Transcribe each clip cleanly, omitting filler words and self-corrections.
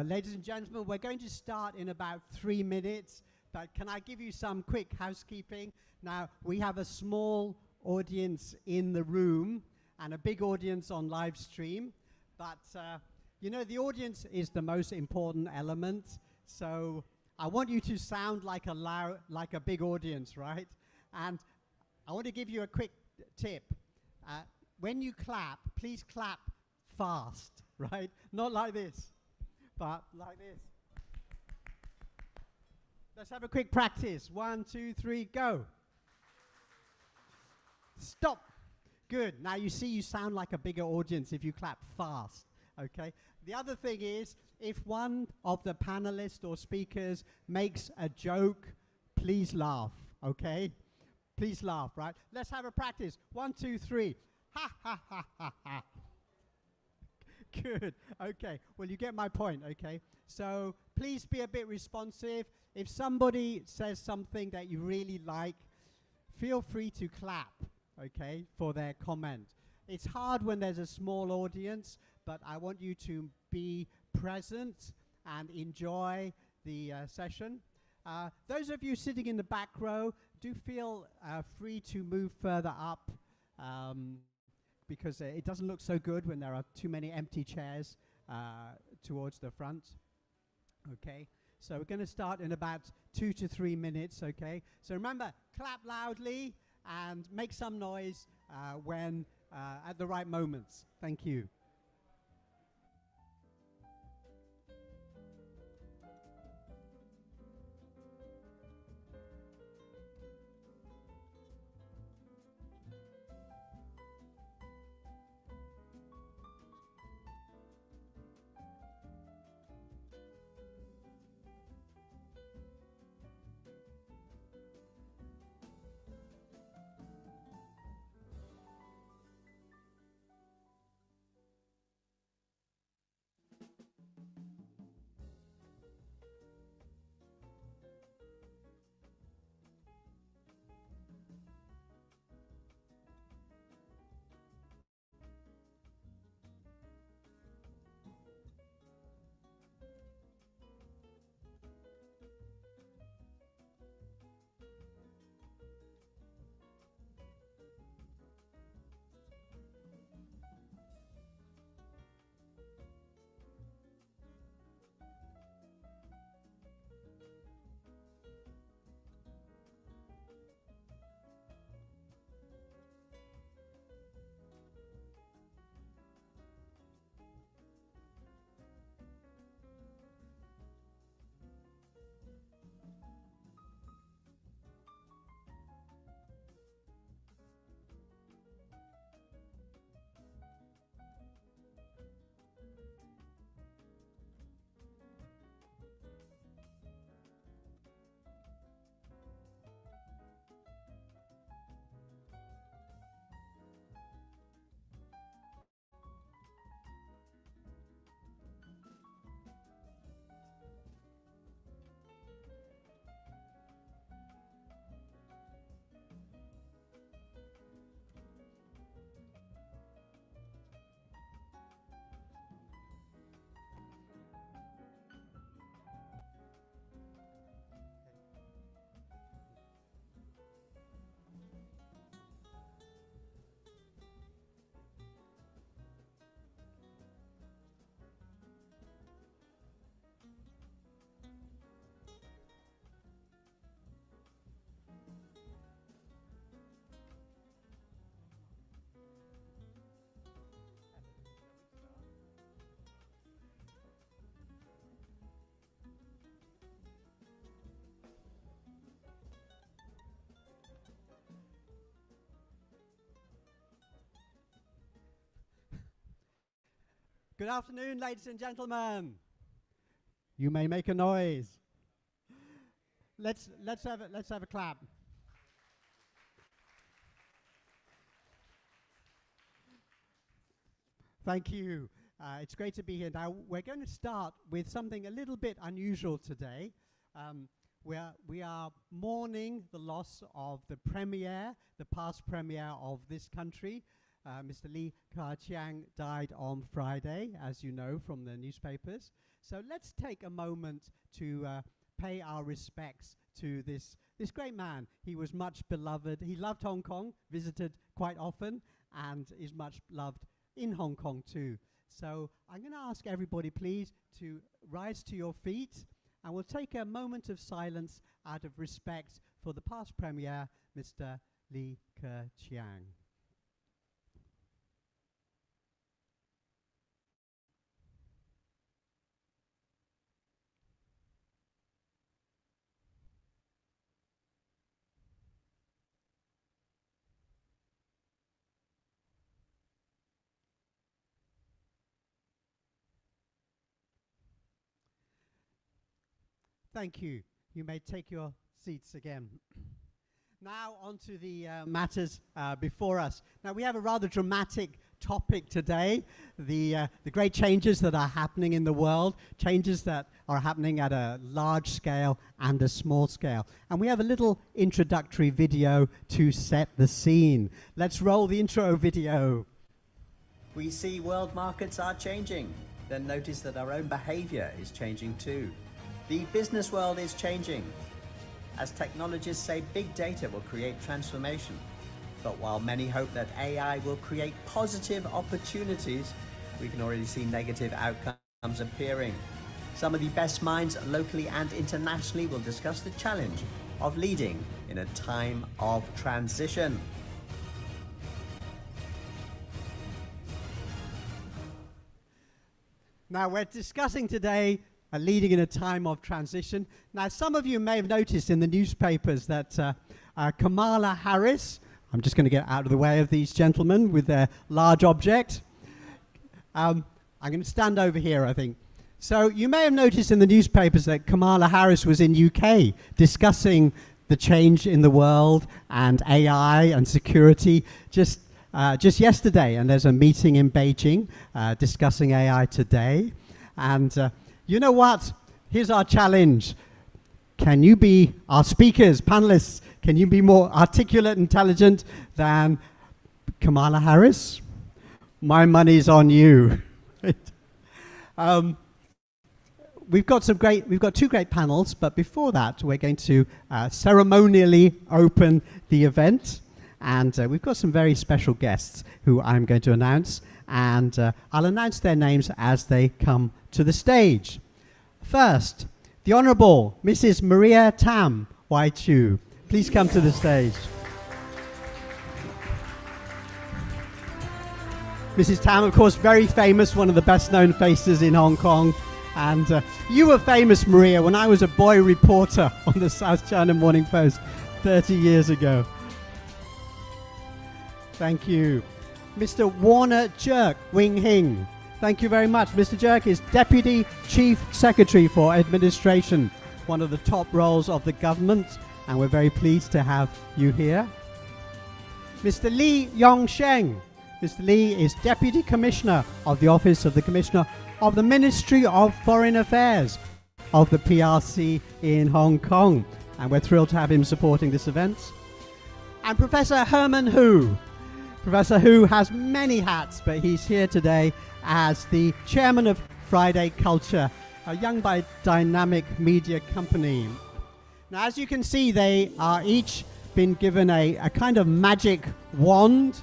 Ladies and gentlemen, we're going to start in about 3 minutes, but can I give you some quick housekeeping? Now, we have a small audience in the room and a big audience on live stream, but you know, the audience is the most important element, so I want you to sound like a big audience, right? And I want to give you a quick tip. When you clap, please clap fast, right? Not like this, but like this. Let's have a quick practice. 1, 2, 3, go. Stop. Good. Now you see you sound like a bigger audience if you clap fast, okay? The other thing is, if one of the panelists or speakers makes a joke, please laugh, okay? Please laugh, right? Let's have a practice. 1, 2, 3. Ha, ha, ha, ha, ha. Good. Okay. Well, you get my point, okay? So please be a bit responsive. If somebody says something that you really like, feel free to clap, okay, for their comment. It's hard when there's a small audience, but I want you to be present and enjoy the session. Those of you sitting in the back row, do feel free to move further up because it doesn't look so good when there are too many empty chairs towards the front. Okay, so we're going to start in about 2 to 3 minutes, okay? So remember, clap loudly and make some noise when at the right moments. Thank you. Good afternoon, ladies and gentlemen. You may make a noise. Let's have a clap. Thank you. It's great to be here. Now we're going to start with something a little bit unusual today. We are mourning the loss of the premier, the past premier of this country. Mr. Li Keqiang died on Friday, as you know from the newspapers. So let's take a moment to pay our respects to this great man. He was much beloved. He loved Hong Kong, visited quite often, and is much loved in Hong Kong too. So I'm going to ask everybody, please, to rise to your feet, and we'll take a moment of silence out of respect for the past premier, Mr. Li Keqiang. Thank you. You may take your seats again. Now on to the matters before us. Now we have a rather dramatic topic today, the great changes that are happening in the world, changes that are happening at a large scale and a small scale. And we have a little introductory video to set the scene. Let's roll the intro video. We see world markets are changing, then notice that our own behavior is changing too. The business world is changing. As technologists say, big data will create transformation. But while many hope that AI will create positive opportunities, we can already see negative outcomes appearing. Some of the best minds locally and internationally will discuss the challenge of leading in a time of transition. Now, we're discussing today leading in a time of transition. Now, some of you may have noticed in the newspapers that Kamala Harris, I'm just going to get out of the way of these gentlemen with their large object. I'm going to stand over here, I think. So you may have noticed in the newspapers that Kamala Harris was in UK discussing the change in the world and AI and security just yesterday. And there's a meeting in Beijing discussing AI today. And you know what? Here's our challenge. Can you be, our speakers, panelists, can you be more articulate, intelligent than Kamala Harris? My money's on you. We've got two great panels, but before that, we're going to ceremonially open the event. And we've got some very special guests who I'm going to announce. And I'll announce their names as they come to the stage. First, the Honourable Mrs. Maria Tam Wai Chu. Please come to the stage. Mrs. Tam, of course, very famous, one of the best-known faces in Hong Kong. And you were famous, Maria, when I was a boy reporter on the South China Morning Post 30 years ago. Thank you. Mr. Warner Jerk Wing Hing. Thank you very much. Mr. Jerk is Deputy Chief Secretary for Administration, one of the top roles of the government, and we're very pleased to have you here. Mr. Li Yongsheng. Mr. Li is Deputy Commissioner of the Office of the Commissioner of the Ministry of Foreign Affairs of the PRC in Hong Kong, and we're thrilled to have him supporting this event. And Professor Herman Hu. Professor Hu has many hats, but he's here today as the chairman of Friday Culture, a young but dynamic media company. Now, as you can see, they are each been given a kind of magic wand,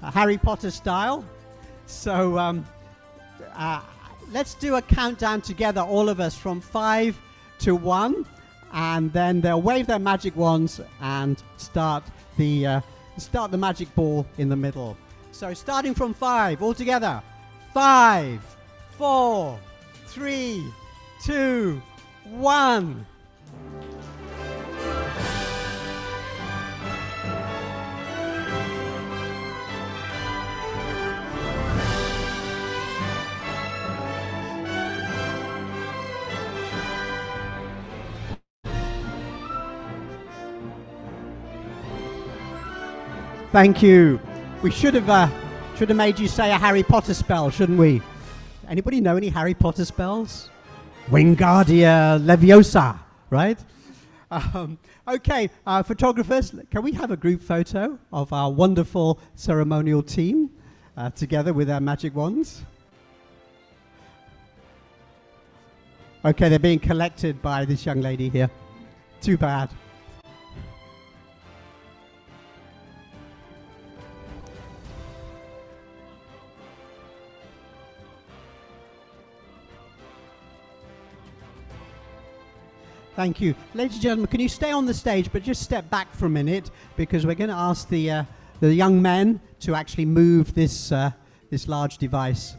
Harry Potter style. So let's do a countdown together, all of us, from 5 to 1, and then they'll wave their magic wands and start the magic ball in the middle. So starting from 5, all together. 5, 4, 3, 2, 1. Thank you. We should have made you say a Harry Potter spell, shouldn't we? Anybody know any Harry Potter spells? Wingardium Leviosa, right? Okay, photographers, can we have a group photo of our wonderful ceremonial team together with our magic wands? Okay, they're being collected by this young lady here. Too bad. Thank you. Ladies and gentlemen, can you stay on the stage, but just step back for a minute, because we're going to ask the young men to actually move this large device.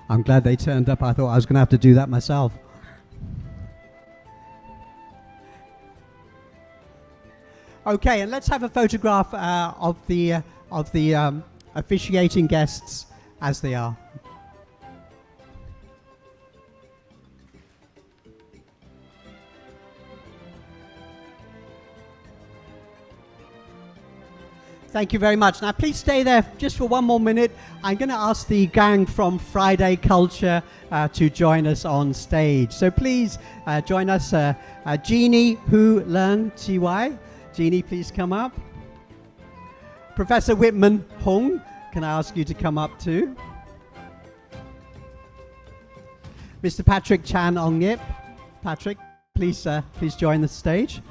I'm glad they turned up. I thought I was going to have to do that myself. Okay, and let's have a photograph of the officiating guests as they are. Thank you very much. Now please stay there just for one more minute. I'm going to ask the gang from Friday Culture to join us on stage. So please join us. Jeannie Hu Leung Chi. Jeannie, please come up. Professor Whitman Hung, can I ask you to come up too? Mr. Patrick Chan Ongyip. Patrick, please join the stage.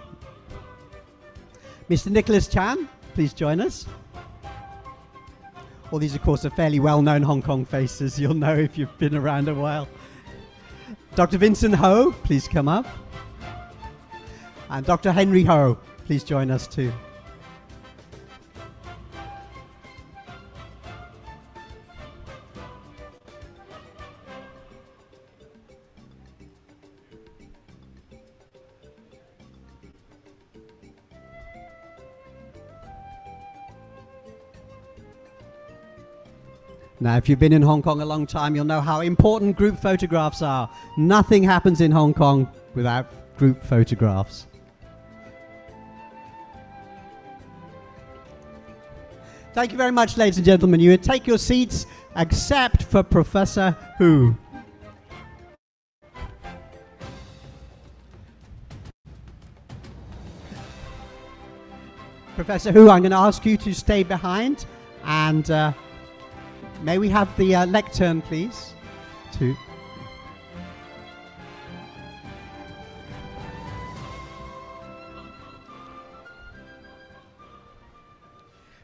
Mr. Nicholas Chan, please join us. All these, of course, are fairly well-known Hong Kong faces. You'll know if you've been around a while. Dr. Vincent Ho, please come up. And Dr. Henry Ho, please join us too. Now, if you've been in Hong Kong a long time, you'll know how important group photographs are. Nothing happens in Hong Kong without group photographs. Thank you very much, ladies and gentlemen. You take your seats, except for Professor Hu. Professor Hu, I'm going to ask you to stay behind, and may we have the lectern, please?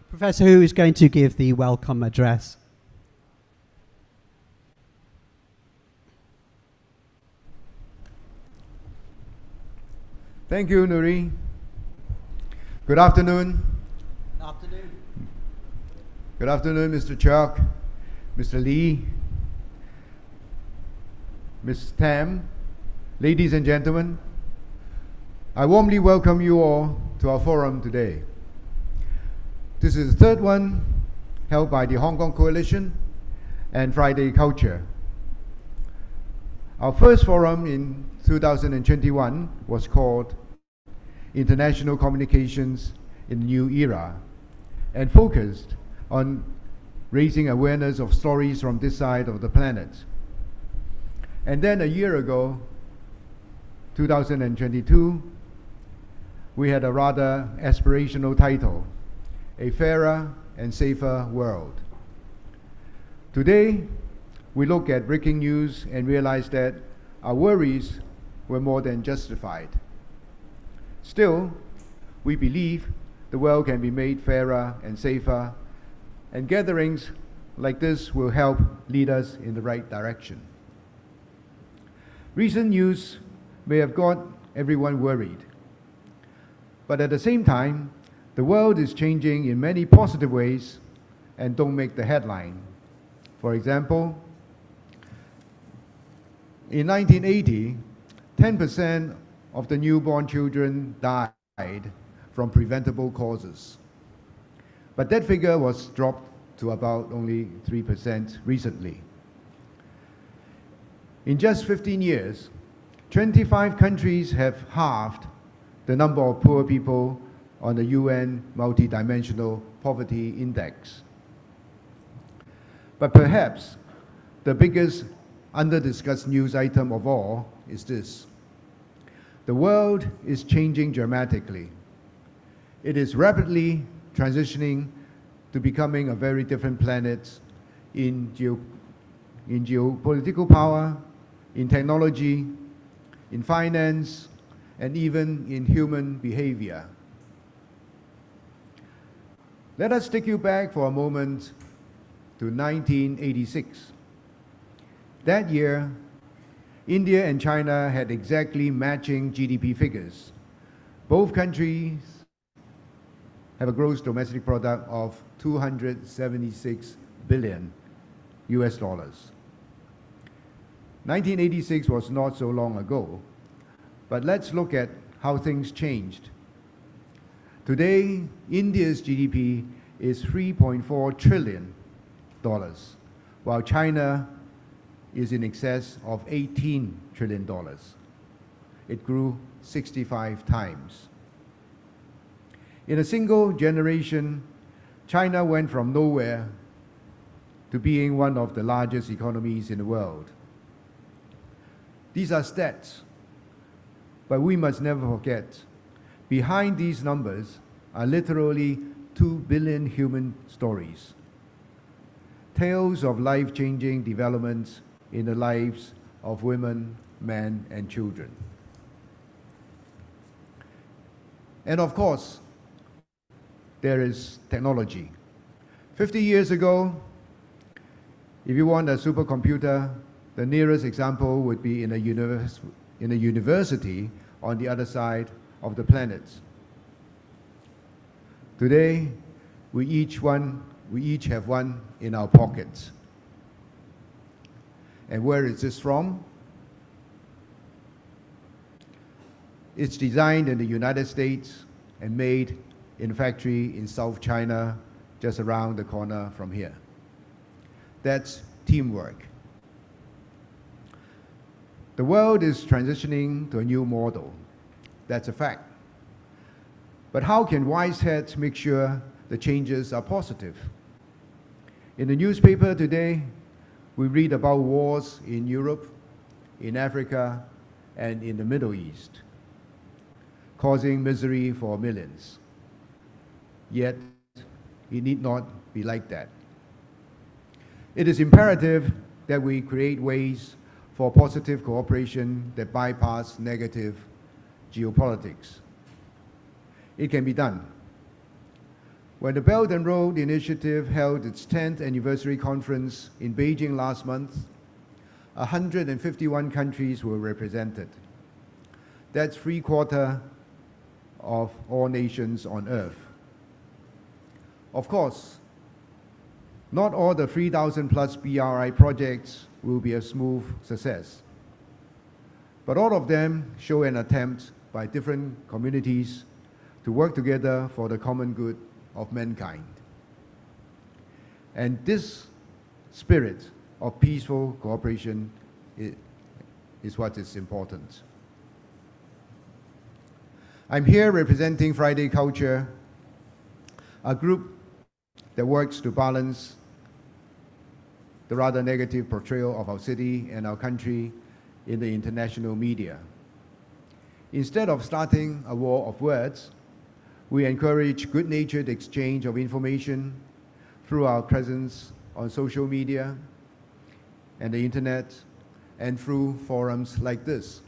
Professor Hu is going to give the welcome address. Thank you, Nuri. Good afternoon. Good afternoon. Good afternoon, Mr. Chuck, Mr. Lee, Ms. Tam, ladies and gentlemen. I warmly welcome you all to our forum today. This is the third one held by the Hong Kong Coalition and Friday Culture. Our first forum in 2021 was called International Communications in the New Era and focused on raising awareness of stories from this side of the planet. And then a year ago, 2022, we had a rather aspirational title, A Fairer and Safer World. Today, we look at breaking news and realize that our worries were more than justified. Still, we believe the world can be made fairer and safer, and gatherings like this will help lead us in the right direction. Recent news may have got everyone worried, but at the same time, the world is changing in many positive ways and don't make the headline. For example, in 1980, 10% of the newborn children died from preventable causes. But that figure was dropped to about only 3% recently. In just 15 years, 25 countries have halved the number of poor people on the UN Multidimensional Poverty Index. But perhaps the biggest under-discussed news item of all is this. The world is changing dramatically. It is rapidly transitioning to becoming a very different planet in geopolitical power, in technology, in finance, and even in human behavior. Let us take you back for a moment to 1986. That year, India and China had exactly matching GDP figures. Both countries have a gross domestic product of 276 billion US dollars. 1986 was not so long ago, but let's look at how things changed. Today, India's GDP is $3.4 trillion, while China is in excess of $18 trillion. It grew 65 times. In a single generation, China went from nowhere to being one of the largest economies in the world. These are stats, but we must never forget, behind these numbers are literally 2 billion human stories. Tales of life-changing developments in the lives of women, men, and children. And of course, there is technology. 50 years ago, if you want a supercomputer, the nearest example would be in a university on the other side of the planet. Today, we each have one in our pockets. And where is this from? It's designed in the United States and made in a factory in South China, just around the corner from here. That's teamwork. The world is transitioning to a new model. That's a fact. But how can wise heads make sure the changes are positive? In the newspaper today, we read about wars in Europe, in Africa, and in the Middle East, causing misery for millions. Yet, it need not be like that. It is imperative that we create ways for positive cooperation that bypass negative geopolitics. It can be done. When the Belt and Road Initiative held its 10th anniversary conference in Beijing last month, 151 countries were represented. That's 3/4 of all nations on Earth. Of course, not all the 3,000 plus BRI projects will be a smooth success. But all of them show an attempt by different communities to work together for the common good of mankind. And this spirit of peaceful cooperation is what is important. I'm here representing Friday Culture, a group that works to balance the rather negative portrayal of our city and our country in the international media. Instead of starting a war of words, we encourage good-natured exchange of information through our presence on social media and the internet and through forums like this.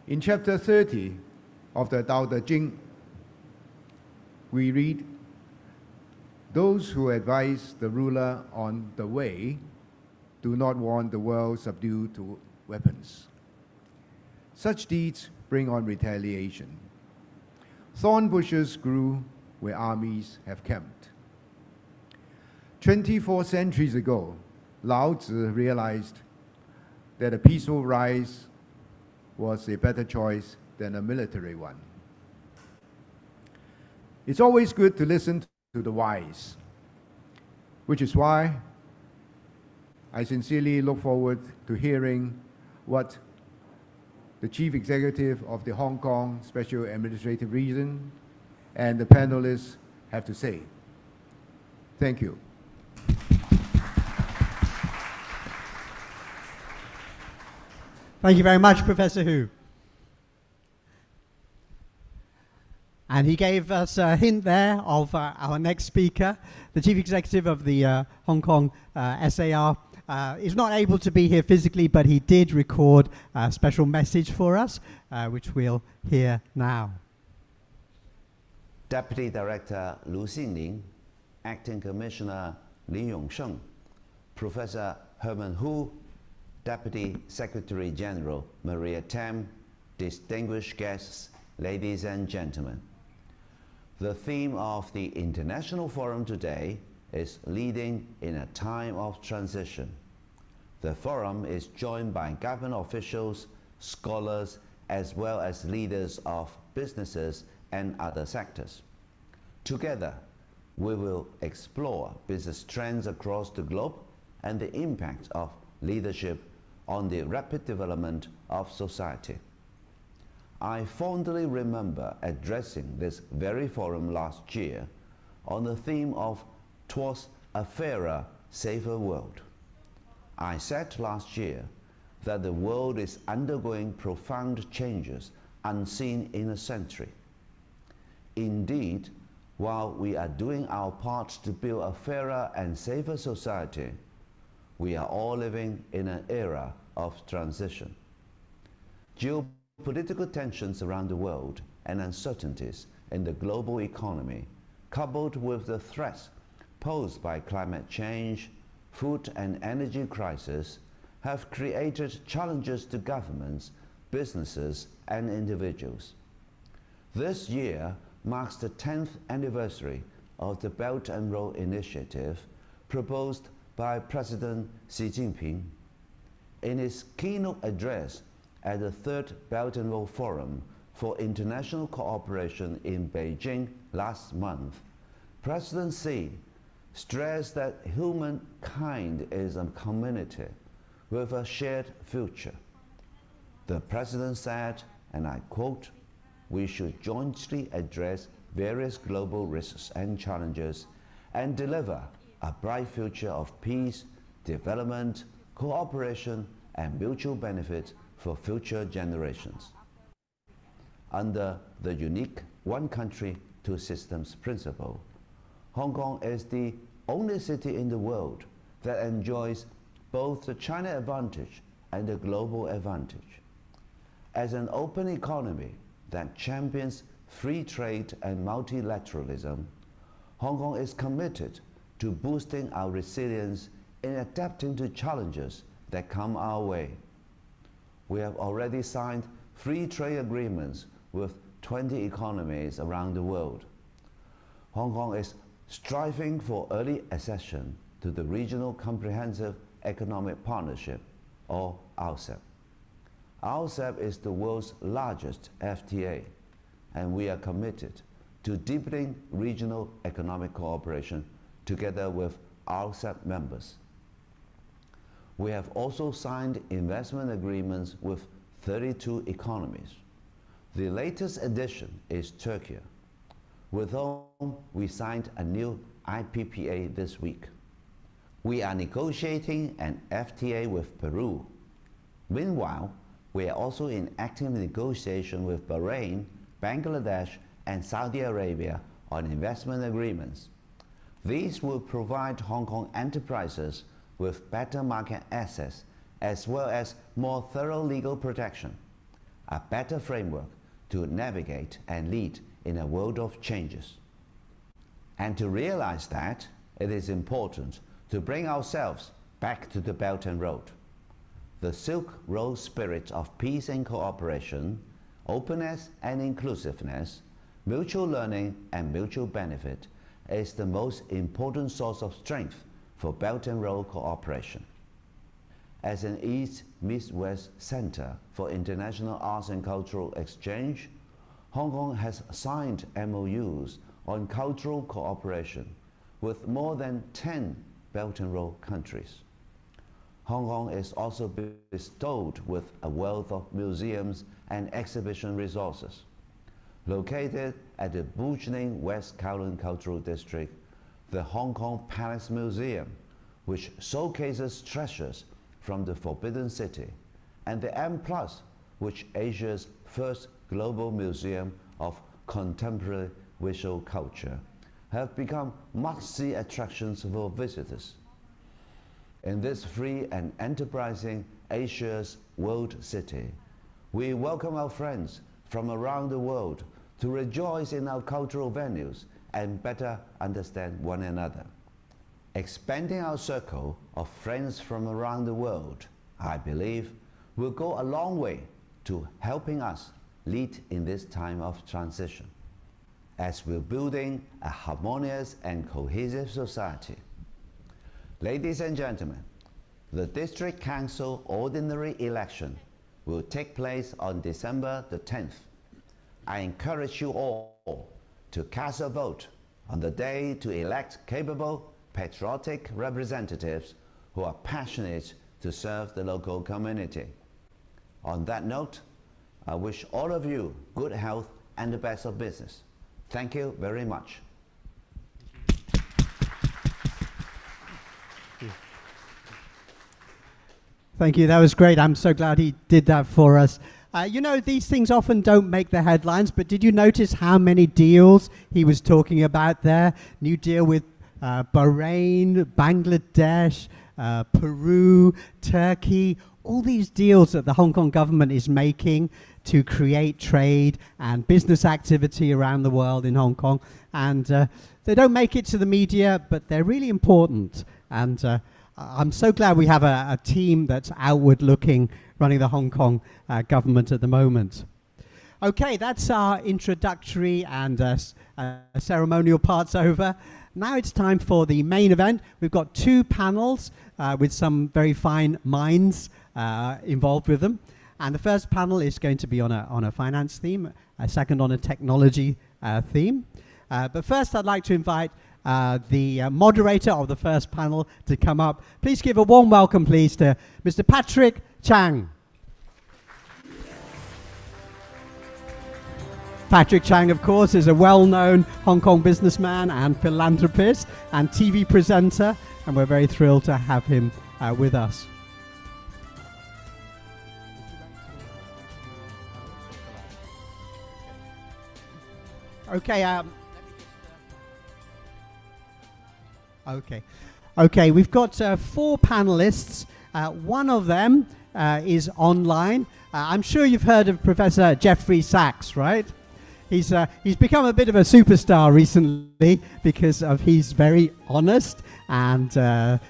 In chapter 30 of the Tao Te Ching, we read, "Those who advise the ruler on the way do not want the world subdued to weapons. Such deeds bring on retaliation. Thorn bushes grew where armies have camped." 24 centuries ago, Lao Tzu realized that a peaceful rise was a better choice than a military one. It's always good to listen to the wise, which is why I sincerely look forward to hearing what the Chief Executive of the Hong Kong Special Administrative Region and the panelists have to say. Thank you. Thank you very much, Professor Hu. And he gave us a hint there of our next speaker, the Chief Executive of the Hong Kong SAR. He's not able to be here physically, but he did record a special message for us, which we'll hear now. Deputy Director Lu Xinling, Acting Commissioner Li Yongsheng, Professor Herman Hu, Deputy Secretary General Maria Tam, distinguished guests, ladies and gentlemen. The theme of the International Forum today is Leading in a Time of Transition. The forum is joined by government officials, scholars, as well as leaders of businesses and other sectors. Together, we will explore business trends across the globe and the impact of leadership on the rapid development of society. I fondly remember addressing this very forum last year on the theme of "Towards a Fairer, Safer World." I said last year that the world is undergoing profound changes unseen in a century. Indeed, while we are doing our part to build a fairer and safer society, we are all living in an era of transition. Geopolitical tensions around the world and uncertainties in the global economy, coupled with the threats posed by climate change, food and energy crisis, have created challenges to governments, businesses, and individuals. This year marks the 10th anniversary of the Belt and Road Initiative proposed by President Xi Jinping. In his keynote address at the third Belt and Road Forum for International Cooperation in Beijing last month, President Xi stressed that humankind is a community with a shared future. The President said, and I quote, "We should jointly address various global risks and challenges and deliver a bright future of peace, development, cooperation, and mutual benefit for future generations." Under the unique one country, two systems principle, Hong Kong is the only city in the world that enjoys both the China advantage and the global advantage. As an open economy that champions free trade and multilateralism, Hong Kong is committed to boosting our resilience in adapting to challenges that come our way. We have already signed free trade agreements with 20 economies around the world. Hong Kong is striving for early accession to the Regional Comprehensive Economic Partnership, or RCEP. RCEP is the world's largest FTA, and we are committed to deepening regional economic cooperation together with RCEP members. We have also signed investment agreements with 32 economies. The latest addition is Turkey, with whom we signed a new IPPA this week. We are negotiating an FTA with Peru. Meanwhile, we are also in active negotiation with Bahrain, Bangladesh, and Saudi Arabia on investment agreements. These will provide Hong Kong enterprises with better market access, as well as more thorough legal protection, a better framework to navigate and lead in a world of changes. And to realize that, it is important to bring ourselves back to the Belt and Road. The Silk Road spirit of peace and cooperation, openness and inclusiveness, mutual learning and mutual benefit is the most important source of strength for Belt and Road cooperation. As an East-West Center for international arts and cultural exchange, Hong Kong has signed MOUs on cultural cooperation with more than 10 Belt and Road countries. Hong Kong is also bestowed with a wealth of museums and exhibition resources. Located at the burgeoning West Kowloon Cultural District, the Hong Kong Palace Museum, which showcases treasures from the Forbidden City, and the M+, which Asia's first global museum of contemporary visual culture, have become must-see attractions for visitors. In this free and enterprising Asia's world city, we welcome our friends from around the world to rejoice in our cultural venues and better understand one another. Expanding our circle of friends from around the world, I believe, will go a long way to helping us lead in this time of transition, as we're building a harmonious and cohesive society. Ladies and gentlemen, the District Council ordinary election will take place on December the 10th. I encourage you all to cast a vote on the day to elect capable, patriotic representatives who are passionate to serve the local community. On that note, I wish all of you good health and the best of business. Thank you very much. Thank you. That was great. I'm so glad he did that for us. You know, these things often don't make the headlines, but did you notice how many deals he was talking about there? New deal with Bahrain, Bangladesh, Peru, Turkey, all these deals that the Hong Kong government is making to create trade and business activity around the world in Hong Kong. And they don't make it to the media, but they're really important. And I'm so glad we have a team that's outward looking running the Hong Kong government at the moment. Okay, that's our introductory and ceremonial parts over. Now it's time for the main event. We've got two panels with some very fine minds involved with them. And the first panel is going to be on a finance theme, a second on a technology theme. But first I'd like to invite the moderator of the first panel to come up. Please give a warm welcome, please, to Mr. Patrick Chang. Patrick Chang, of course, is a well-known Hong Kong businessman and philanthropist and TV presenter, and we're very thrilled to have him with us. Okay, Okay, we've got 4 panelists. One of them is online. I'm sure you've heard of Professor Jeffrey Sachs, right? He's become a bit of a superstar recently because of he's very honest and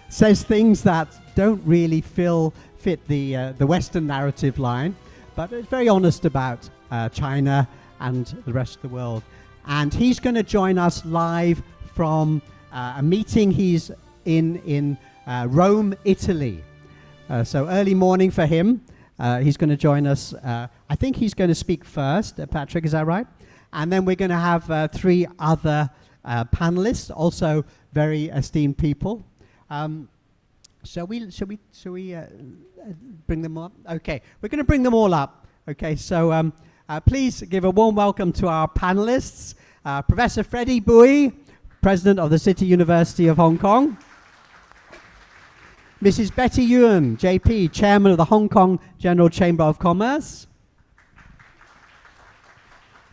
says things that don't really fit the Western narrative line, but is very honest about China and the rest of the world. And he's going to join us live from a meeting he's in Rome, Italy. So early morning for him. He's going to join us. I think he's going to speak first. Patrick, is that right? And then we're going to have 3 other panelists, also very esteemed people. Shall we bring them up? Okay, we're going to bring them all up. Okay, so please give a warm welcome to our panelists. Professor Freddie Bui, President of the City University of Hong Kong. Mrs. Betty Yuan, JP, Chairman of the Hong Kong General Chamber of Commerce.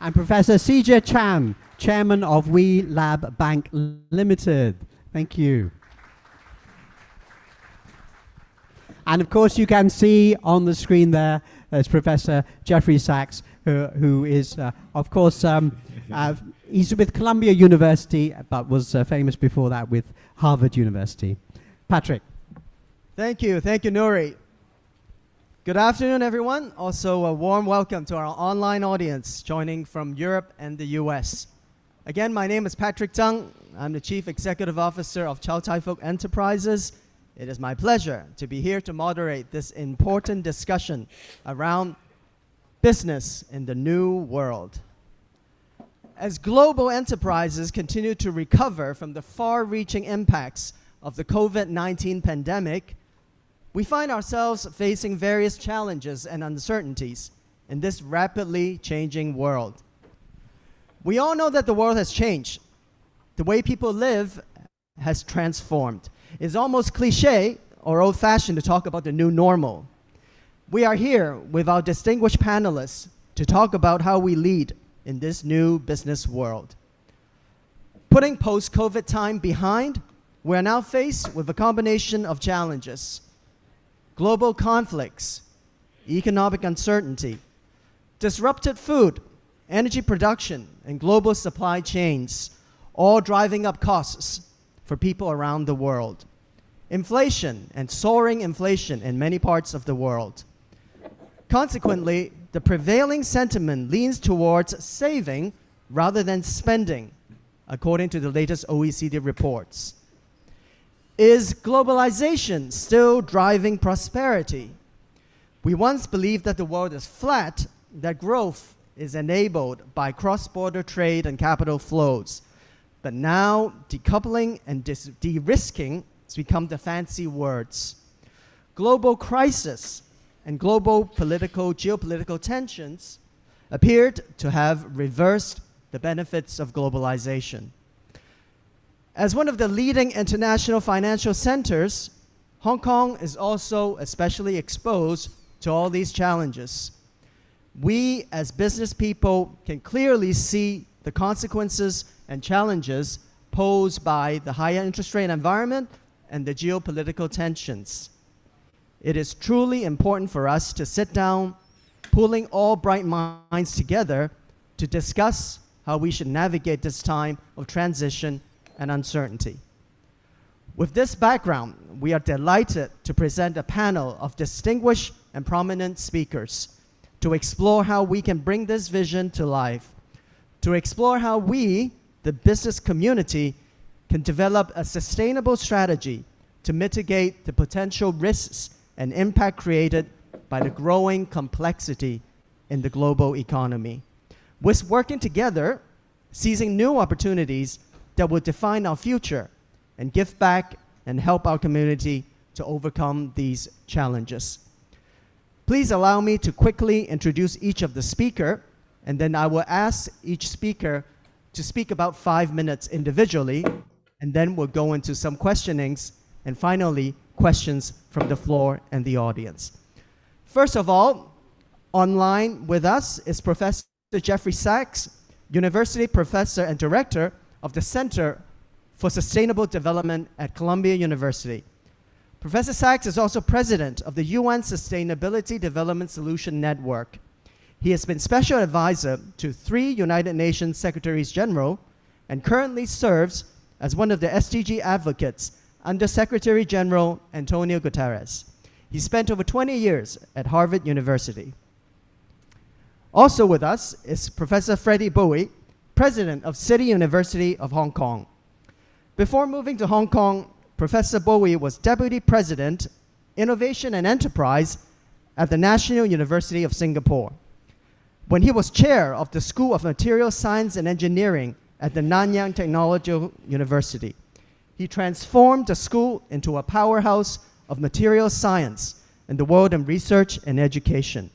And Professor Sijia Chan, Chairman of We Lab Bank Limited. Thank you. And of course you can see on the screen there, there's Professor Jeffrey Sachs, who is, of course, he's with Columbia University, but was famous before that with Harvard University. Patrick. Thank you, Nuri. Good afternoon, everyone. Also, a warm welcome to our online audience joining from Europe and the US. Again, my name is Patrick Zhang. I'm the Chief Executive Officer of Chow Tai Fook Enterprises. It is my pleasure to be here to moderate this important discussion around business in the new world. As global enterprises continue to recover from the far-reaching impacts of the COVID-19 pandemic, we find ourselves facing various challenges and uncertainties in this rapidly changing world. We all know that the world has changed. The way people live has transformed. It's almost cliche or old-fashioned to talk about the new normal. We are here with our distinguished panelists to talk about how we lead in this new business world. Putting post-COVID time behind, we are now faced with a combination of challenges. Global conflicts, economic uncertainty, disrupted food, energy production, and global supply chains, all driving up costs for people around the world. Inflation and soaring inflation in many parts of the world. Consequently, the prevailing sentiment leans towards saving rather than spending, according to the latest OECD reports. Is globalization still driving prosperity? We once believed that the world is flat, that growth is enabled by cross-border trade and capital flows. But now, decoupling and de-risking has become the fancy words. Global crisis and global geopolitical tensions appeared to have reversed the benefits of globalization. As one of the leading international financial centers, Hong Kong is also especially exposed to all these challenges. We, as business people, can clearly see the consequences and challenges posed by the higher interest rate environment and the geopolitical tensions. It is truly important for us to sit down, pulling all bright minds together to discuss how we should navigate this time of transition and uncertainty. With this background, we are delighted to present a panel of distinguished and prominent speakers to explore how we can bring this vision to life, to explore how we, the business community, can develop a sustainable strategy to mitigate the potential risks and impact created by the growing complexity in the global economy. With working together, seizing new opportunities that will define our future and give back and help our community to overcome these challenges. Please allow me to quickly introduce each of the speakers, and then I will ask each speaker to speak about 5 minutes individually, and then we'll go into some questionings, and finally, questions from the floor and the audience. First of all, online with us is Professor Jeffrey Sachs, University Professor and Director of the Center for Sustainable Development at Columbia University. Professor Sachs is also President of the UN Sustainability Development Solution Network. He has been Special Advisor to 3 United Nations Secretaries General and currently serves as one of the SDG advocates under Secretary General Antonio Guterres. He spent over 20 years at Harvard University. Also with us is Professor Freddie Bowie, President of City University of Hong Kong. Before moving to Hong Kong, Professor Bowie was Deputy President, Innovation and Enterprise at the National University of Singapore. When he was chair of the School of Material Science and Engineering at the Nanyang Technological University, he transformed the school into a powerhouse of material science in the world in research and education,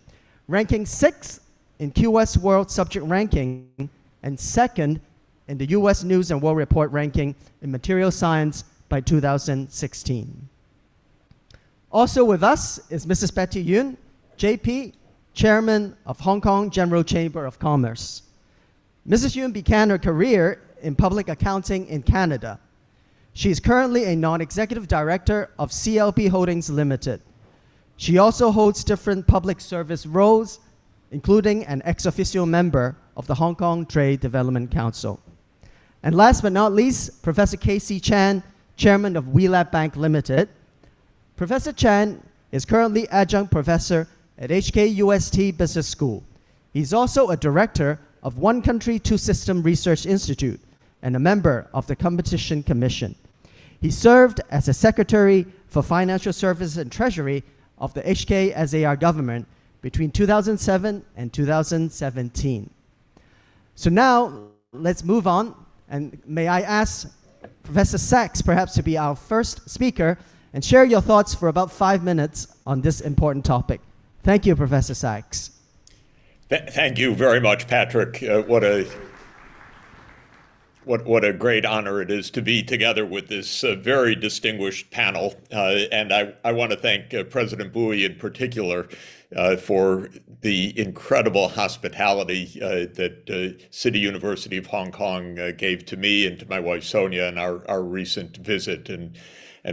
ranking 6th in QS World Subject Ranking and 2nd in the US News and World Report ranking in material science by 2016. Also with us is Mrs. Betty Yuen, JP, Chairman of Hong Kong General Chamber of Commerce. Mrs. Yuen began her career in public accounting in Canada. She is currently a non-executive director of CLP Holdings Limited. She also holds different public service roles, including an ex officio member of the Hong Kong Trade Development Council. And last but not least, Professor Casey Chan, Chairman of WeLab Bank Limited. Professor Chan is currently adjunct professor at HKUST Business School. He's also a director of One Country, Two System Research Institute and a member of the Competition Commission. He served as a Secretary for Financial Services and Treasury of the HKSAR government between 2007 and 2017. So now, let's move on, and may I ask Professor Sachs perhaps to be our first speaker and share your thoughts for about 5 minutes on this important topic. Thank you, Professor Sachs. Thank you very much, Patrick. What a great honor it is to be together with this very distinguished panel. And I want to thank President Bowie in particular for the incredible hospitality that City University of Hong Kong gave to me and to my wife Sonia in our recent visit, and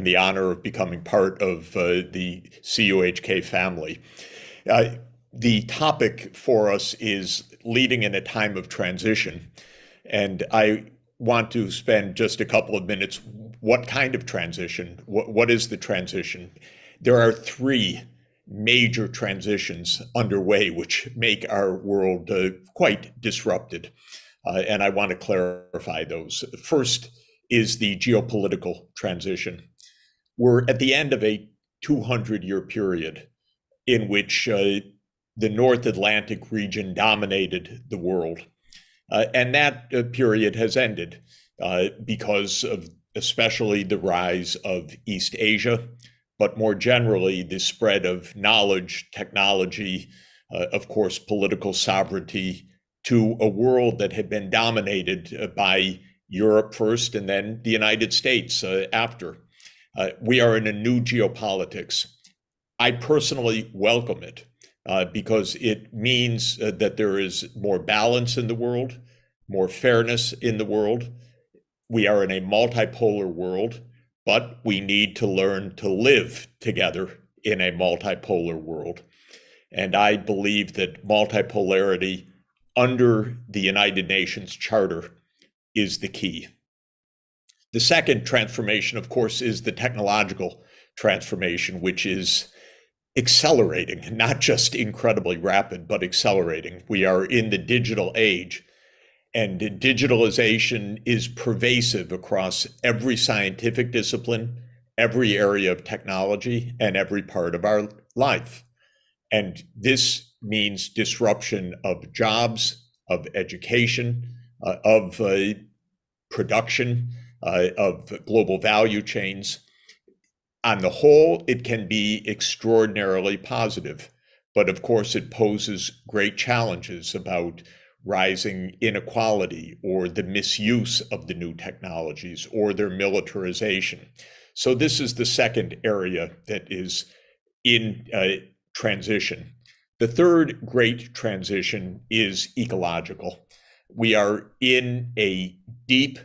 the honor of becoming part of the CUHK family. The topic for us is leading in a time of transition. And I want to spend just a couple of minutes. What kind of transition? What is the transition? There are 3 major transitions underway which make our world quite disrupted. And I want to clarify those. First is the geopolitical transition. We're at the end of a 200-year period in which the North Atlantic region dominated the world. And that period has ended because of especially the rise of East Asia, but more generally, the spread of knowledge, technology, of course, political sovereignty to a world that had been dominated by Europe first and then the United States after. We are in a new geopolitics. I personally welcome it because it means that there is more balance in the world, more fairness in the world. We are in a multipolar world. but we need to learn to live together in a multipolar world. And I believe that multipolarity under the United Nations Charter is the key. The second transformation, of course, is the technological transformation, which is accelerating, not just incredibly rapid, but accelerating. We are in the digital age, and digitalization is pervasive across every scientific discipline, every area of technology, and every part of our life. And this means disruption of jobs, of education, of production, of global value chains. On the whole, it can be extraordinarily positive, but of course it poses great challenges about rising inequality or the misuse of the new technologies or their militarization. So this is the second area that is in transition. The third great transition is ecological. We are in a deep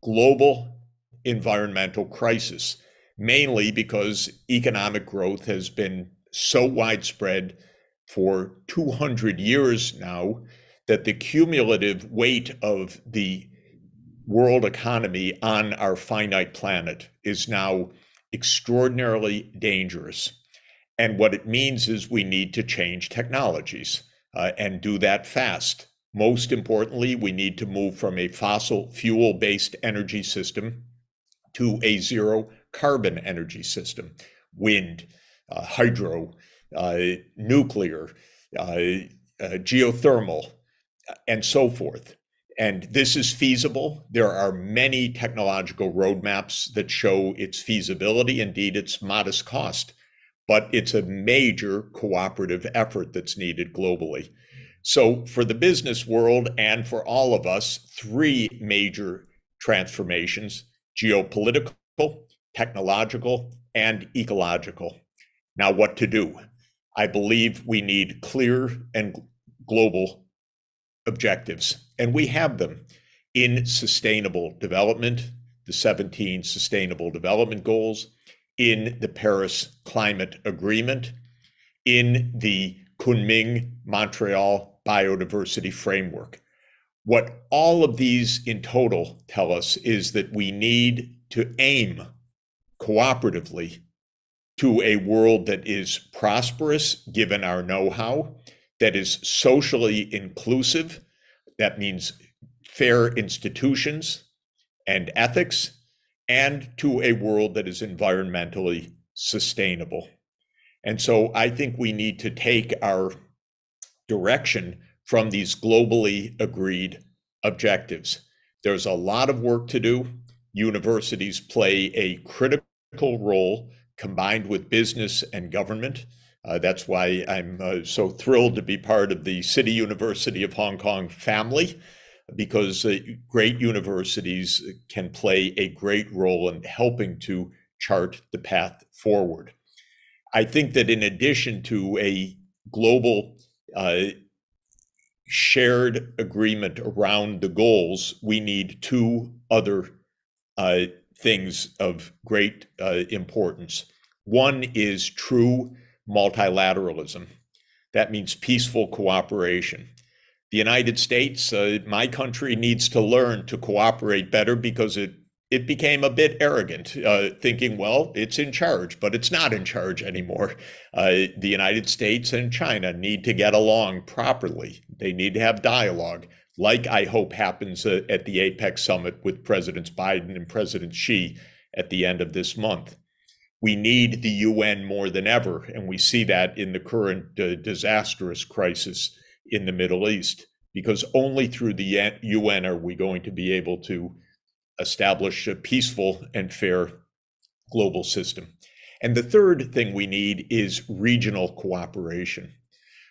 global environmental crisis, mainly because economic growth has been so widespread for 200 years now that the cumulative weight of the world economy on our finite planet is now extraordinarily dangerous. And what it means is we need to change technologies and do that fast. Most importantly, we need to move from a fossil fuel-based energy system to a zero carbon energy system, wind, hydro, nuclear, geothermal, and so forth. And this is feasible. There are many technological roadmaps that show its feasibility, indeed its modest cost, but it's a major cooperative effort that's needed globally. So for the business world and for all of us, three major transformations: geopolitical, technological, and ecological. Now, what to do? I believe we need clear and global objectives, and we have them in sustainable development, the 17 Sustainable Development Goals, in the Paris Climate Agreement, in the Kunming-Montreal Biodiversity Framework. What all of these in total tell us is that we need to aim cooperatively to a world that is prosperous, given our know-how, that is socially inclusive, that means fair institutions and ethics, and to a world that is environmentally sustainable. And so I think we need to take our direction from these globally agreed objectives. There's a lot of work to do. Universities play a critical role combined with business and government. That's why I'm so thrilled to be part of the City University of Hong Kong family, because great universities can play a great role in helping to chart the path forward. I think that in addition to a global shared agreement around the goals, we need two other things of great importance. One is true multilateralism. That means peaceful cooperation. The United States, my country, needs to learn to cooperate better because it became a bit arrogant, thinking, well, it's in charge, but it's not in charge anymore. The United States and China need to get along properly. They need to have dialogue, like I hope happens at the APEC summit with Presidents Biden and President Xi at the end of this month. We need the UN more than ever, and we see that in the current disastrous crisis in the Middle East, because only through the UN are we going to be able to establish a peaceful and fair global system. And the third thing we need is regional cooperation.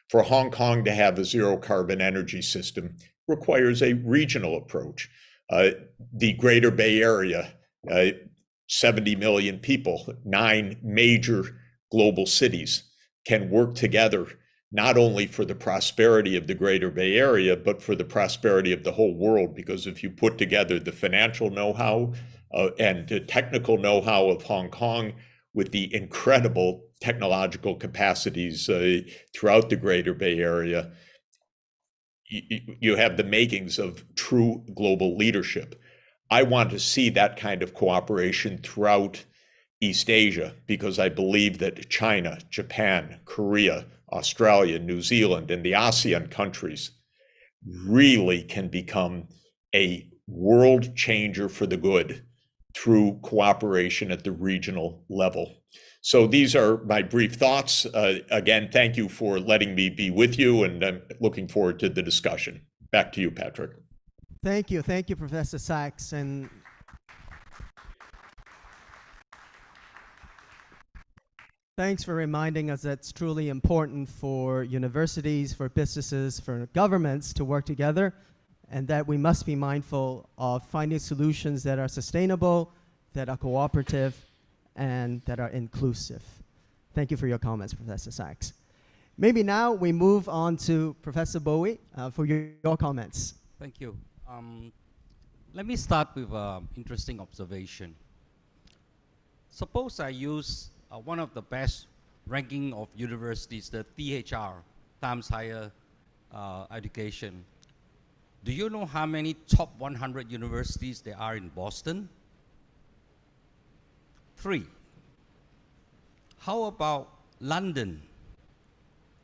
For Hong Kong to have a zero carbon energy system requires a regional approach. The Greater Bay Area, 70 million people, 9 major global cities can work together, not only for the prosperity of the Greater Bay Area, but for the prosperity of the whole world. Because if you put together the financial know-how, and the technical know-how of Hong Kong with the incredible technological capacities throughout the Greater Bay Area, you have the makings of true global leadership. I want to see that kind of cooperation throughout East Asia, because I believe that China, Japan, Korea, Australia, New Zealand, and the ASEAN countries really can become a world changer for the good through cooperation at the regional level. So these are my brief thoughts. Again, thank you for letting me be with you, and I'm looking forward to the discussion. Back to you, Patrick. Thank you, Professor Sachs. And thanks for reminding us that it's truly important for universities, for businesses, for governments to work together, and that we must be mindful of finding solutions that are sustainable, that are cooperative, and that are inclusive. Thank you for your comments, Professor Sachs. Maybe now we move on to Professor Bowie for your comments. Thank you. Let me start with an interesting observation. Suppose I use one of the best ranking of universities, the THR, Times Higher Education. Do you know how many top 100 universities there are in Boston? 3. How about London?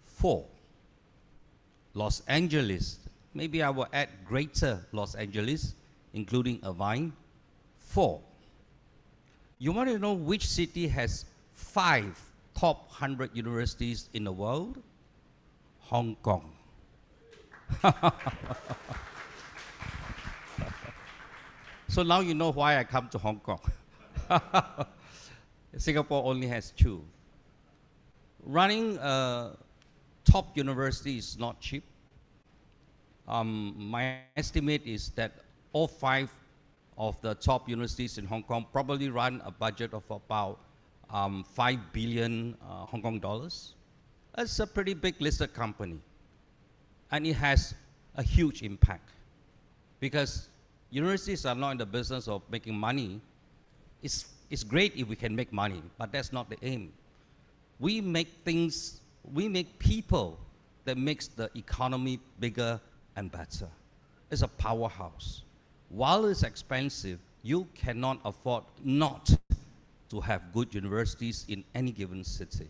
4. Los Angeles, maybe I will add Greater Los Angeles, including Irvine. 4. You want to know which city has 5 top 100 universities in the world? Hong Kong. So now you know why I come to Hong Kong. Singapore only has 2. Running a top university is not cheap. My estimate is that all 5 of the top universities in Hong Kong probably run a budget of about 5 billion Hong Kong dollars. That's a pretty big listed company. And it has a huge impact, because universities are not in the business of making money. It's great if we can make money, but that's not the aim. We make things, we make people that makes the economy bigger and better. It's a powerhouse. While it's expensive, you cannot afford not to have good universities in any given city.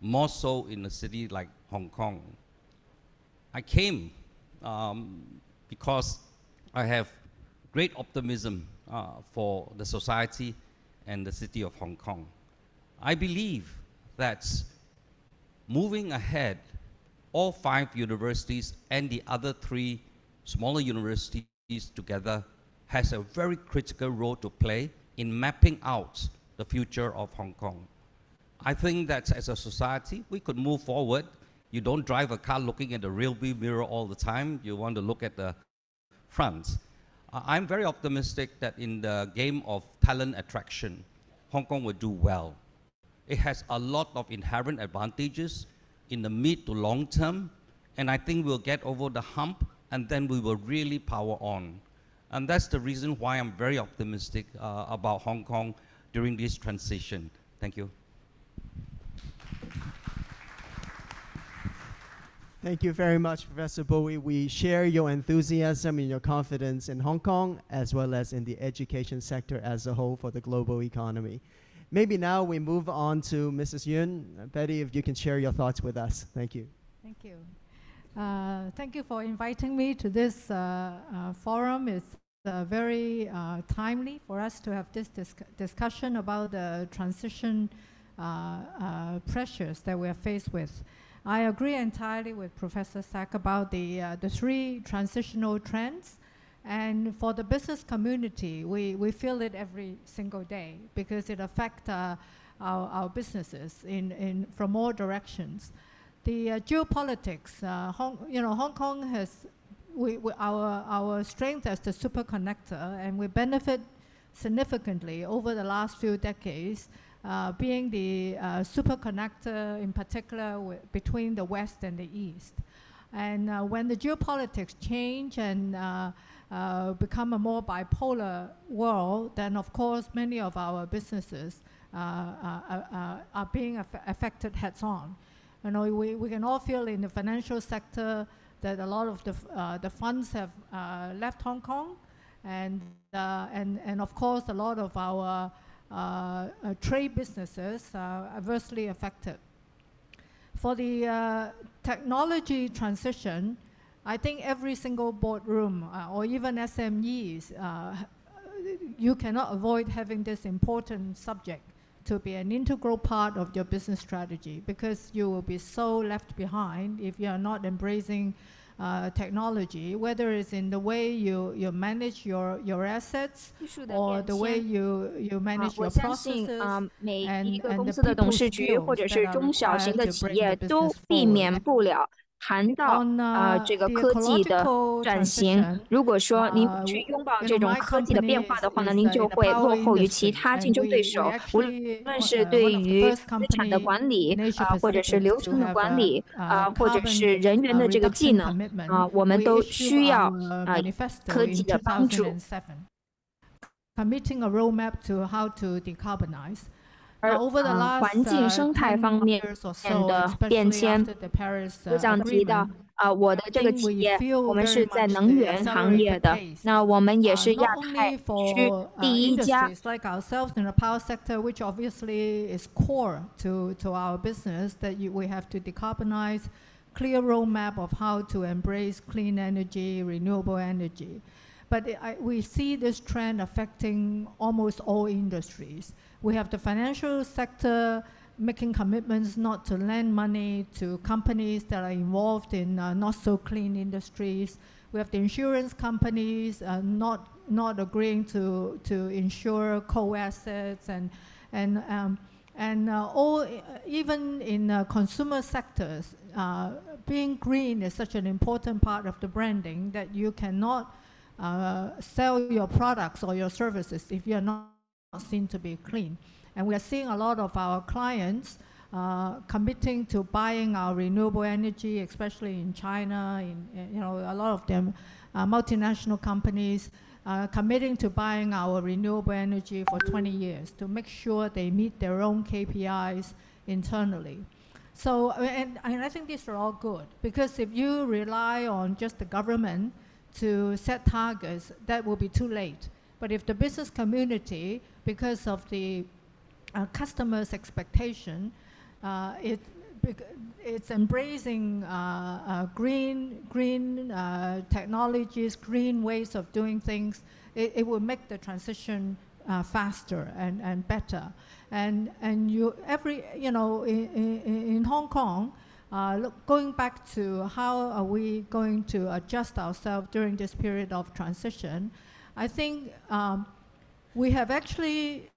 More so in a city like Hong Kong. I came because I have great optimism for the society and the city of Hong Kong. I believe that moving ahead, all 5 universities and the other 3 smaller universities together has a very critical role to play in mapping out the future of Hong Kong. I think that as a society, we could move forward. You don't drive a car looking at the rearview mirror all the time. You want to look at the front. I'm very optimistic that in the game of talent attraction, Hong Kong will do well. It has a lot of inherent advantages in the mid to long term, and I think we'll get over the hump, and then we will really power on. And that's the reason why I'm very optimistic about Hong Kong during this transition. Thank you. Thank you very much, Professor Bowie. We share your enthusiasm and your confidence in Hong Kong, as well as in the education sector as a whole for the global economy. Maybe now we move on to Mrs. Yun. Betty, if you can share your thoughts with us. Thank you. Thank you. Thank you for inviting me to this forum. It's very timely for us to have this discussion about the transition pressures that we are faced with. I agree entirely with Professor Sack about the 3 transitional trends. And for the business community, we feel it every single day because it affects our businesses from all directions. The geopolitics, Hong Kong has our strength as the superconnector, and we benefit significantly over the last few decades, being the superconnector in particular between the West and the East. And when the geopolitics change and become a more bipolar world, then of course many of our businesses are being affected heads-on. You know, we can all feel in the financial sector that a lot of the funds have left Hong Kong, and of course a lot of our trade businesses are adversely affected. For the technology transition, I think every single boardroom or even SMEs, you cannot avoid having this important subject to be an integral part of your business strategy, because you will be so left behind if you are not embracing technology, whether it's in the way you manage your assets or the way you manage your processes, 每一个 and 公 the 司的董 people 事局或 skills 者 that 是 are 中小型 required 的 to 企 bring 业 the 都 business 避免 forward. 不了谈到 On 这个 the 科技的 ecological 转型。 transition, 如果说您不去拥抱 you 这 know, 种 my 科技的变 company 化的话呢， is 您就 in the 会 power 落后于其 industry, 他 and 竞争 we 对手，无 actually 论是 one 对 of the 于 first 资产的 company 管理 in Asia 或者是 Pacific 流 to 程的 have 管理 a 或者 carbon 是人员的这个技 reduction 能 commitment. 我们 We 都 issue 需要 our manifesto 科技 in 的帮助。 2007, committing a roadmap to how to decarbonize. 而 Over the last 环境生态方面 10 years or so, 的变 especially 迁， after the Paris 我想提到 agreement, 我的这个 I think 企 we 业， feel 我们 very 是在 much 能 the 源行业 accelerated 的， pace. 那我们也是 Not 亚太 only 区 for 第一家。 industries like ourselves in the power sector, which obviously is core to our business, that we have to decarbonize, clear roadmap of how to embrace clean energy, renewable energy. But we see this trend affecting almost all industries. We have the financial sector making commitments not to lend money to companies that are involved in not so clean industries. We have the insurance companies not agreeing to insure coal assets, and all, even in consumer sectors, being green is such an important part of the branding that you cannot sell your products or your services if you're not seen to be clean. And we are seeing a lot of our clients committing to buying our renewable energy, especially in China. You know, a lot of them multinational companies committing to buying our renewable energy for 20 years to make sure they meet their own KPIs internally. So, and I think these are all good, because if you rely on just the government to set targets, that will be too late. But if the business community, because of the customers' expectation, it's embracing green technologies, green ways of doing things, it will make the transition faster and better. And you know, in Hong Kong, going back to how are we going to adjust ourselves during this period of transition, I think we have actually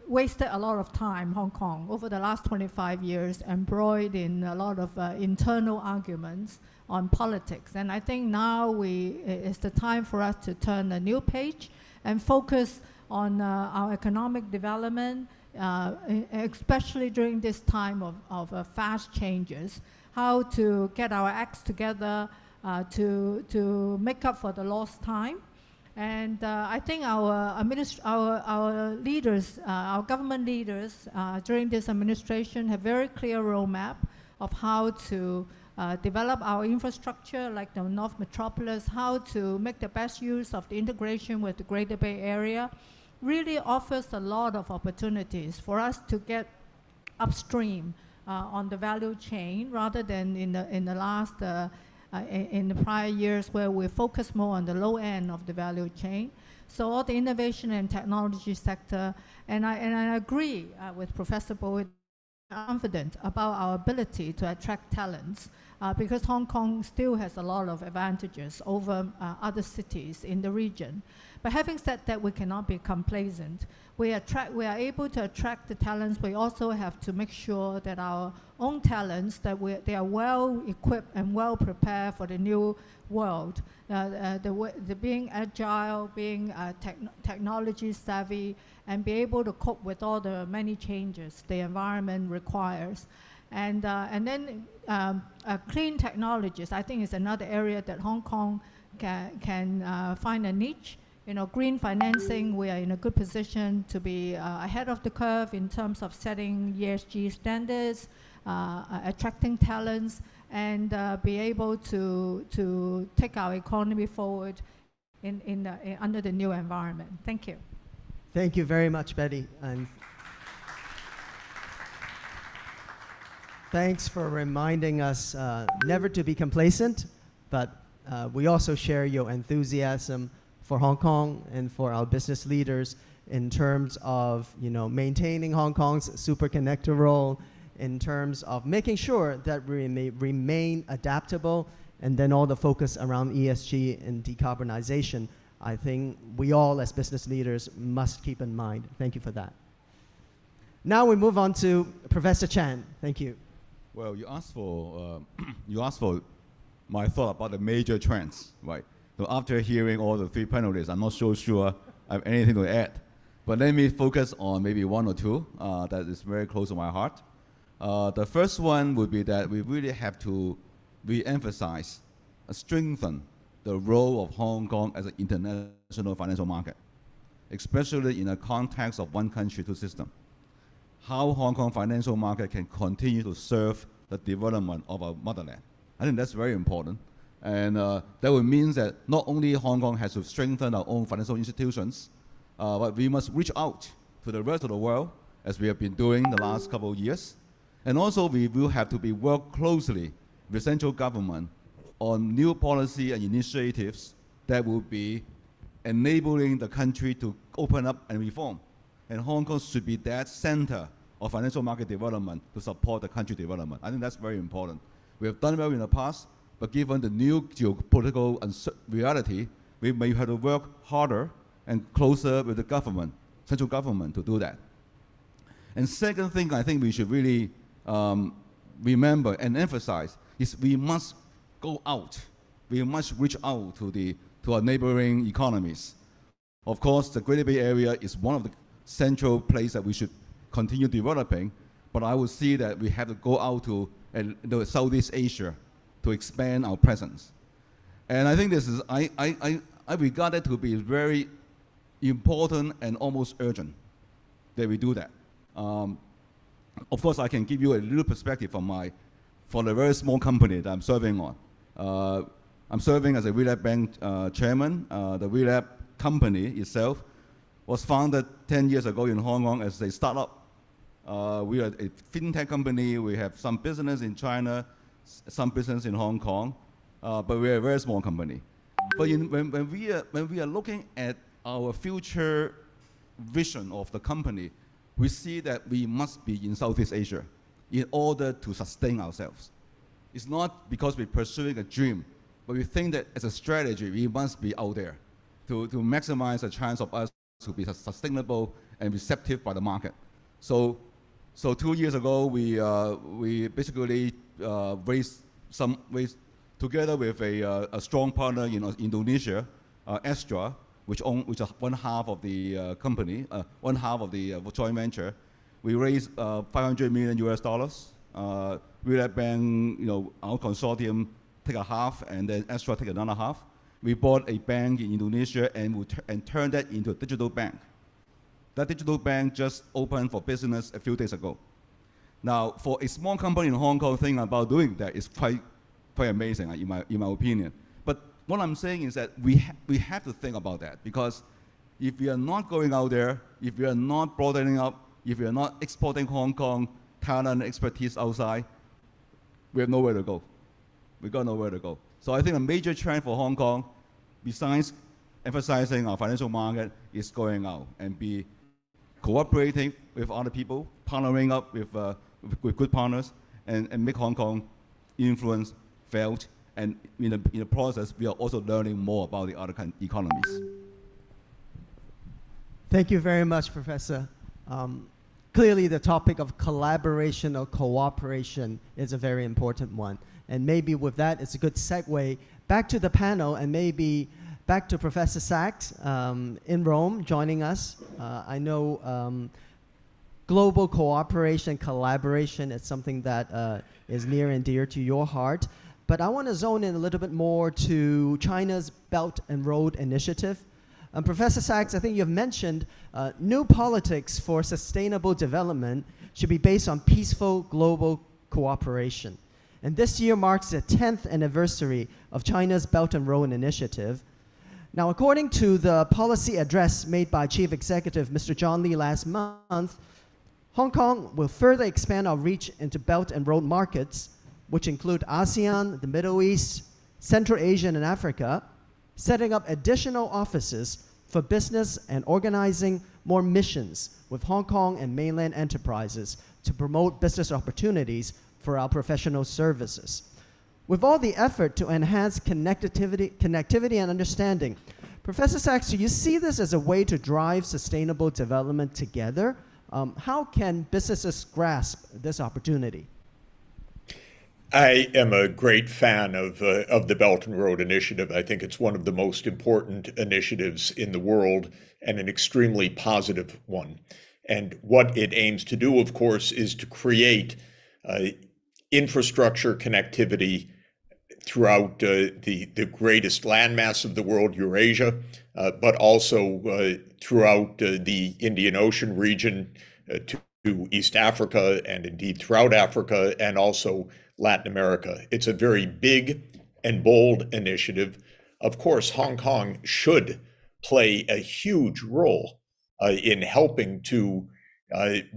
wasted a lot of time, Hong Kong, over the last 25 years, embroiled in a lot of internal arguments on politics. And I think now it's the time for us to turn a new page and focus on our economic development, especially during this time of fast changes, how to get our acts together to make up for the lost time. And I think our leaders, our government leaders during this administration have very clear roadmap of how to develop our infrastructure like the North Metropolis, how to make the best use of the integration with the Greater Bay Area. Really offers a lot of opportunities for us to get upstream on the value chain, rather than in the last in the prior years where we focus more on the low end of the value chain. So all the innovation and technology sector, and I agree with Professor Boyd, confident about our ability to attract talents because Hong Kong still has a lot of advantages over other cities in the region. But having said that, we cannot be complacent. We are able to attract the talents. We also have to make sure that our own talents, that they are well equipped and well prepared for the new world. The being agile, being technology savvy, and be able to cope with all the many changes the environment requires. And then clean technologies, I think, is another area that Hong Kong can find a niche. You know, green financing, we are in a good position to be ahead of the curve in terms of setting ESG standards, attracting talents, and be able to take our economy forward under the new environment. Thank you. Thank you very much, Betty. And thanks for reminding us never to be complacent, but we also share your enthusiasm for Hong Kong and for our business leaders in terms of, you know, maintaining Hong Kong's super connector role, in terms of making sure that we may remain adaptable, and then all the focus around ESG and decarbonization, I think we all as business leaders must keep in mind. Thank you for that. Now we move on to Professor Chan. Thank you. Well, you asked for my thought about the major trends, right? So after hearing all the three panelists, I'm not so sure I have anything to add. But let me focus on maybe one or two that is very close to my heart. The first one would be that we really have to re-emphasize, strengthen the role of Hong Kong as an international financial market, especially in the context of one country, two system. How Hong Kong financial market can continue to serve the development of our motherland. I think that's very important. And that would mean that not only Hong Kong has to strengthen our own financial institutions, but we must reach out to the rest of the world, as we have been doing the last couple of years. And also we will have to work closely with central government on new policy and initiatives that will be enabling the country to open up and reform. And Hong Kong should be that center of financial market development to support the country development. I think that's very important. We have done well in the past, but given the new geopolitical reality, we may have to work harder and closer with the government, central government, to do that. And second thing I think we should really remember and emphasize is we must go out. We must reach out to our neighboring economies. Of course, the Greater Bay Area is one of the central places that we should continue developing, but I would see that we have to go out to Southeast Asia to expand our presence. And I think this is, I regard it to be very important and almost urgent that we do that. Of course, I can give you a little perspective for the very small company that I'm serving on. I'm serving as a Relab Bank chairman. The Relab company itself was founded 10 years ago in Hong Kong as a startup. We are a fintech company. We have some business in China, some business in Hong Kong, but we are a very small company. But when we are looking at our future vision of the company, we see that we must be in Southeast Asia in order to sustain ourselves. It's not because we're pursuing a dream, but we think that as a strategy, we must be out there to maximize the chance of us to be sustainable and receptive by the market. So 2 years ago, we basically raised together with a strong partner in Indonesia, Astra, which is one half of the company, one half of the joint venture. We raised $500 million US. Relab Bank, our consortium take a half, and then Astra take another half. We bought a bank in Indonesia and turned that into a digital bank. That digital bank just opened for business a few days ago. Now, for a small company in Hong Kong, thinking about doing that is quite amazing, in my opinion. But what I'm saying is that we have to think about that, because if we are not going out there, if we are not broadening up, if we are not exporting Hong Kong talent and expertise outside, we have nowhere to go. We've got nowhere to go. So I think a major trend for Hong Kong, besides emphasizing our financial market, is going out and be cooperating with other people, partnering up with good partners, and make Hong Kong influence felt. And in the process, we are also learning more about the other economies. Thank you very much, Professor. Clearly, the topic of collaboration or cooperation is a very important one. And maybe with that, it's a good segue back to the panel and maybe back to Professor Sachs in Rome joining us. I know global cooperation, collaboration is something that is near and dear to your heart. but I want to zone in a little bit more to China's Belt and Road Initiative. Professor Sachs, I think you've mentioned new politics for sustainable development should be based on peaceful global cooperation. And this year marks the 10th anniversary of China's Belt and Road Initiative. Now, according to the policy address made by Chief Executive Mr. John Lee last month, Hong Kong will further expand our reach into Belt and Road markets, which include ASEAN, the Middle East, Central Asia, and Africa, setting up additional offices for business and organizing more missions with Hong Kong and mainland enterprises to promote business opportunities for our professional services. With all the effort to enhance connectivity and understanding, Professor Sachs, do you see this as a way to drive sustainable development together? How can businesses grasp this opportunity? I am a great fan of the Belt and Road Initiative. I think it's one of the most important initiatives in the world and an extremely positive one. And what it aims to do, of course, is to create infrastructure connectivity throughout the greatest landmass of the world, Eurasia, but also throughout the Indian Ocean region to East Africa and indeed throughout Africa and also Latin America. It's a very big and bold initiative. Of course, Hong Kong should play a huge role in helping to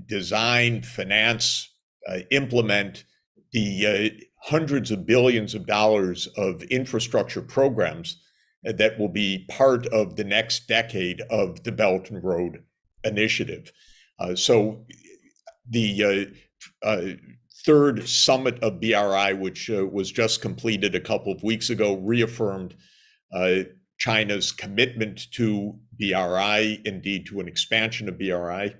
design, finance, implement the hundreds of billions of dollars of infrastructure programs that will be part of the next decade of the Belt and Road Initiative. So the third summit of BRI, which was just completed a couple of weeks ago, reaffirmed China's commitment to BRI, indeed to an expansion of BRI.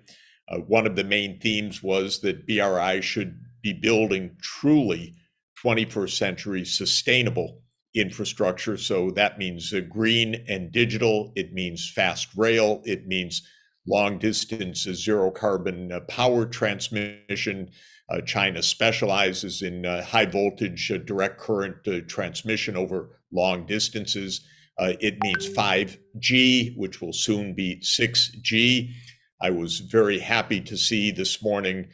One of the main themes was that BRI should be building truly 21st century sustainable infrastructure. So that means green and digital. It means fast rail. It means long distance zero carbon power transmission. China specializes in high voltage direct current transmission over long distances. It means 5G, which will soon be 6G. I was very happy to see this morning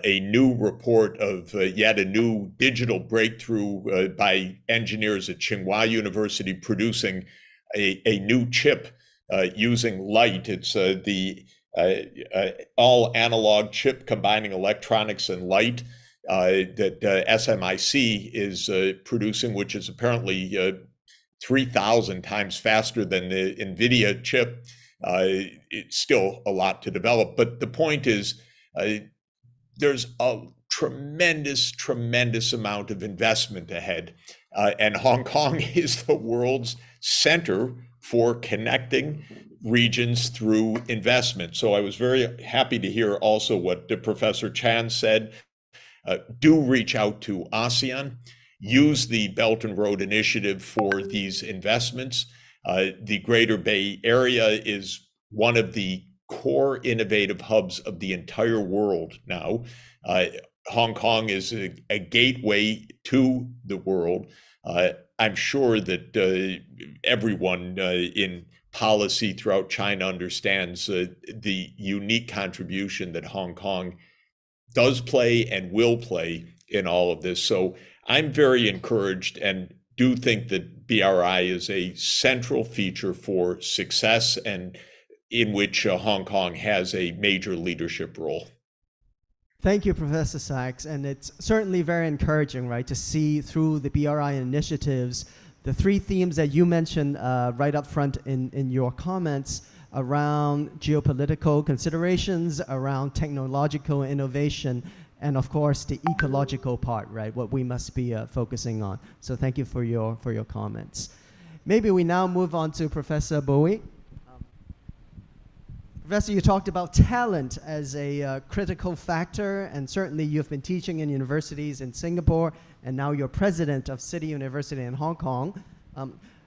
a new report of yet a new digital breakthrough by engineers at Tsinghua University producing a new chip using light. It's the all analog chip combining electronics and light that SMIC is producing, which is apparently 3,000 times faster than the NVIDIA chip. It's still a lot to develop, but the point is there's a tremendous amount of investment ahead. And Hong Kong is the world's center for connecting regions through investment. So I was very happy to hear also what Professor Chan said. Do reach out to ASEAN, use the Belt and Road Initiative for these investments. The Greater Bay Area is one of the core innovative hubs of the entire world now. Hong Kong is a gateway to the world. I'm sure that everyone in policy throughout China understands the unique contribution that Hong Kong does play and will play in all of this. So I'm very encouraged and do think that BRI is a central feature for success and in which Hong Kong has a major leadership role. Thank you, Professor Sachs. And it's certainly very encouraging, right, to see through the BRI initiatives the three themes that you mentioned right up front in your comments around geopolitical considerations, around technological innovation, and of course the ecological part, right, what we must be focusing on. So thank you for your comments. Maybe we now move on to Professor Bowie. Professor, you talked about talent as a critical factor, and certainly you've been teaching in universities in Singapore, and now you're president of City University in Hong Kong.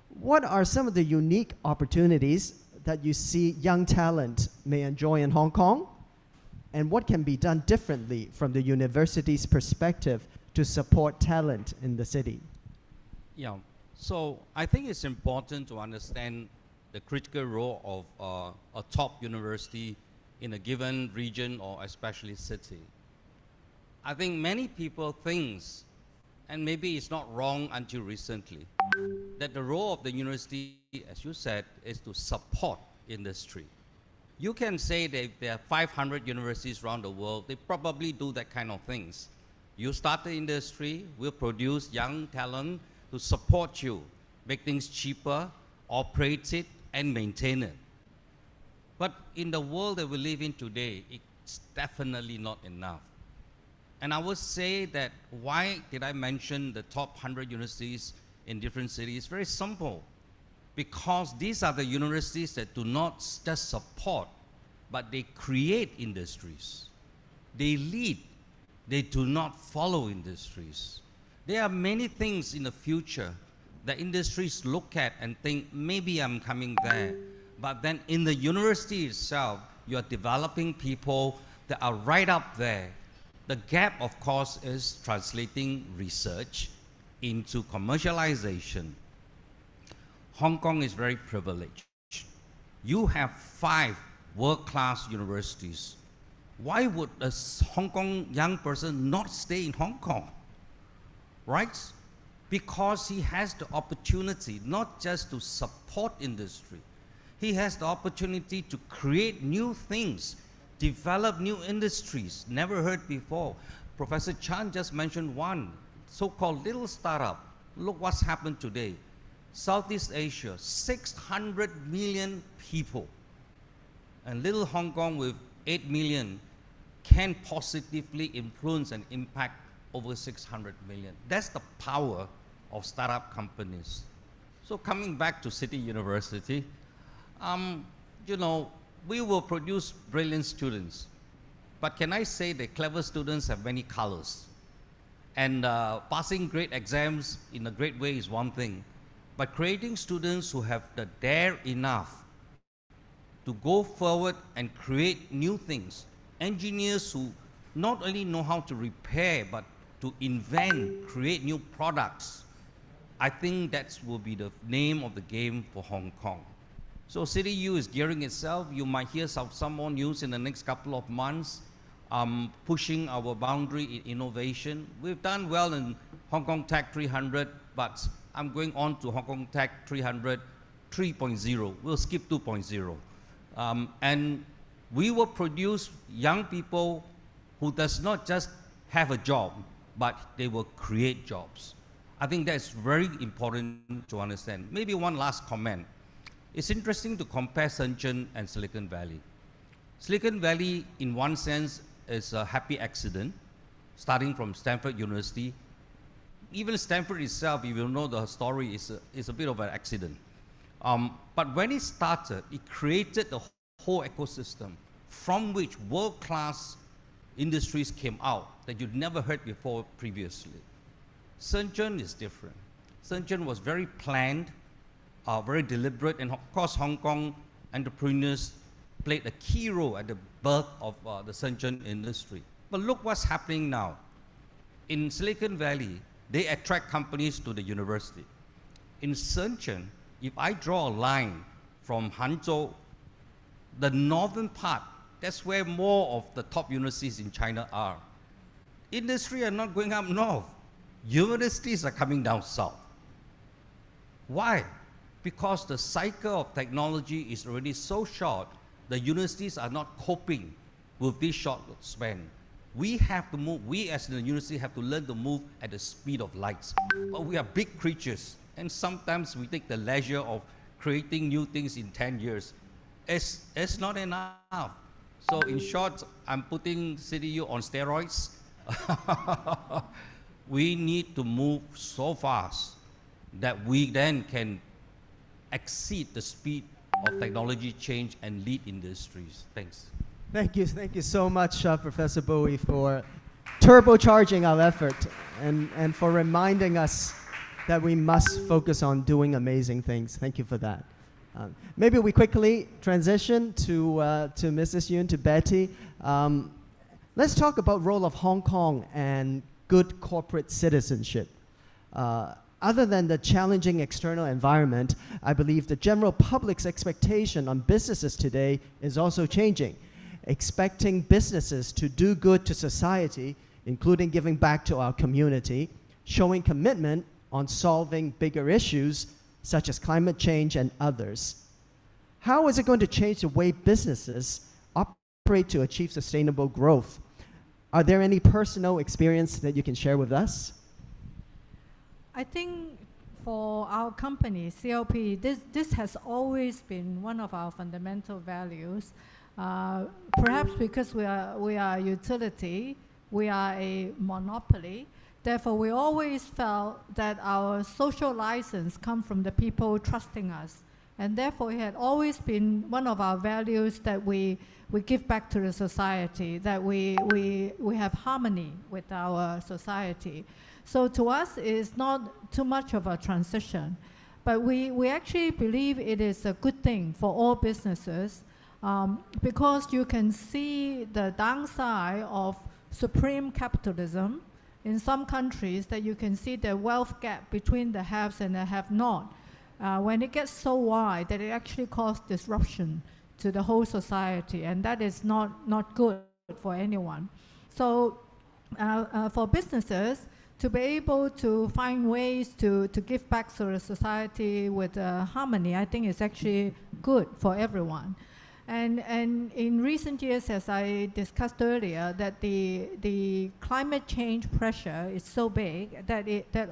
What are some of the unique opportunities that you see young talent may enjoy in Hong Kong? And what can be done differently from the university's perspective to support talent in the city? Yeah, so I think it's important to understand the critical role of a top university in a given region or especially city. I think many people think, and maybe it's not wrong until recently, that the role of the university, as you said, is to support industry. You can say that if there are 500 universities around the world, they probably do that kind of things. You start the industry, we'll produce young talent to support you, make things cheaper, operate it, and maintain it. But in the world that we live in today, it's definitely not enough. And I would say that why did I mention the top 100 universities in different cities? Very simple. Because these are the universities that do not just support, but they create industries. They lead. They do not follow industries. There are many things in the future that industries look at and think, maybe I'm coming there. But then in the university itself, you're developing people that are right up there. The gap, of course, is translating research into commercialization. Hong Kong is very privileged. You have 5 world-class universities. Why would a Hong Kong young person not stay in Hong Kong? Right? Because he has the opportunity not just to support industry, he has the opportunity to create new things, develop new industries, never heard before. Professor Chan just mentioned one, so-called little startup. Look what's happened today. Southeast Asia, 600 million people. And little Hong Kong with 8 million can positively influence and impact over 600 million. That's the power of startup companies. So coming back to City University, you know, we will produce brilliant students. But can I say that clever students have many colors? And passing great exams in a great way is one thing. But creating students who have the dare enough to go forward and create new things, engineers who not only know how to repair, but to invent, create new products, I think that will be the name of the game for Hong Kong. So City U is gearing itself. You might hear some more news in the next couple of months, pushing our boundary in innovation. We've done well in Hong Kong Tech 300, but I'm going on to Hong Kong Tech 300 3.0. We'll skip 2.0. And we will produce young people who does not just have a job, but they will create jobs. I think that's very important to understand. Maybe one last comment. It's interesting to compare Shenzhen and Silicon Valley. Silicon Valley, in one sense, is a happy accident, starting from Stanford University. Even Stanford itself, if you know the story, is a bit of an accident. But when it started, it created the whole ecosystem from which world-class industries came out that you'd never heard before previously. Shenzhen is different. Shenzhen was very planned, very deliberate, and of course Hong Kong entrepreneurs played a key role at the birth of the Shenzhen industry. But look what's happening now. In Silicon Valley, they attract companies to the university. In Shenzhen, if I draw a line from Hangzhou, the northern part, that's where more of the top universities in China are. Industry are not going up north. Universities are coming down south. Why? Because the cycle of technology is already so short, the universities are not coping with this short span. We have to move, we as the university have to learn to move at the speed of light. But we are big creatures, and sometimes we take the leisure of creating new things in 10 years. It's not enough. So in short, I'm putting CityU on steroids. We need to move so fast that we then can exceed the speed of technology change and lead industries. Thanks. Thank you so much, Professor Bowie, for turbocharging our effort and for reminding us that we must focus on doing amazing things. Thank you for that. Maybe we quickly transition to Mrs. Yun, to Betty. Let's talk about role of Hong Kong and good corporate citizenship. other than the challenging external environment, I believe the general public's expectation on businesses today is also changing, expecting businesses to do good to society, including giving back to our community, showing commitment on solving bigger issues such as climate change and others. How is it going to change the way businesses operate to achieve sustainable growth? Are there any personal experience that you can share with us? I think for our company, CLP, this has always been one of our fundamental values. Perhaps because we are a utility, we are a monopoly. Therefore, we always felt that our social license comes from the people trusting us. And therefore, it had always been one of our values that we give back to the society, that we have harmony with our society. So to us, it's not too much of a transition. But we actually believe it is a good thing for all businesses because you can see the downside of supreme capitalism in some countries, that you can see the wealth gap between the haves and the have-not. When it gets so wide that it actually causes disruption to the whole society, and that is not good for anyone. So for businesses to be able to find ways to give back to the society with harmony, I think is actually good for everyone. And in recent years, as I discussed earlier, that the climate change pressure is so big that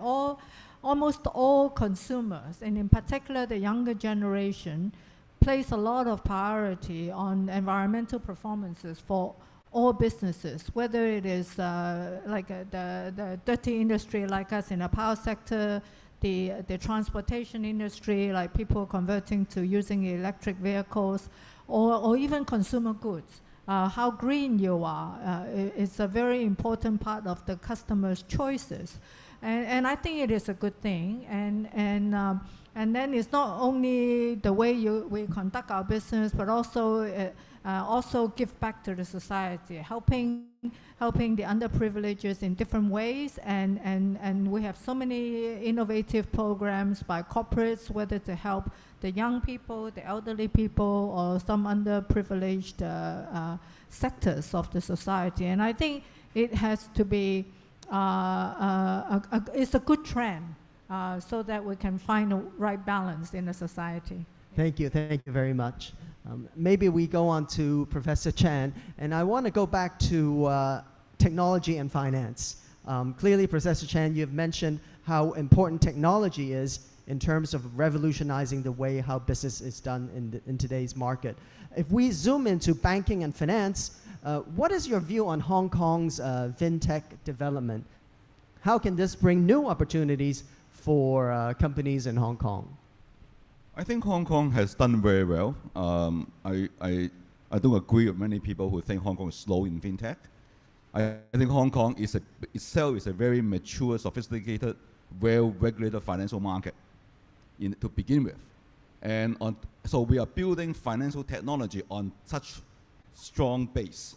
almost all consumers, and in particular the younger generation, place a lot of priority on environmental performances for all businesses, whether it is like the dirty industry like us in the power sector, the transportation industry, like people converting to using electric vehicles, or even consumer goods. How green you are is a very important part of the customer's choices. And I think it is a good thing. And then it's not only the way we conduct our business, but also give back to the society, helping the underprivileged in different ways. And we have so many innovative programs by corporates, whether to help the young people, the elderly people, or some underprivileged sectors of the society. And I think it has to be, it's a good trend so that we can find a right balance in the society. Thank you very much. Maybe we go on to Professor Chan, and I want to go back to technology and finance. Clearly, Professor Chan, you've mentioned how important technology is in terms of revolutionizing the way how business is done in today's market. If we zoom into banking and finance, what is your view on Hong Kong's fintech development? How can this bring new opportunities for companies in Hong Kong? I think Hong Kong has done very well. I don't agree with many people who think Hong Kong is slow in fintech. I think Hong Kong itself is a very mature, sophisticated, well-regulated financial market to begin with. And so we are building financial technology on such strong base.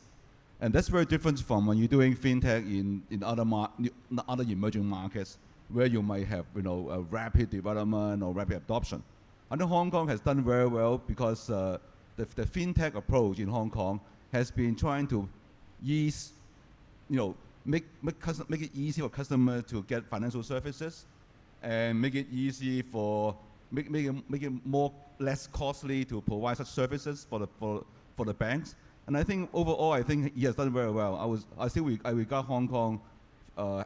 And that's very different from when you're doing fintech in other emerging markets where you might have a rapid development or rapid adoption. I think Hong Kong has done very well because the fintech approach in Hong Kong has been trying to make it easy for customers to get financial services, and make it easy make it less costly to provide such services for the banks. And I think overall, I think he has done very well. I regard Hong Kong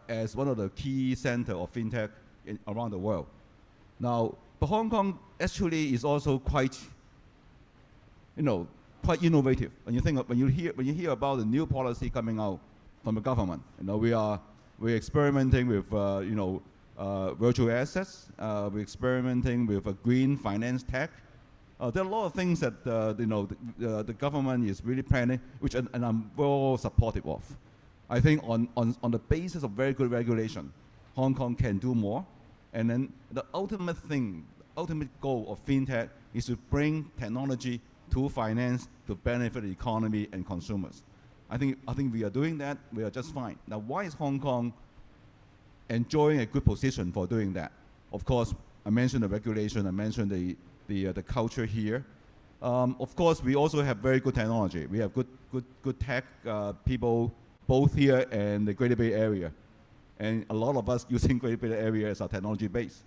as one of the key centers of fintech around the world. Now, but Hong Kong actually is also quite innovative. When you hear about the new policy coming out from the government, we're experimenting with virtual assets. We're experimenting with a green finance tech. There are a lot of things that the government is really planning, and I'm well supportive of. I think on the basis of very good regulation, Hong Kong can do more. And then the ultimate goal of fintech is to bring technology to finance to benefit the economy and consumers. I think we are doing that. We are just fine. Now, why is Hong Kong enjoying a good position for doing that? Of course, I mentioned the regulation, I mentioned the culture here. Of course, we also have very good technology. We have good tech people both here and the Greater Bay Area. And a lot of us using Greater Bay Area as our technology base.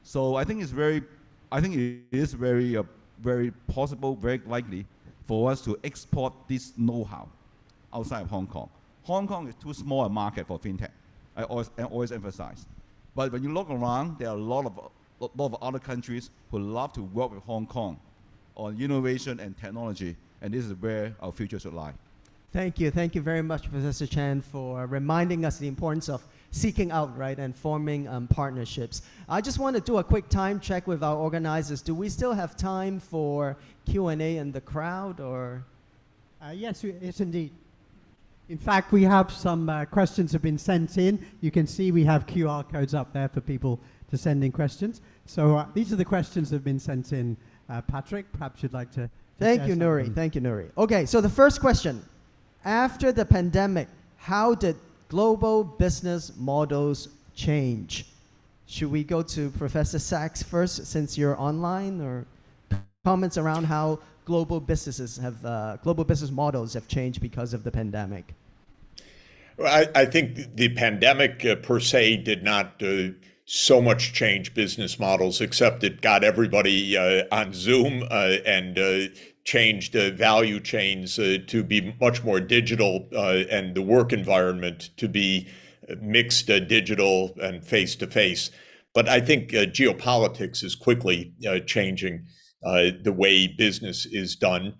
So I think it is very possible, very likely for us to export this know-how outside of Hong Kong. Hong Kong is too small a market for fintech. I always emphasize. But when you look around, there are a lot of other countries who love to work with Hong Kong on innovation and technology, and this is where our future should lie. Thank you very much, Professor Chan, for reminding us the importance of seeking out, right, and forming partnerships. I just want to do a quick time check with our organizers. Do we still have time for Q&A in the crowd, or? Yes, indeed. In fact, we have some questions have been sent in. You can see we have QR codes up there for people to send in questions. So these are the questions that have been sent in. Patrick, perhaps you'd like to Thank you, Nuri. Thank you, Nuri. Okay, so the first question. After the pandemic, how did global business models change? Should we go to Professor Sachs first, since you're online, or comments around how global business models have changed because of the pandemic? Well, I think the pandemic per se did not so much change business models, except it got everybody on Zoom and changed value chains to be much more digital and the work environment to be mixed digital and face-to-face. But I think geopolitics is quickly changing the way business is done.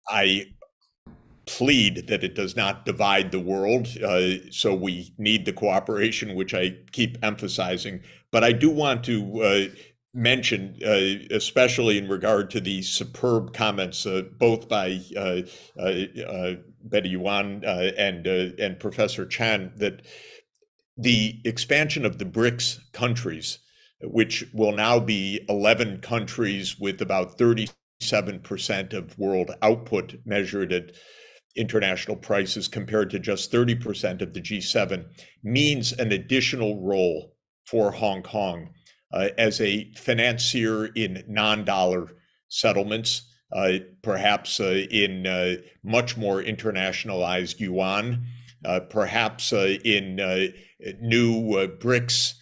I plead that it does not divide the world, so we need the cooperation, which I keep emphasizing. But I do want to mention, especially in regard to the superb comments both by Betty Yuan and Professor Chan, that the expansion of the BRICS countries, which will now be 11 countries with about 37% of world output measured at international prices compared to just 30% of the G7, means an additional role for Hong Kong as a financier in non-dollar settlements, perhaps in much more internationalized yuan, perhaps in new BRICS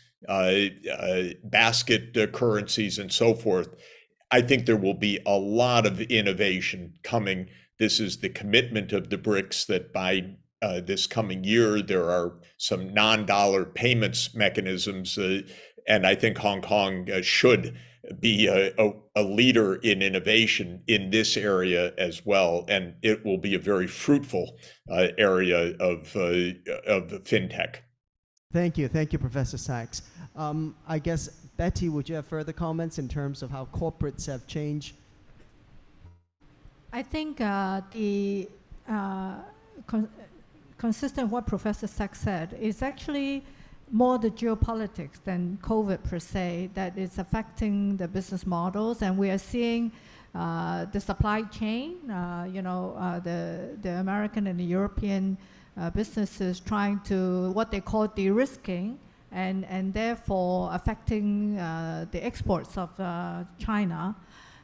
basket currencies and so forth. I think there will be a lot of innovation coming. This is the commitment of the BRICS that by this coming year, there are some non-dollar payments mechanisms. And I think Hong Kong should be a leader in innovation in this area as well. And it will be a very fruitful area of fintech. Thank you, Professor Sachs. I guess, Betty, would you have further comments in terms of how corporates have changed? I think consistent with what Professor Sachs said, is actually more the geopolitics than COVID per se that is affecting the business models, and we are seeing the supply chain, the American and the European businesses trying to what they call de-risking, and therefore affecting the exports of China.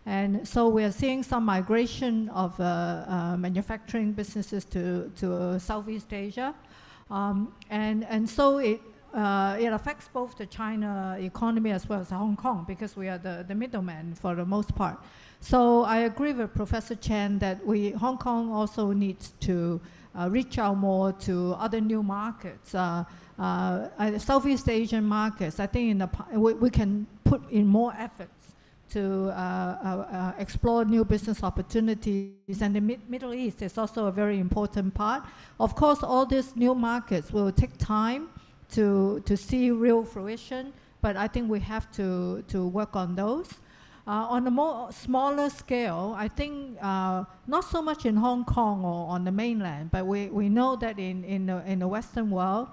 And so we are seeing some migration of manufacturing businesses to Southeast Asia. And so it affects both the China economy as well as Hong Kong, because we are the middleman for the most part. So I agree with Professor Chan that Hong Kong also needs to reach out more to other new markets. Southeast Asian markets, I think we can put in more efforts to explore new business opportunities, and the Middle East is also a very important part. Of course, all these new markets will take time to see real fruition, but I think we have to work on those. On a more smaller scale, I think not so much in Hong Kong or on the mainland, but we know that in the Western world,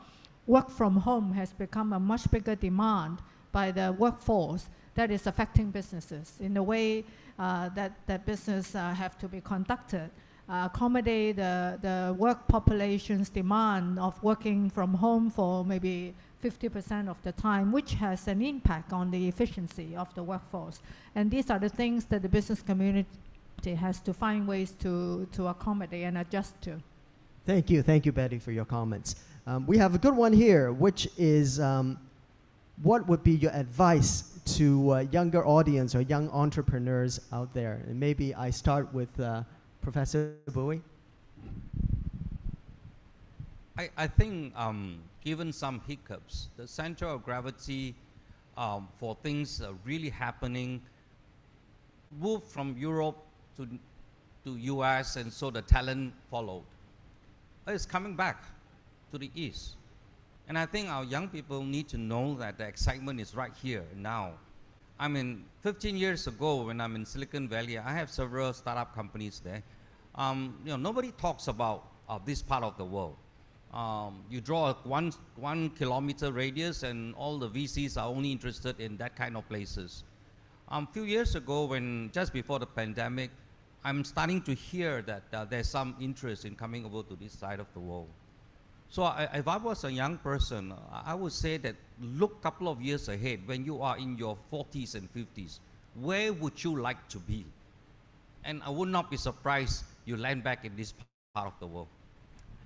work from home has become a much bigger demand by the workforce that is affecting businesses in the way that business have to be conducted. accommodate the work population's demand of working from home for maybe 50% of the time, which has an impact on the efficiency of the workforce. And these are the things that the business community has to find ways to accommodate and adjust to. Thank you, Betty, for your comments. We have a good one here, which is what would be your advice to younger audience or young entrepreneurs out there? And maybe I start with Professor Bowie. I think given some hiccups, the center of gravity for things really happening moved from Europe to US, and so the talent followed. It's coming back to the East. And I think our young people need to know that the excitement is right here now. I mean, 15 years ago when I'm in Silicon Valley, I have several startup companies there. Nobody talks about this part of the world. You draw a one kilometer radius and all the VCs are only interested in that kind of places. A few years ago, just before the pandemic, I'm starting to hear that there's some interest in coming over to this side of the world. So if I was a young person, I would say that look a couple of years ahead when you are in your 40s and 50s. Where would you like to be? And I would not be surprised you land back in this part of the world.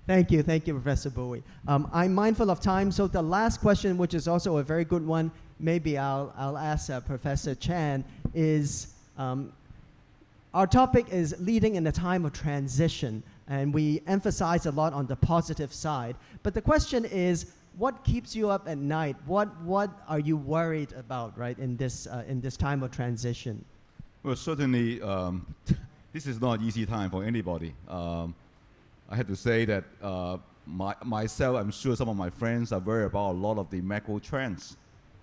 Thank you, Professor Bowie. I'm mindful of time, so the last question, which is also a very good one, maybe I'll ask Professor Chan, is our topic is leading in a time of transition, and we emphasize a lot on the positive side. But the question is, what keeps you up at night? What are you worried about, right, in this time of transition? Well, certainly, this is not an easy time for anybody. I have to say that myself, I'm sure some of my friends are worried about a lot of the macro trends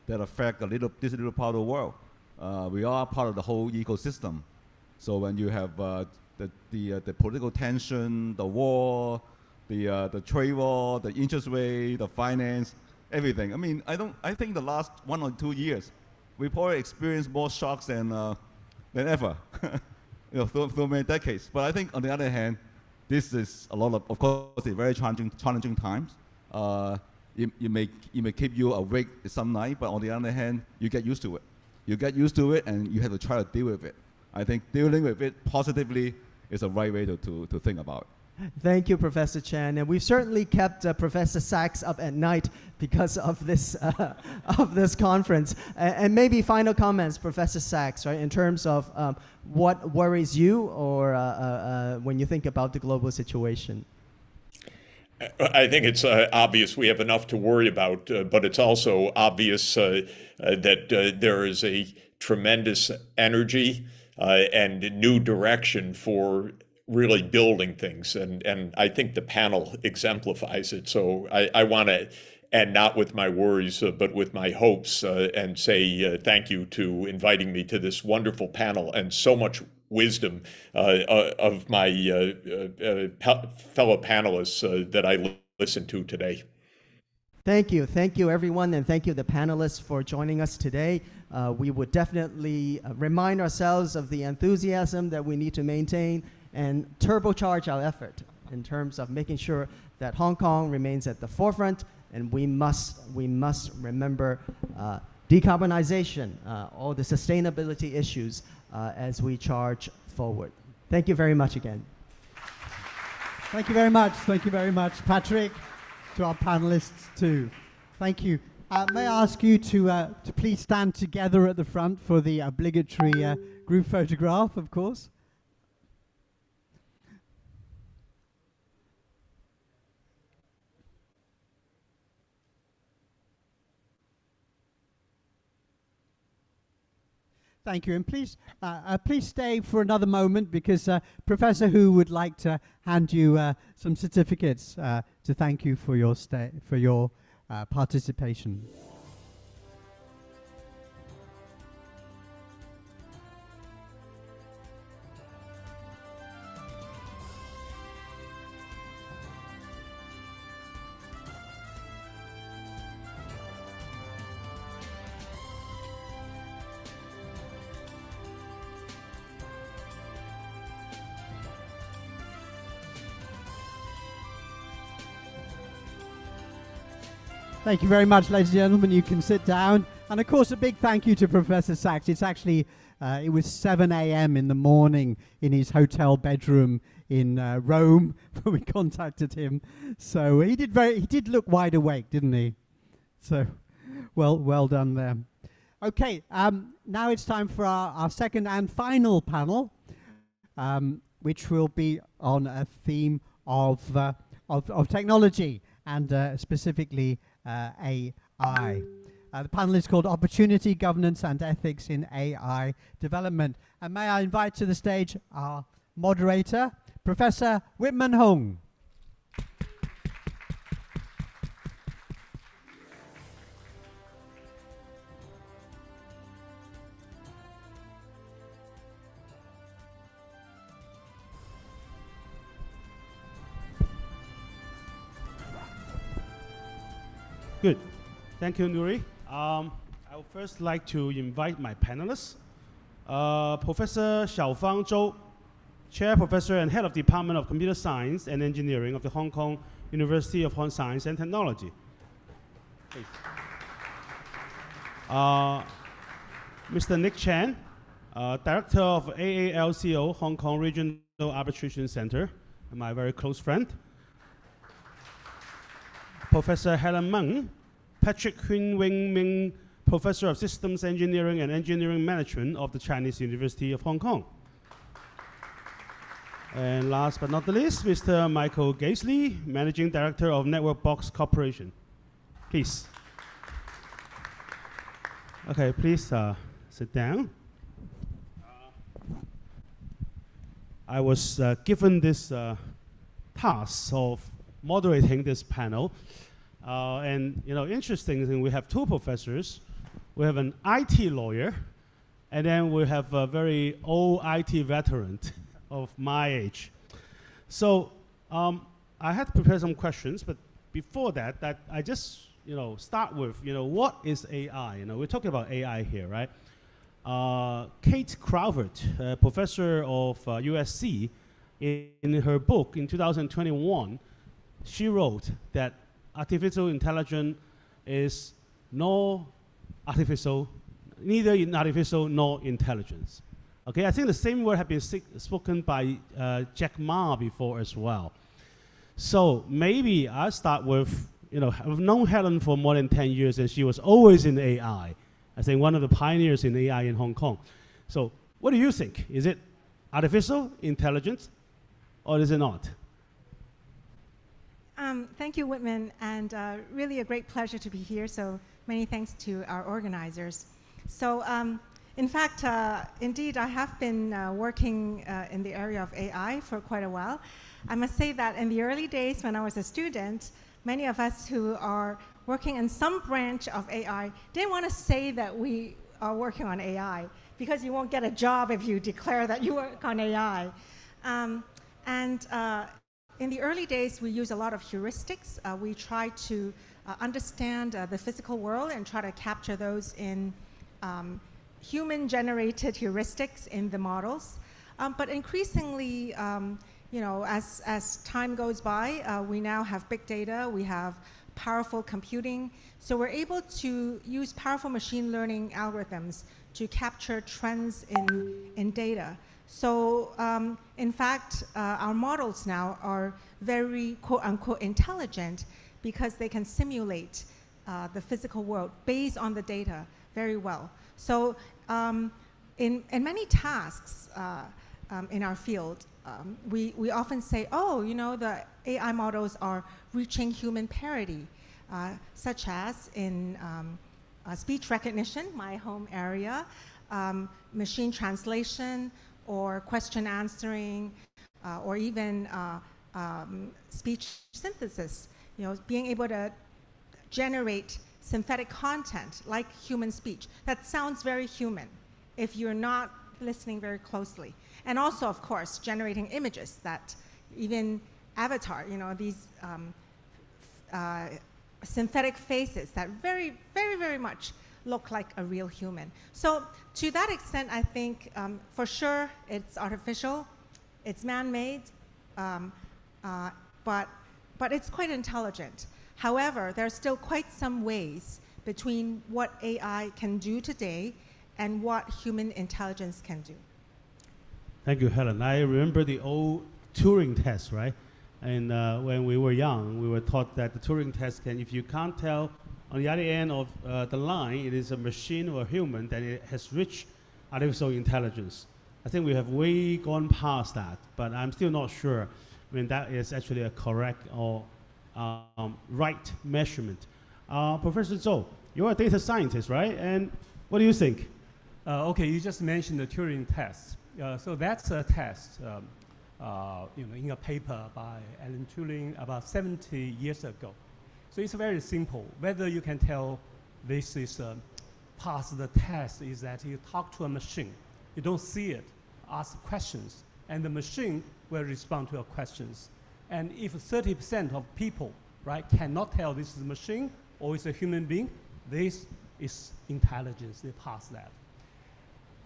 that affect this little part of the world. We are part of the whole ecosystem. So when you have the political tension, the war, the trade war, the interest rate, the finance, everything. I mean, I think the last 1 or 2 years, we probably experienced more shocks than ever, through many decades. But I think on the other hand, this is a lot of course, a very challenging times. It may keep you awake some night, but on the other hand, you get used to it. You get used to it, and you have to try to deal with it. I think dealing with it positively is the right way to think about it. Thank you, Professor Chan. And we've certainly kept Professor Sachs up at night because of this conference. And maybe final comments, Professor Sachs, right, in terms of what worries you or when you think about the global situation. I think it's obvious we have enough to worry about, but it's also obvious that there is a tremendous energy and new direction for really building things. And I think the panel exemplifies it. So I want to end not with my worries, but with my hopes, and say thank you to inviting me to this wonderful panel and so much wisdom of my fellow panelists that I listened to today. Thank you everyone, and thank you the panelists for joining us today. We would definitely remind ourselves of the enthusiasm that we need to maintain and turbocharge our effort in terms of making sure that Hong Kong remains at the forefront, and we must remember decarbonization, all the sustainability issues as we charge forward. Thank you very much again. Thank you very much, Patrick. To our panelists too. Thank you. May I ask you to please stand together at the front for the obligatory group photograph, of course. Thank you, and please stay for another moment because Professor Hu would like to hand you some certificates to thank you for your participation. Thank you very much, ladies and gentlemen. You can sit down. And of course, a big thank you to Professor Sachs. It's actually, it was 7 a.m. in the morning in his hotel bedroom in Rome when we contacted him. So he did look wide awake, didn't he? So, well done there. Okay, now it's time for our second and final panel, which will be on a theme of technology and specifically AI. The panel is called Opportunity, Governance and Ethics in AI Development. And may I invite to the stage our moderator, Professor Whitman Hung. Good. Thank you, Nuri. I would first like to invite my panelists. Professor Xiaofang Zhou, Chair Professor and Head of Department of Computer Science and Engineering of the Hong Kong University of Science and Technology. Please. Mr. Nick Chan, Director of AALCO, Hong Kong Regional Arbitration Center, and my very close friend. Professor Helen Meng, Patrick Hun Wing Ming, Professor of Systems Engineering and Engineering Management of the Chinese University of Hong Kong. And last but not the least, Mr. Michael Gaisley, Managing Director of Network Box Corporation. Please. Okay, please sit down. I was given this task of moderating this panel. And interesting thing, we have two professors. We have an IT lawyer, and then we have a very old IT veteran of my age. So I had to prepare some questions, but before that I just start with what is AI? We're talking about AI here, right? Kate Crawford, professor of USC, in her book in 2021, she wrote that artificial intelligence is neither artificial nor intelligence. Okay, I think the same word had been spoken by Jack Ma before as well. So maybe I'll start with, I've known Helen for more than 10 years, and she was always in AI. I think one of the pioneers in AI in Hong Kong. So what do you think? Is it artificial intelligence, or is it not? Thank you, Whitman, and really a great pleasure to be here. So many thanks to our organizers. So in fact, indeed, I have been working in the area of AI for quite a while. I must say that in the early days when I was a student, many of us who are working in some branch of AI didn't want to say that we are working on AI, because you won't get a job if you declare that you work on AI. In the early days, we use a lot of heuristics. We try to understand the physical world and try to capture those in human-generated heuristics in the models. But increasingly, as time goes by, we now have big data, we have powerful computing. So we're able to use powerful machine learning algorithms to capture trends in data. So in fact, our models now are very quote-unquote intelligent because they can simulate the physical world based on the data very well. So in many tasks in our field, we often say, oh, the AI models are reaching human parity, such as in speech recognition, my home area, machine translation, or question answering, or even speech synthesis. Being able to generate synthetic content like human speech that sounds very human if you're not listening very closely. And also, of course, generating images that even avatar, these synthetic faces that very, very, very much look like a real human. So to that extent, I think for sure it's artificial, it's man-made, but it's quite intelligent. However, there are still quite some ways between what AI can do today and what human intelligence can do. Thank you, Helen. I remember the old Turing test, right? And when we were young, we were taught that the Turing test can, if you can't tell on the other end of the line, it is a machine or a human, then it has rich artificial intelligence. I think we have way gone past that, but I'm still not sure when that is actually a correct or right measurement. Professor Zhou, you're a data scientist, right? And what do you think? Okay, you just mentioned the Turing test. So that's a test in a paper by Alan Turing about 70 years ago. So it's very simple. Whether you can tell this is pass the test is that you talk to a machine. You don't see it, ask questions, and the machine will respond to your questions. And if 30% of people, right, cannot tell this is a machine or it's a human being, this is intelligence. They pass that.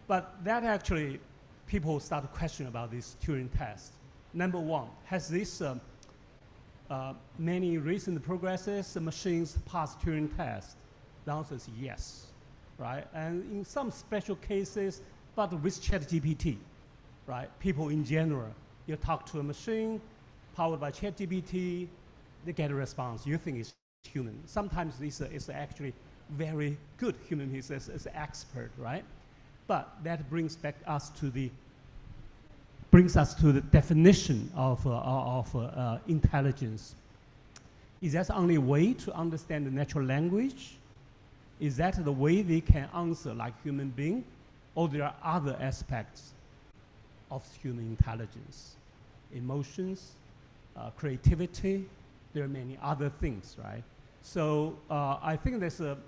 But that actually, people start to question about this Turing test. Number one, has this many recent progresses, machines pass Turing test? The answer is yes, right? And in some special cases, but with ChatGPT, right? People in general, you talk to a machine powered by ChatGPT, they get a response. You think it's human. Sometimes it's actually very good human beings as an expert, right? But that brings us to the definition of intelligence. Is that the only way to understand the natural language? Is that the way they can answer like human being? Or there are other aspects of human intelligence? Emotions, creativity, there are many other things, right? So I think there's with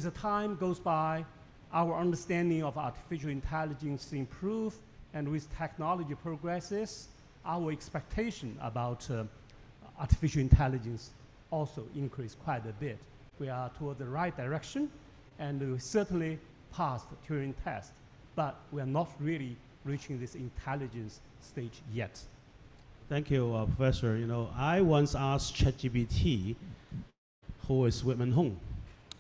the time goes by, our understanding of artificial intelligence improves, and with technology progresses, our expectation about artificial intelligence also increased quite a bit. We are toward the right direction, and we certainly passed the Turing test, but we are not really reaching this intelligence stage yet. Thank you, Professor. You know, I once asked ChatGPT, who is Whitman Hung.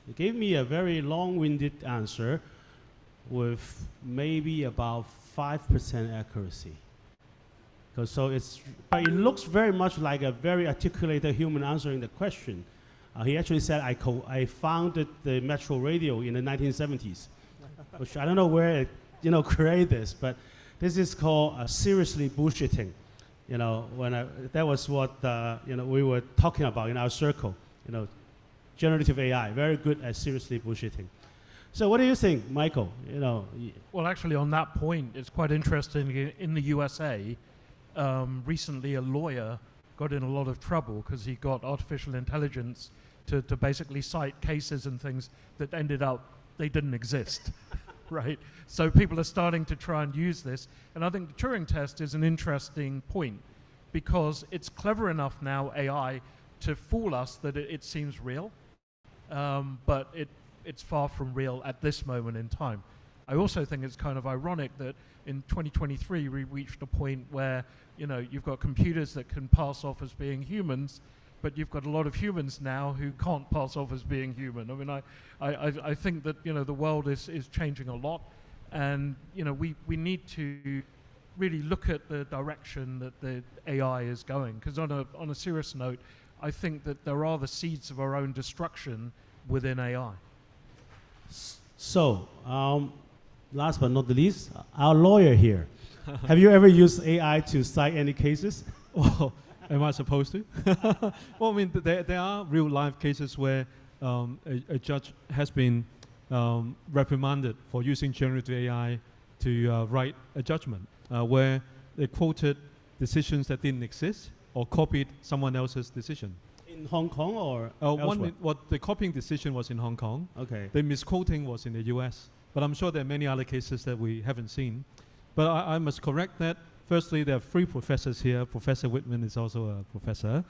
He gave me a very long-winded answer with maybe about 5% accuracy. So but it looks very much like a very articulated human answering the question. He actually said, I founded the Metro Radio in the 1970s, which I don't know where it created this, but this is called seriously bullshitting. You know, that was what we were talking about in our circle. You know, generative AI, very good at seriously bullshitting. So what do you think, Michael? You know, well, actually, on that point, it's quite interesting. In the USA, recently a lawyer got in a lot of trouble because he got artificial intelligence to basically cite cases and things that ended up they didn't exist, right? So people are starting to try and use this, and I think the Turing test is an interesting point because it's clever enough now, AI, to fool us that it seems real, but it's far from real at this moment in time. I also think it's kind of ironic that in 2023 we reached a point where you've got computers that can pass off as being humans, but you've got a lot of humans now who can't pass off as being human. I mean, I think that the world is changing a lot, and we need to really look at the direction that the AI is going. Because on a serious note, I think that there are the seeds of our own destruction within AI. So, last but not the least, our lawyer here. Have you ever used AI to cite any cases? Well, am I supposed to? Well, I mean, there are real-life cases where a judge has been reprimanded for using generative AI to write a judgment, where they quoted decisions that didn't exist or copied someone else's decision. In Hong Kong or elsewhere? The copying decision was in Hong Kong. Okay. The misquoting was in the US. But I'm sure there are many other cases that we haven't seen. But I must correct that. Firstly, there are 3 professors here. Professor Whitman is also a professor.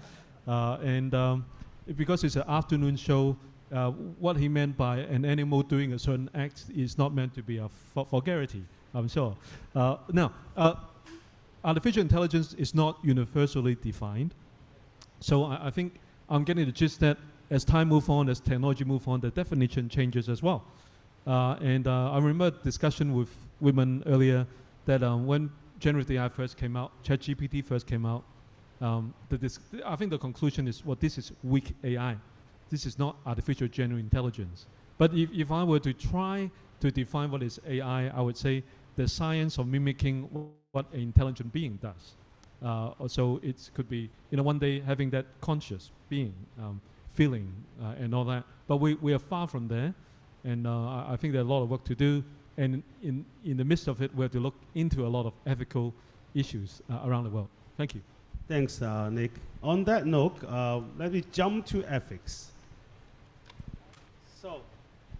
Because it's an afternoon show, what he meant by an animal doing a certain act is not meant to be a vulgarity, I'm sure. Now, artificial intelligence is not universally defined. So I think I'm getting the gist that as time moves on, as technology moves on, the definition changes as well. I remember a discussion with women earlier that when generative AI first came out, ChatGPT first came out, I think the conclusion is, well, this is weak AI. This is not artificial general intelligence. But if I were to try to define what is AI, I would say the science of mimicking what an intelligent being does. So it could be, one day having that conscious being, feeling, and all that. But we are far from there, and I think there's a lot of work to do. And in the midst of it, we have to look into a lot of ethical issues around the world. Thank you. Thanks, Nick. On that note, let me jump to ethics. So,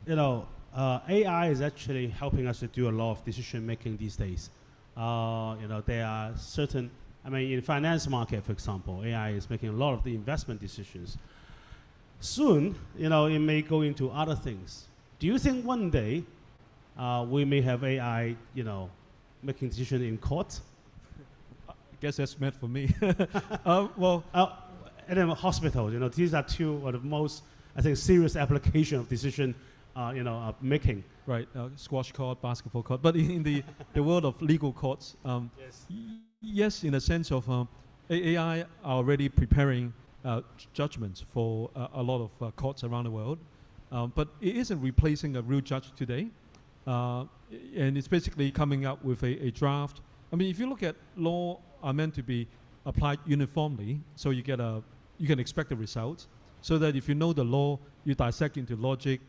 AI is actually helping us to do a lot of decision making these days. There are certain, in finance market, for example, AI is making a lot of the investment decisions. Soon, it may go into other things. Do you think one day we may have AI, making decisions in court? I guess that's meant for me. And then hospitals, these are two of the most, I think, serious application of decision, making. Right, squash court, basketball court. But in the world of legal courts, yes, in a sense of AI are already preparing judgments for a lot of courts around the world. But it isn't replacing a real judge today. And it's basically coming up with a draft. If you look at law are meant to be applied uniformly, so you can expect the results, so that if you know the law, you dissect into logic,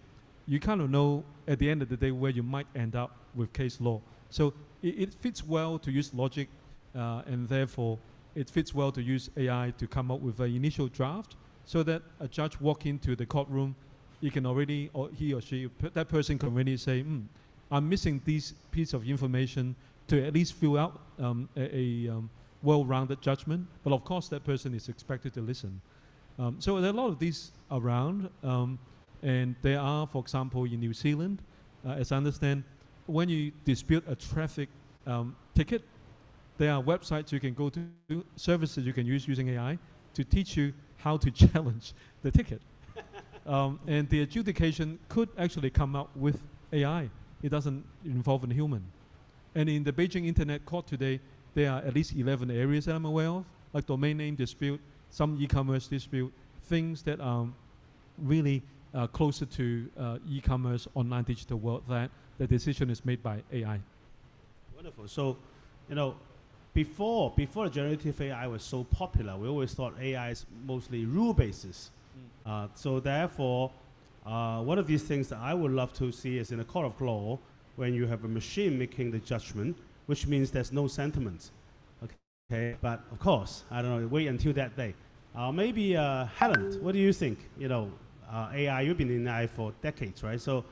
you kind of know at the end of the day where you might end up with case law. So it fits well to use logic, and therefore it fits well to use AI to come up with an initial draft, so that a judge walk into the courtroom, you can already, or he or she, that person can already say, I'm missing this piece of information to at least fill out a well-rounded judgment. But of course, that person is expected to listen. So there are a lot of these around. And there are, for example, in New Zealand, as I understand, when you dispute a traffic ticket, there are websites you can go to, services you can use using AI to teach you how to challenge the ticket. And the adjudication could actually come out with AI. It doesn't involve a human. And in the Beijing Internet Court today, there are at least 11 areas that I'm aware of, like domain name dispute, some e-commerce dispute, things that are really closer to e-commerce, online digital world, that the decision is made by AI. Wonderful. So, before generative AI was so popular, we always thought AI is mostly rule-basis. So therefore, one of these things that I would love to see is in a court of law, when you have a machine making the judgment, which means there's no sentiment. Okay, but of course, I don't know, wait until that day. Maybe Helen, what do you think? AI, you've been in AI for decades, right? So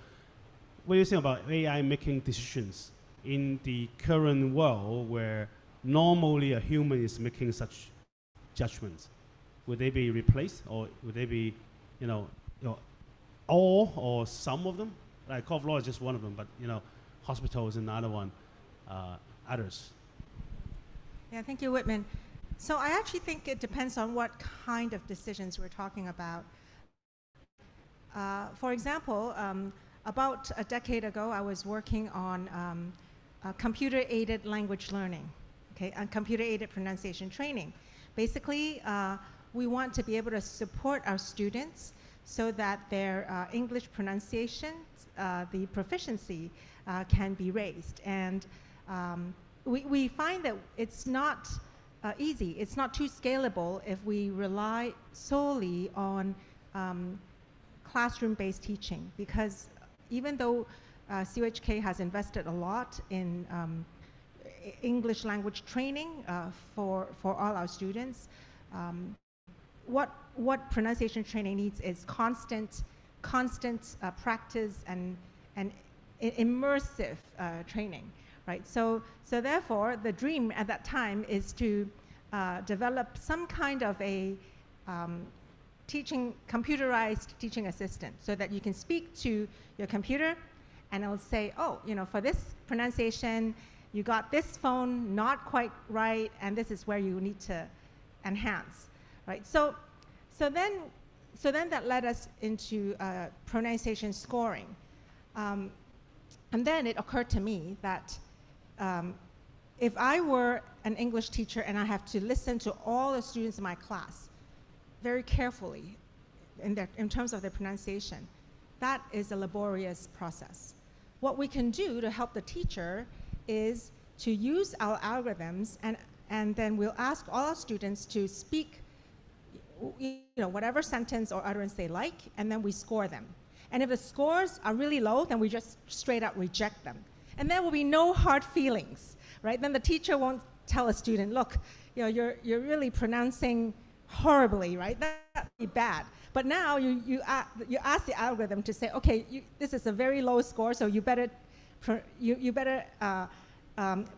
what do you think about AI making decisions in the current world where normally a human is making such judgments? Would they be replaced, or would they be, all or some of them? Like court of law is just one of them, but hospital is another one, others. Yeah, thank you, Whitman. So I actually think it depends on what kind of decisions we're talking about. For example, about a decade ago, I was working on computer-aided language learning, and computer-aided pronunciation training. Basically, we want to be able to support our students so that their English pronunciation, the proficiency, can be raised. And we find that it's not easy. It's not too scalable if we rely solely on classroom-based teaching, because even though CUHK has invested a lot in English language training for all our students, what pronunciation training needs is constant practice and immersive training, right? So therefore, the dream at that time is to develop some kind of a computerized teaching assistant, so that you can speak to your computer and it'll say, oh, for this pronunciation, you got this phone not quite right, and this is where you need to enhance, right? So then so then that led us into pronunciation scoring. And then it occurred to me that if I were an English teacher and I have to listen to all the students in my class very carefully in terms of their pronunciation, that is a laborious process. What we can do to help the teacher is to use our algorithms, and then we'll ask all our students to speak whatever sentence or utterance they like, and then we score them. And if the scores are really low, then we just straight up reject them. And there will be no hard feelings, right? Then the teacher won't tell a student, look, you're really pronouncing horribly, right? That'd be bad. But now you ask the algorithm to say, okay, this is a very low score, so you better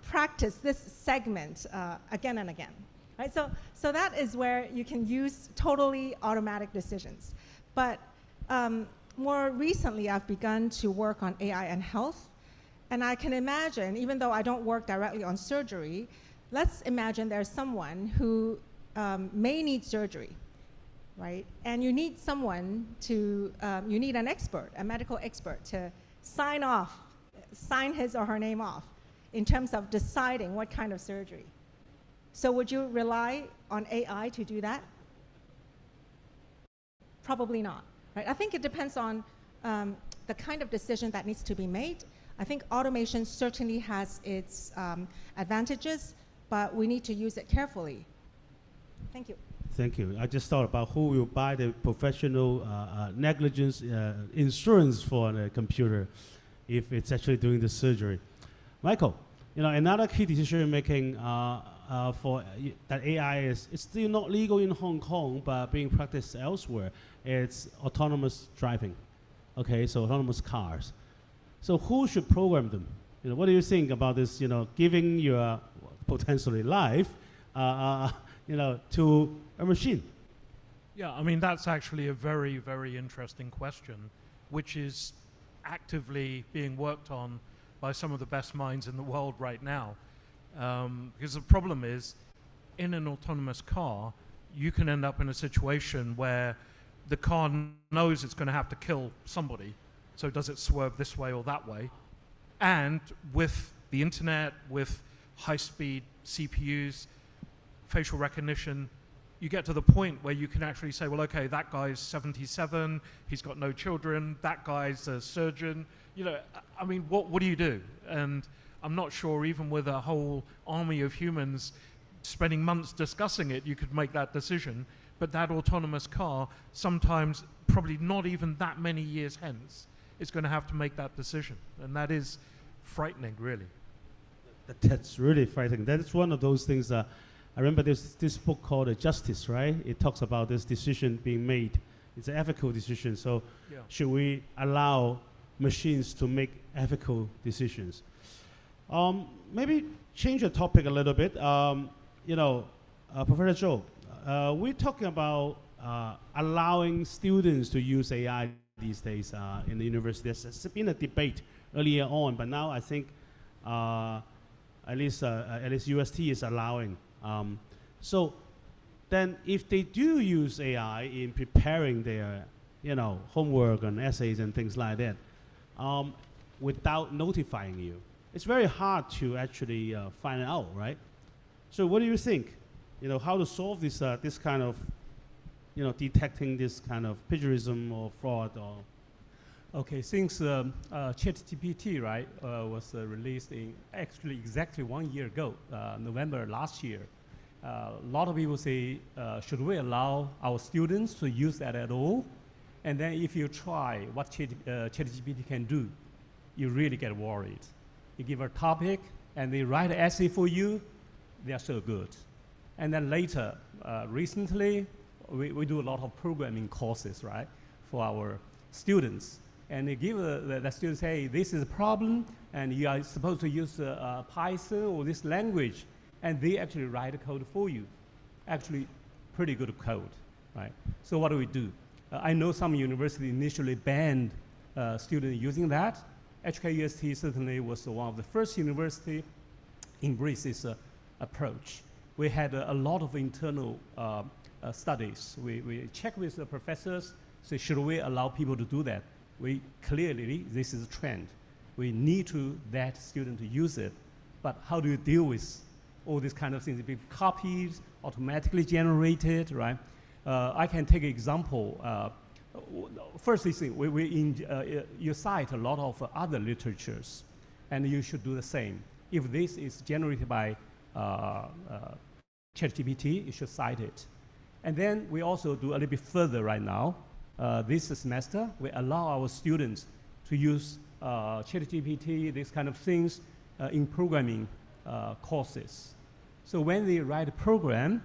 practice this segment again and again, right? So that is where you can use totally automatic decisions. But more recently, I've begun to work on AI and health. And I can imagine, even though I don't work directly on surgery, let's imagine there's someone who may need surgery, right? And you need someone to, you need an expert, a medical expert, to sign his or her name off in terms of deciding what kind of surgery. So would you rely on AI to do that? Probably not, right? I think it depends on the kind of decision that needs to be made. I think automation certainly has its advantages, but we need to use it carefully. Thank you. Thank you. I just thought about who will buy the professional negligence insurance for a computer if it's actually doing the surgery. Michael, another key decision making for that AI it's still not legal in Hong Kong, but being practiced elsewhere. It's autonomous driving. Okay, so autonomous cars. So who should program them? What do you think about this? Giving your potentially life, to a machine. Yeah, I mean that's actually a very, very interesting question, which is actively being worked on by some of the best minds in the world right now. Because the problem is, in an autonomous car, you can end up in a situation where the car knows it's going to have to kill somebody, so does it swerve this way or that way? And with the internet, with high-speed CPUs, facial recognition, you get to the point where you can actually say, well, okay, that guy's 77, he's got no children, that guy's a surgeon. I mean, what do you do? And I'm not sure even with a whole army of humans spending months discussing it, you could make that decision. But that autonomous car, sometimes, probably not even that many years hence, is going to have to make that decision. And that is frightening, really. That's really frightening. That's one of those things I remember this book called Justice, right? It talks about this decision being made. It's an ethical decision. So should we allow machines to make ethical decisions? Maybe change the topic a little bit. Professor Zhou, we're talking about allowing students to use AI these days in the university. There's been a debate earlier on, but now I think at least UST is allowing. So then if they do use AI in preparing their homework and essays and things like that without notifying you, it's very hard to actually find out, right? So what do you think? How to solve this this kind of detecting this kind of plagiarism or fraud or? Okay, since ChatGPT, right, was released in actually exactly 1 year ago, November last year, a lot of people say, should we allow our students to use that at all? And then if you try what ChatGPT can do, you really get worried. You give a topic and they write an essay for you, they are so good. And then later, recently, we do a lot of programming courses, right, for our students. And they give the students, hey, this is a problem, and you are supposed to use Python or this language, and they actually write a code for you. Actually, pretty good code, right? So what do? I know some universities initially banned students using that. HKUST certainly was one of the first university embrace this approach. we had a lot of internal studies. We checked with the professors, say, should we allow people to do that? We clearly, this is a trend. We need to that student to use it, but how do you deal with all these kind of things? Be copied, automatically generated, right? I can take an example. First, you cite a lot of other literatures, and you should do the same. If this is generated by ChatGPT, you should cite it. And then we also do a little bit further right now. This semester, we allow our students to use ChatGPT, these kind of things, in programming courses. So when they write a program,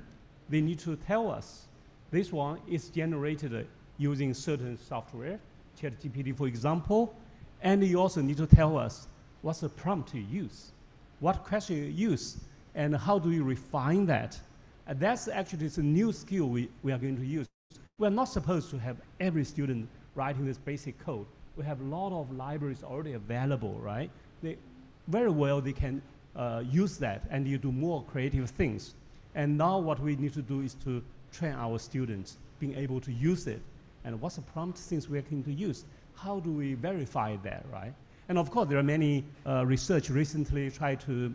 they need to tell us, this one is generated using certain software, ChatGPT, for example, and you also need to tell us what's the prompt you use, what question you use, and how do you refine that. And that's actually a new skill we are going to use. We're not supposed to have every student writing this basic code. We have a lot of libraries already available, right? They can use that, and you do more creative things. And now what we need to do is to train our students being able to use it. And what's the prompt things we're going to use? How do we verify that, right? And of course, there are many research recently try to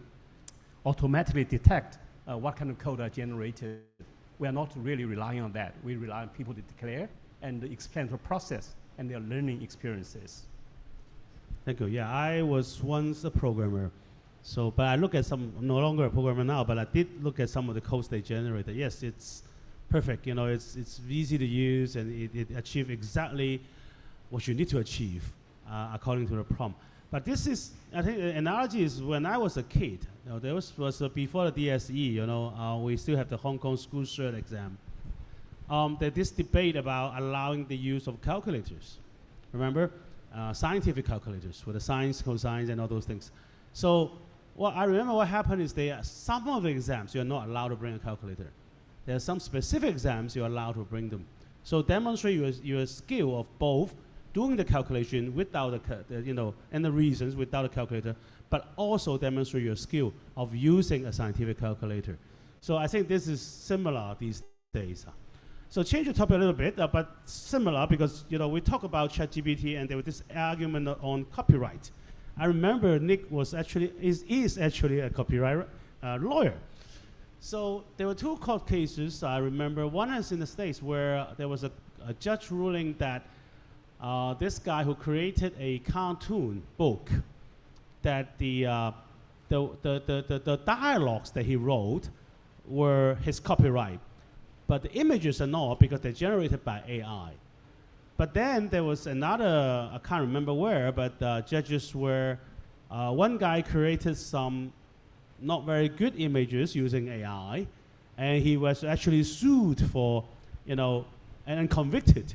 automatically detect what kind of code are generated. We are not really relying on that. We rely on people to declare and explain the process and their learning experiences. Thank you. Yeah, I was once a programmer. So, but I look at some, I'm no longer a programmer now, but I did look at some of the codes they generated. Yes, it's perfect. You know, it's easy to use, and it achieves exactly what you need to achieve according to the prompt. But this is, I think the analogy is when I was a kid, you know, there was before the DSE, you know, we still have the Hong Kong school cert exam. There's this debate about allowing the use of calculators. Remember? Scientific calculators for the sines, cosines, and all those things. So, well, I remember what happened is some of the exams you're not allowed to bring a calculator. There are some specific exams you're allowed to bring them. So demonstrate your skill of both doing the calculation without and the reasons without a calculator, but also demonstrate your skill of using a scientific calculator. So I think this is similar these days. So change the topic a little bit, but similar because we talk about ChatGPT and there was this argument on copyright. I remember Nick is actually a copyright lawyer. So there were two court cases I remember. One is in the States where there was a judge ruling that this guy who created a cartoon book, that the dialogues that he wrote were his copyright, but the images are not because they're generated by AI. But then there was another, I can't remember where, but judges were, one guy created some not very good images using AI, and he was actually sued for, and convicted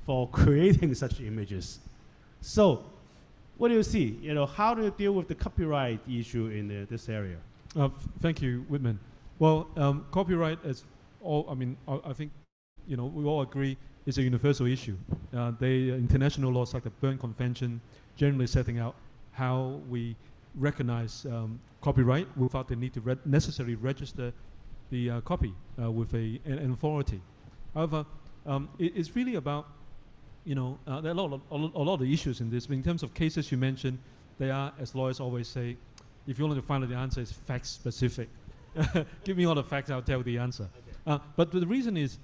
for creating such images. So, what do you see? How do you deal with the copyright issue in this area? Thank you, Whitman. Well, copyright is all. I mean, I think we all agree it's a universal issue. The international laws like the Berne Convention generally setting out how we recognize copyright without the need to necessarily register the copy with an authority. However, it's really about, there are a lot of issues in this. In terms of cases you mentioned, they are, as lawyers always say, if you want to find out the answer, it's fact specific. Give me all the facts, I'll tell you the answer. Okay. But the reason is,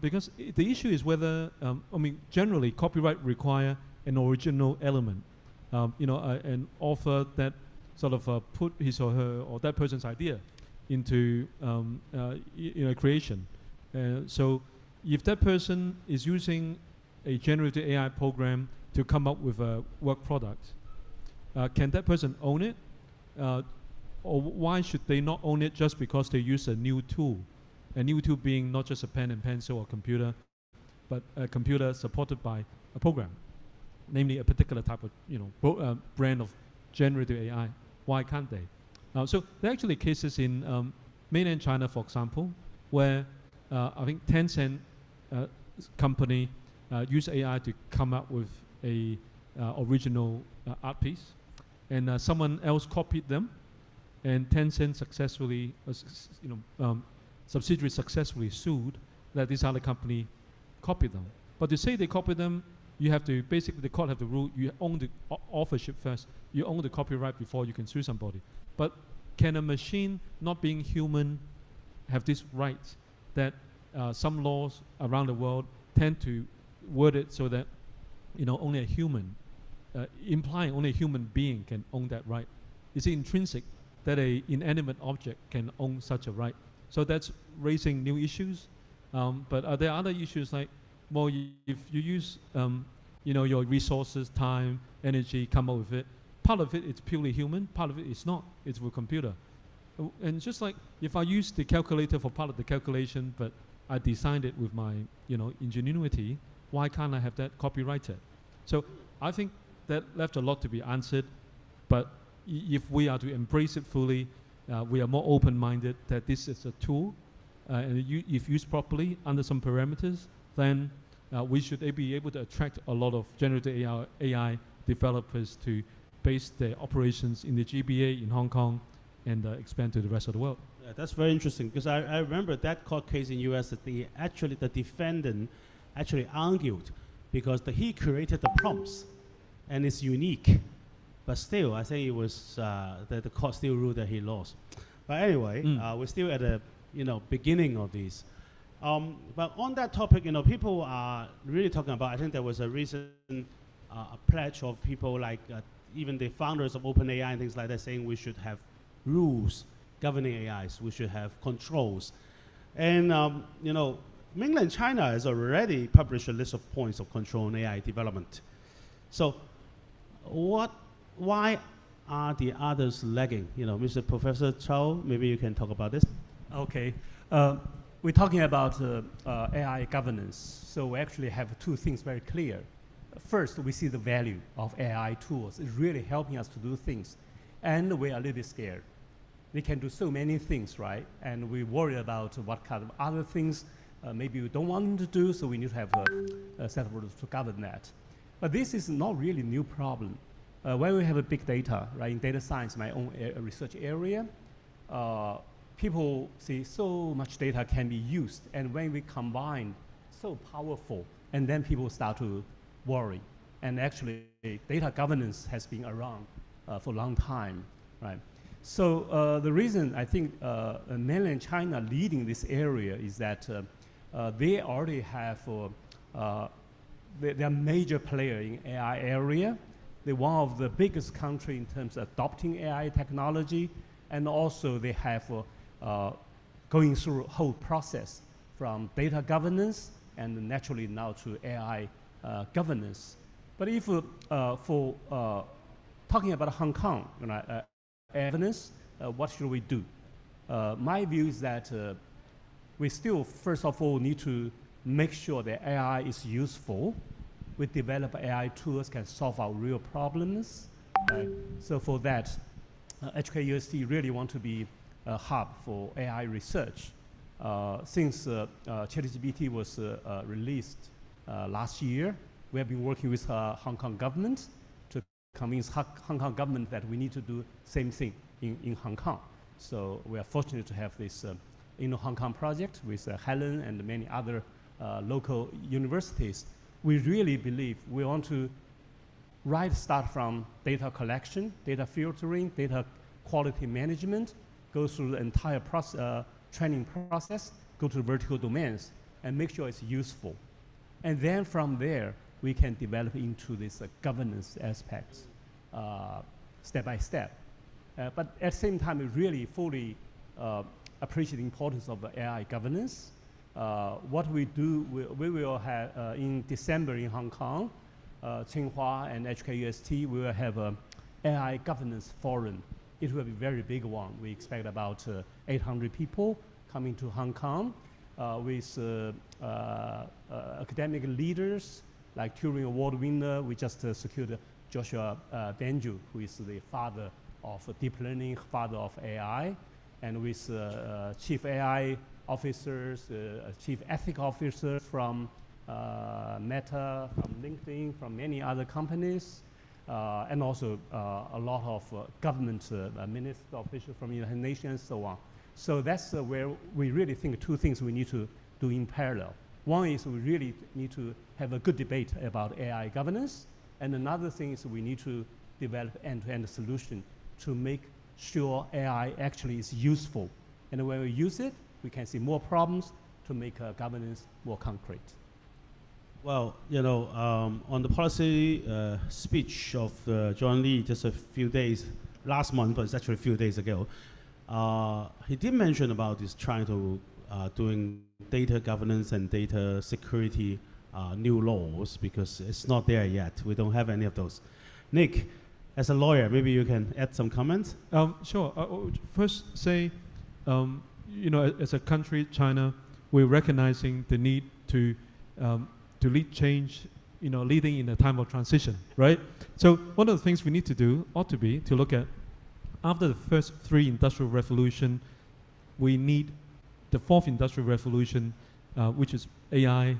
because the issue is whether, generally copyright require an original element. An author that sort of put his or her or that person's idea into creation. So if that person is using a generative AI program to come up with a work product, can that person own it? Or why should they not own it just because they use a new tool? A new tool being not just a pen and pencil or computer, but a computer supported by a program, namely a particular type of brand of generative AI. Why can't they? So there are actually cases in mainland China, for example, where I think Tencent company used AI to come up with a original art piece, and someone else copied them, and Tencent successfully, subsidiary successfully sued that this other company copied them. But to say they copied them, you have to, basically the court have the rule, you own the authorship first, you own the copyright before you can sue somebody. But can a machine, not being human, have this right that some laws around the world tend to word it so that only a human, implying only a human being can own that right? Is it intrinsic that an inanimate object can own such a right? So that's raising new issues. But are there other issues like, well, if you use your resources, time, energy, come up with it, part of it is purely human, part of it is not, it's for computer. And just like if I use the calculator for part of the calculation, but I designed it with my ingenuity, why can't I have that copyrighted? So I think that left a lot to be answered, but if we are to embrace it fully, we are more open-minded that this is a tool, and if used properly under some parameters, then we should be able to attract a lot of generative AI developers to base their operations in the GBA in Hong Kong and expand to the rest of the world. Yeah, that's very interesting, because I remember that court case in US that the defendant actually argued because he created the prompts and it's unique. But still, I think it was the court still ruled that he lost. But anyway, we're still at the beginning of this. But on that topic, people are really talking about. I think there was a recent pledge of people like even the founders of OpenAI and things like that, saying we should have rules governing AIs. We should have controls. And mainland China has already published a list of points of control on AI development. So, why are the others lagging? Mr. Professor Chow, maybe you can talk about this. Okay. We're talking about AI governance. So we actually have two things very clear. First, we see the value of AI tools. It's really helping us to do things. And we are a little bit scared. They can do so many things, right? And we worry about what kind of other things maybe we don't want them to do, so we need to have a set of rules to govern that. But this is not really a new problem. When we have a big data, right, in data science, my own research area, people see so much data can be used, and when we combine so powerful, and then people start to worry. And actually, data governance has been around for a long time, right? So the reason I think mainland China leading this area is that they already have, they're a major player in AI area. They're one of the biggest country in terms of adopting AI technology, and also they have going through a whole process from data governance and naturally now to AI governance. But if for talking about Hong Kong, governance, what should we do? My view is that we still, first of all, need to make sure that AI is useful. We develop AI tools can solve our real problems. So for that, HKUST really want to be a hub for AI research. Since ChatGPT was released last year, we have been working with Hong Kong government to convince Hong Kong government that we need to do same thing in Hong Kong. So we are fortunate to have this Hong Kong project with Helen and many other local universities. We really believe we want to start from data collection, data filtering, data quality management, go through the entire training process, go to vertical domains, and make sure it's useful. And then from there, we can develop into this governance aspects step by step. But at the same time, we really fully appreciate the importance of AI governance. What we do, we will have in December in Hong Kong, Tsinghua and HKUST, we will have an AI governance forum. It will be a very big one. We expect about 800 people coming to Hong Kong with academic leaders like Turing Award winner. We just secured Joshua Benju, who is the father of deep learning, father of AI, and with chief AI officers, chief ethics officers from Meta, from LinkedIn, from many other companies. and also a lot of government minister officials from the United Nations and so on. So that's where we really think two things we need to do in parallel. One is we really need to have a good debate about AI governance, and another thing is we need to develop end-to-end solution to make sure AI actually is useful. And when we use it, we can see more problems to make governance more concrete. Well, you know, on the policy speech of John Lee just a few days, last month, but it's actually a few days ago, he did mention about this trying to doing data governance and data security new laws, because it's not there yet. We don't have any of those. Nick, as a lawyer, maybe you can add some comments? Sure. I would first say, you know, as a country, China, we're recognizing the need to lead change, you know, leading in a time of transition, right? So one of the things we need to do ought to be to look at, after the first three industrial revolution, we need the fourth industrial revolution, which is AI,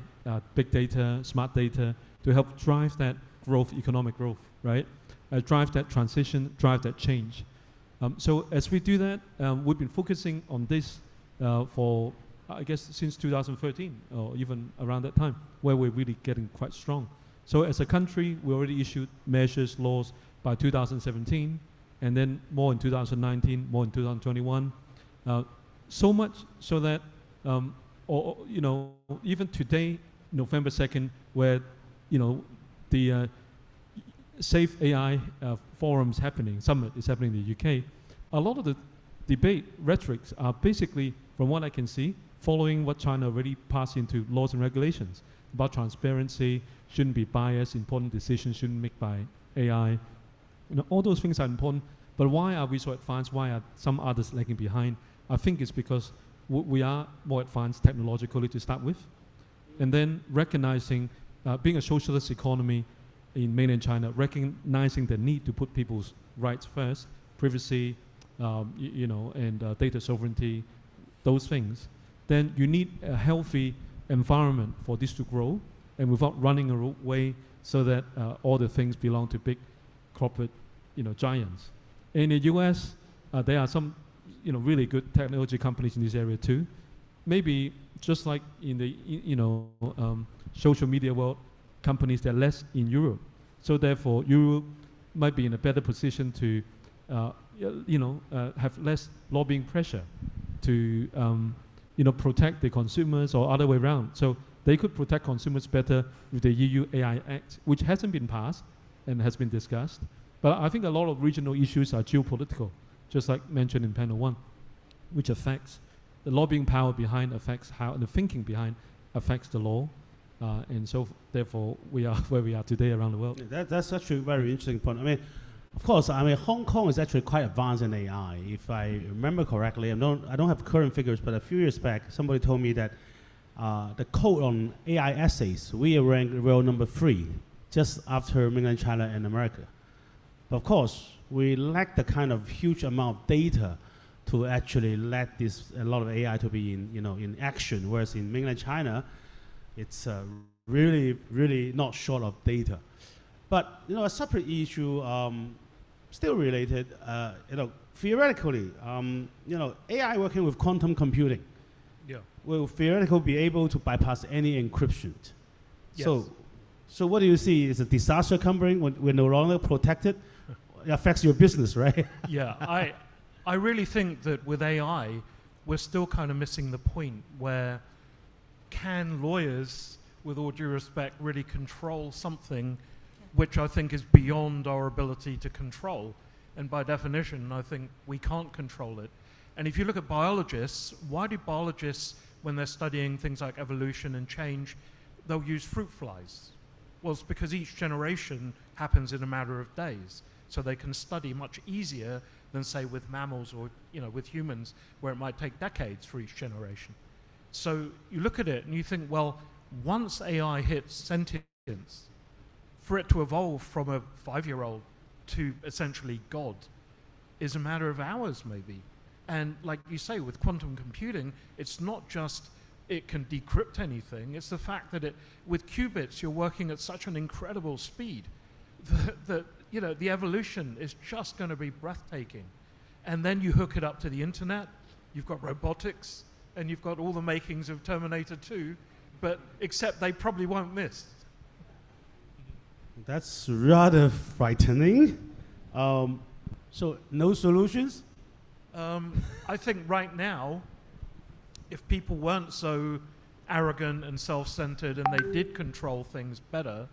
big data, smart data, to help drive that growth, economic growth, right? Drive that transition, drive that change. So as we do that, we've been focusing on this for, I guess, since 2013, or even around that time, where we're really getting quite strong. So as a country, we already issued measures, laws by 2017, and then more in 2019, more in 2021. So much so that, you know, even today, November 2nd, where, you know, the Safe AI forums happening, summit is happening in the UK, a lot of the debate rhetorics are basically, from what I can see, following what China already passed into laws and regulations about transparency, shouldn't be biased, important decisions shouldn't make by AI. You know, all those things are important, but why are we so advanced? Why are some others lagging behind? I think it's because we are more advanced technologically to start with, and then recognizing, being a socialist economy in mainland China, recognizing the need to put people's rights first, privacy, you know, and data sovereignty, those things, then you need a healthy environment for this to grow, and without running away so that all the things belong to big corporate, you know, giants. In the US, there are some, you know, really good technology companies in this area too. Maybe just like in the, you know, social media world, companies that are less in Europe. So therefore, Europe might be in a better position to, you know, have less lobbying pressure to, you know, protect the consumers, or other way around. So they could protect consumers better with the EU AI Act, which hasn't been passed and has been discussed. But I think a lot of regional issues are geopolitical, just like mentioned in panel 1, which affects the lobbying power behind, affects how the thinking behind affects the law. And so therefore we are where we are today around the world. That's actually a very interesting point. I mean, of course, I mean, Hong Kong is actually quite advanced in AI. If I remember correctly, I don't have current figures, but a few years back, somebody told me that the code on AI essays, we are ranked world number 3, just after mainland China and America. But of course, we lack the kind of huge amount of data to actually let a lot of AI to be in, you know, in action, whereas in mainland China, it's really, really not short of data. But, you know, a separate issue, still related, you know, theoretically, you know, AI working with quantum computing will theoretically be able to bypass any encryption. Yes. So what do you see? Is a disaster coming when we're no longer protected? It affects your business, right? Yeah, I really think that with AI, we're still kind of missing the point where, can lawyers, with all due respect, really control something which I think is beyond our ability to control? And by definition, I think we can't control it. And if you look at biologists, why do biologists, when they're studying things like evolution and change, they'll use fruit flies? Well, it's because each generation happens in a matter of days. So they can study much easier than, say, with mammals or, you know, with humans, where it might take decades for each generation. So you look at it and you think, well, once AI hits sentience, for it to evolve from a 5-year-old to essentially God is a matter of hours, maybe. And like you say, with quantum computing, it's not just it can decrypt anything, it's the fact that with qubits, you're working at such an incredible speed the evolution is just going to be breathtaking. And then you hook it up to the internet, you've got robotics, and you've got all the makings of Terminator 2, but except they probably won't miss. That's rather frightening. So no solutions? I think right now, if people weren't so arrogant and self-centered and they did control things better,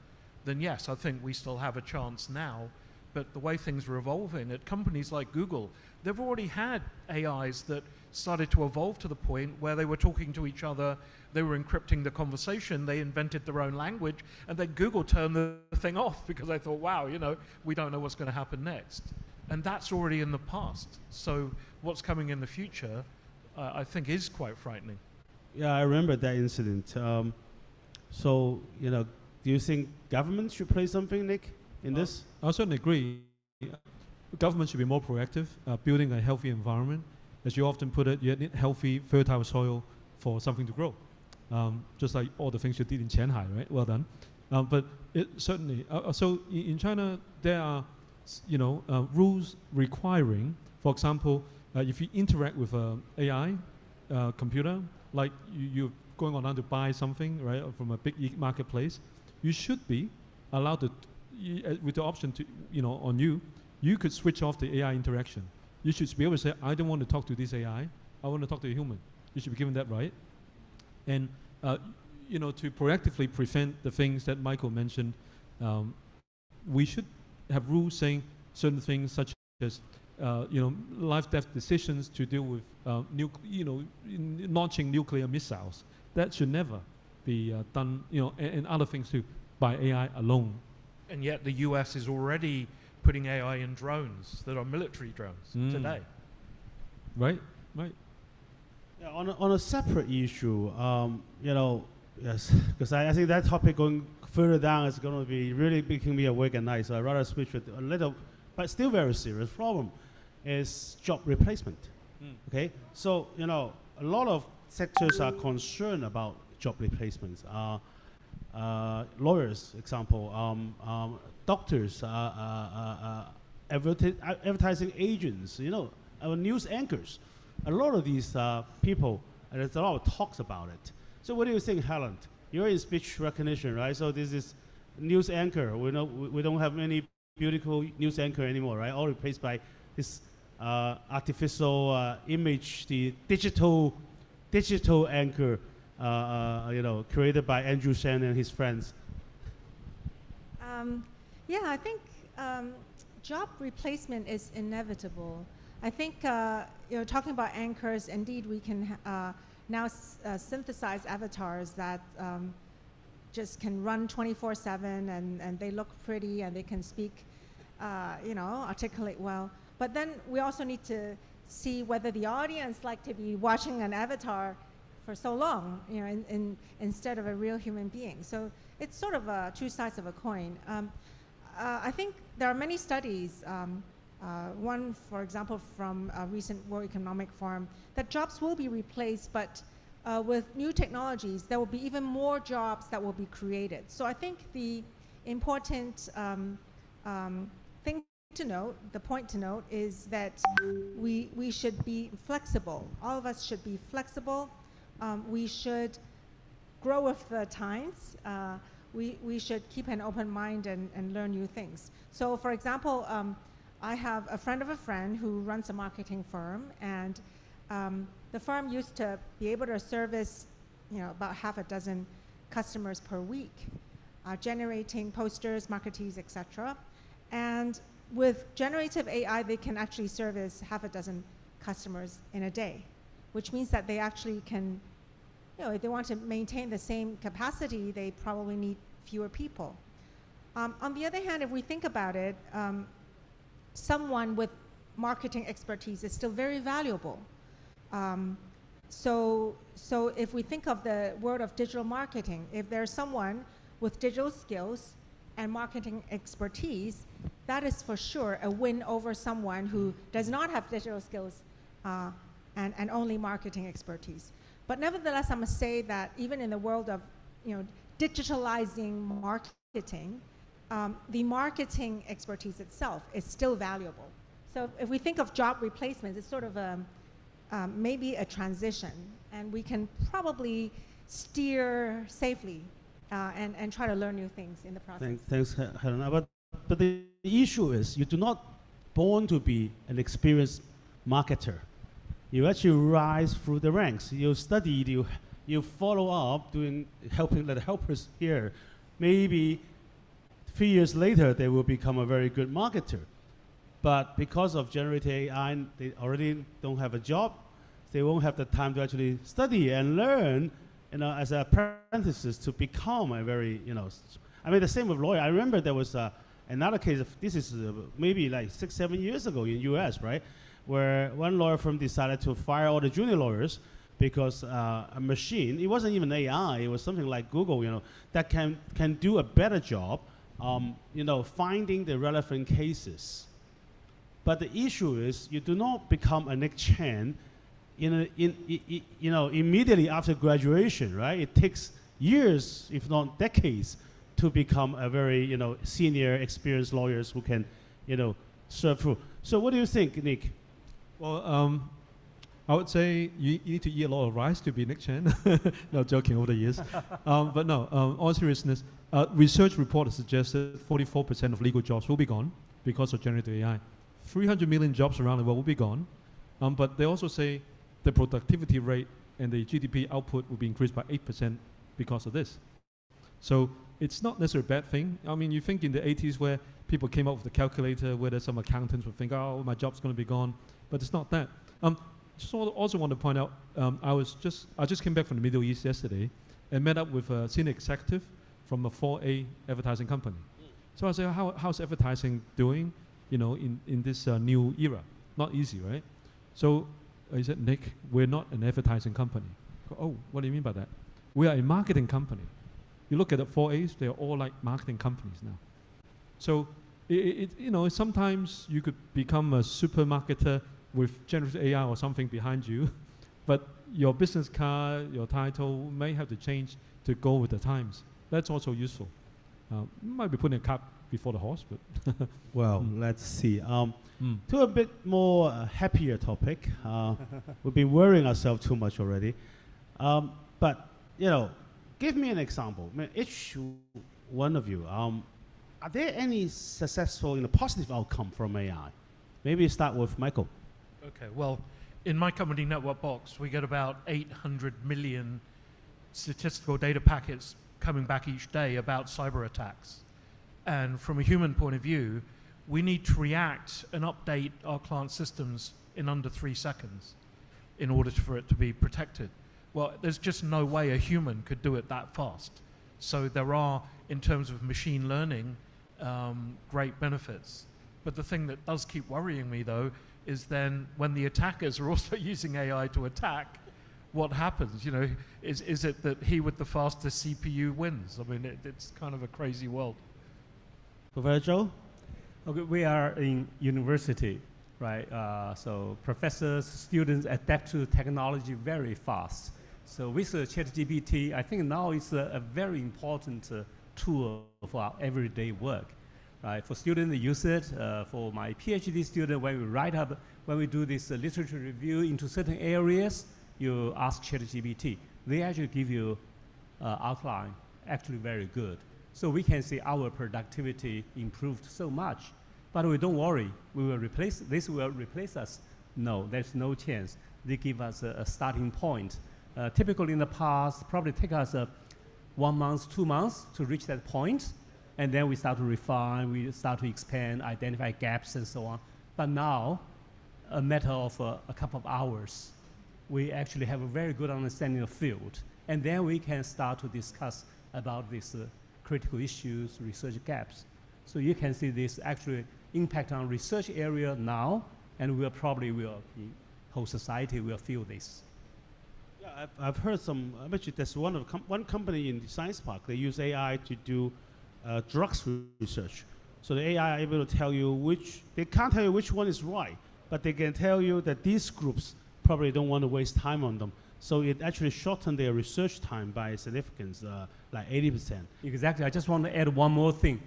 then yes, I think we still have a chance now. But the way things are evolving at companies like Google, they've already had AIs that started to evolve to the point where they were talking to each other, they were encrypting the conversation, they invented their own language, and then Google turned the thing off because they thought, wow, we don't know what's going to happen next. And that's already in the past. So what's coming in the future, I think, is quite frightening. Yeah, I remember that incident. So, do you think government should play something, Nick, in this? I certainly agree. Government should be more proactive, building a healthy environment. As you often put it, you need healthy, fertile soil for something to grow. Just like all the things you did in Qianhai, right? Well done. But it certainly, so in China, there are rules requiring, for example, if you interact with an AI computer, like you're going online to buy something, right, from a big marketplace, you should be allowed to, with the option to, on you could switch off the AI interaction. You should be able to say, I don't want to talk to this AI, I want to talk to a human. You should be given that right. And, to proactively prevent the things that Michael mentioned, we should have rules saying certain things such as, life-death decisions to deal with, launching nuclear missiles. That should never be done, and other things too, by AI alone. And yet the US is already putting AI in drones that are military drones today. Right, right. Yeah, on a separate issue, yes, because I think that topic going further down is going to be really making me awake at night, so I'd rather switch with a little, but still very serious problem, is job replacement. Okay, so, a lot of sectors are concerned about job replacements. Lawyers, example, doctors, advertising agents, news anchors. A lot of these people, and there's a lot of talks about it. So what do you think, Helen? You're in speech recognition, right? So this is news anchor. We don't have any beautiful news anchor anymore, right? All replaced by this artificial image, the digital anchor, created by Andrew Shen and his friends. Yeah, I think job replacement is inevitable. I think, talking about anchors, indeed we can now synthesize avatars that just can run 24/7 and they look pretty and they can speak, articulate well. But then we also need to see whether the audience like to be watching an avatar for so long, instead of a real human being. So it's sort of two sides of a coin. I think there are many studies, one, for example, from a recent World Economic Forum, that jobs will be replaced, but with new technologies, there will be even more jobs that will be created. So I think the important thing to note, the point to note, is that we should be flexible. All of us should be flexible. We should grow with the times. We should keep an open mind and learn new things. So for example, I have a friend of a friend who runs a marketing firm, and the firm used to be able to service about half a dozen customers per week, generating posters, marketees, etc. And with generative AI, they can actually service half a dozen customers in a day, which means that they actually can, if they want to maintain the same capacity, they probably need fewer people. On the other hand, if we think about it, someone with marketing expertise is still very valuable. So if we think of the world of digital marketing, if there's someone with digital skills and marketing expertise, that is for sure a win over someone who does not have digital skills and only marketing expertise. But nevertheless, I must say that even in the world of digitalizing marketing, the marketing expertise itself is still valuable. So if we think of job replacements, it's sort of maybe a transition, and we can probably steer safely and try to learn new things in the process. Thanks, Helena. But the issue is you're not born to be an experienced marketer. You actually rise through the ranks. You study, you follow up, helping the helpers here. Maybe 3 years later, they will become a very good marketer. But because of generative AI, they already don't have a job. They won't have the time to actually study and learn, as apprentices to become a very, I mean, the same with lawyer. I remember there was another case this is maybe like 6, 7 years ago in US, right? Where one lawyer firm decided to fire all the junior lawyers because a machine, it wasn't even AI, it was something like Google, that can do a better job, finding the relevant cases. But the issue is you do not become a Nick Chen immediately after graduation, right? It takes years, if not decades, to become a very, senior, experienced lawyers who can, serve through. So what do you think, Nick? Well, I would say you need to eat a lot of rice to be Nick Chen. No, joking, over the years. But no, all seriousness, research report suggested 44% of legal jobs will be gone because of generative AI. 300 million jobs around the world will be gone. But they also say the productivity rate and the GDP output will be increased by 8% because of this. So it's not necessarily a bad thing. I mean, you think in the 80s where people came up with the calculator, where some accountants would think, oh, my job's going to be gone. But it's not that. Just also want to point out, I just came back from the Middle East yesterday and met up with a senior executive from a 4A advertising company. So I said, how's advertising doing, in this new era? Not easy, right? So he said, Nick, we're not an advertising company. Oh, what do you mean by that? We are a marketing company. You look at the 4As, they're all like marketing companies now. So, sometimes you could become a super marketer with generative AI or something behind you, but your business card, your title may have to change to go with the times. That's also useful. Might be putting a cart before the horse, but well, let's see. To a bit more happier topic. We've been worrying ourselves too much already. But give me an example. I mean, each one of you. Are there any successful, positive outcome from AI? Maybe start with Michael. Okay. Well, in my company, Network Box, we get about 800 million statistical data packets coming back each day about cyber attacks. And from a human point of view, we need to react and update our client systems in under 3 seconds in order for it to be protected. Well, there's just no way a human could do it that fast. So there are, in terms of machine learning, great benefits. But the thing that does keep worrying me, though, is then when the attackers are also using AI to attack, what happens? Is it that he with the fastest CPU wins? I mean, it's kind of a crazy world. Professor Zhou? Okay, we are in university, right? So professors, students adapt to technology very fast. So with ChatGPT, I think now it's a very important tool for our everyday work, right? For students to use it, for my PhD student, when we write up, when we do this literature review into certain areas, you ask ChatGPT. They actually give you outline, actually very good. So we can see our productivity improved so much. But we don't worry, this will replace us. No, there's no chance. They give us a starting point. Typically in the past, probably take us 1 month, 2 months to reach that point. And then we start to refine, we start to expand, identify gaps and so on. But now, a matter of a couple of hours, we actually have a very good understanding of the field. And then we can start to discuss about these critical issues, research gaps. So you can see this actually impact on research area now, and the whole society will feel this. Yeah, I've heard some. I bet you there's one company in the science park. They use AI to do drugs research. So the AI are able to tell you they can't tell you which one is right, but they can tell you that these groups probably don't want to waste time on them. So it actually shortened their research time by significance, like 80%. Exactly. I just want to add one more thing.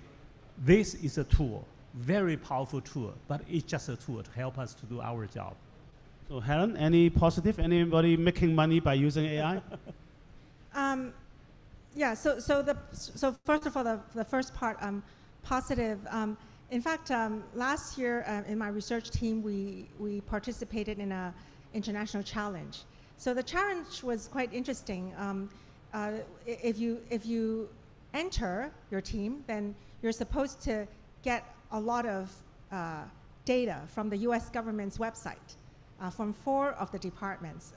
this is a tool, very powerful tool, but it's just a tool to help us to do our job. So Helen, any positive? Anybody making money by using AI? Yeah, so first of all, the first part, positive. In fact, last year in my research team, we participated in an international challenge. So the challenge was quite interesting. If you enter your team, then you're supposed to get a lot of data from the US government's website, from 4 of the departments.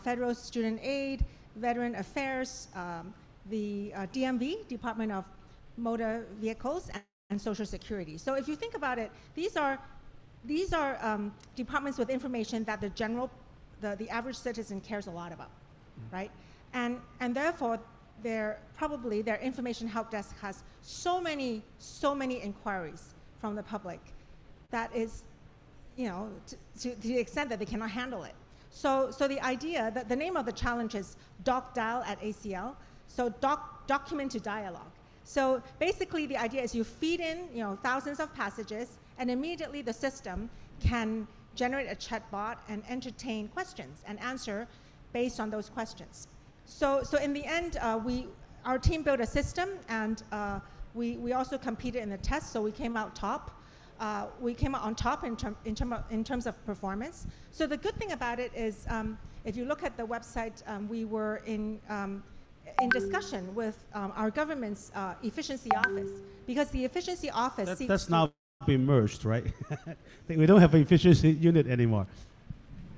Federal Student Aid, Veteran Affairs, the DMV, Department of Motor Vehicles, and Social Security. So if you think about it, these are departments with information that the average citizen cares a lot about, right? And therefore, their information help desk has so many inquiries from the public that is, to the extent that they cannot handle it. So the idea that the name of the challenge is Doc Dial at ACL. So document to dialogue. So basically the idea is you feed in thousands of passages, and immediately the system can generate a chatbot and entertain questions and answer based on those questions. So in the end, our team built a system, and we also competed in the test, so we came out top. We came out on top in terms of performance. So the good thing about it is, if you look at the website, we were in discussion with our government's efficiency office, because the efficiency office that's now been merged, right? We don't have an efficiency unit anymore.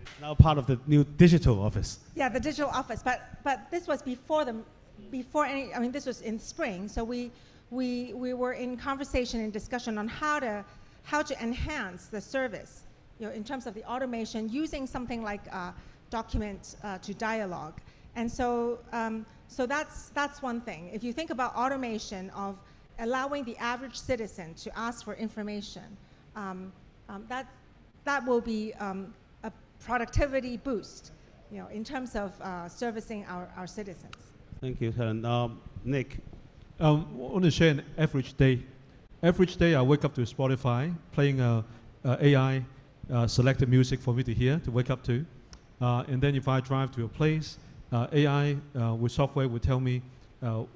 It's now part of the new digital office. Yeah, the digital office. But this was before any. I mean, this was in spring. So we were in conversation and discussion on how to enhance the service, in terms of the automation, using something like document to dialogue. And so that's one thing. If you think about automation of allowing the average citizen to ask for information, that will be a productivity boost, in terms of servicing our citizens. Thank you, Helen. Nick. I want to share an average day. Average day, I wake up to Spotify, playing AI selected music for me to hear, to wake up to. And then if I drive to a place, AI with software will tell me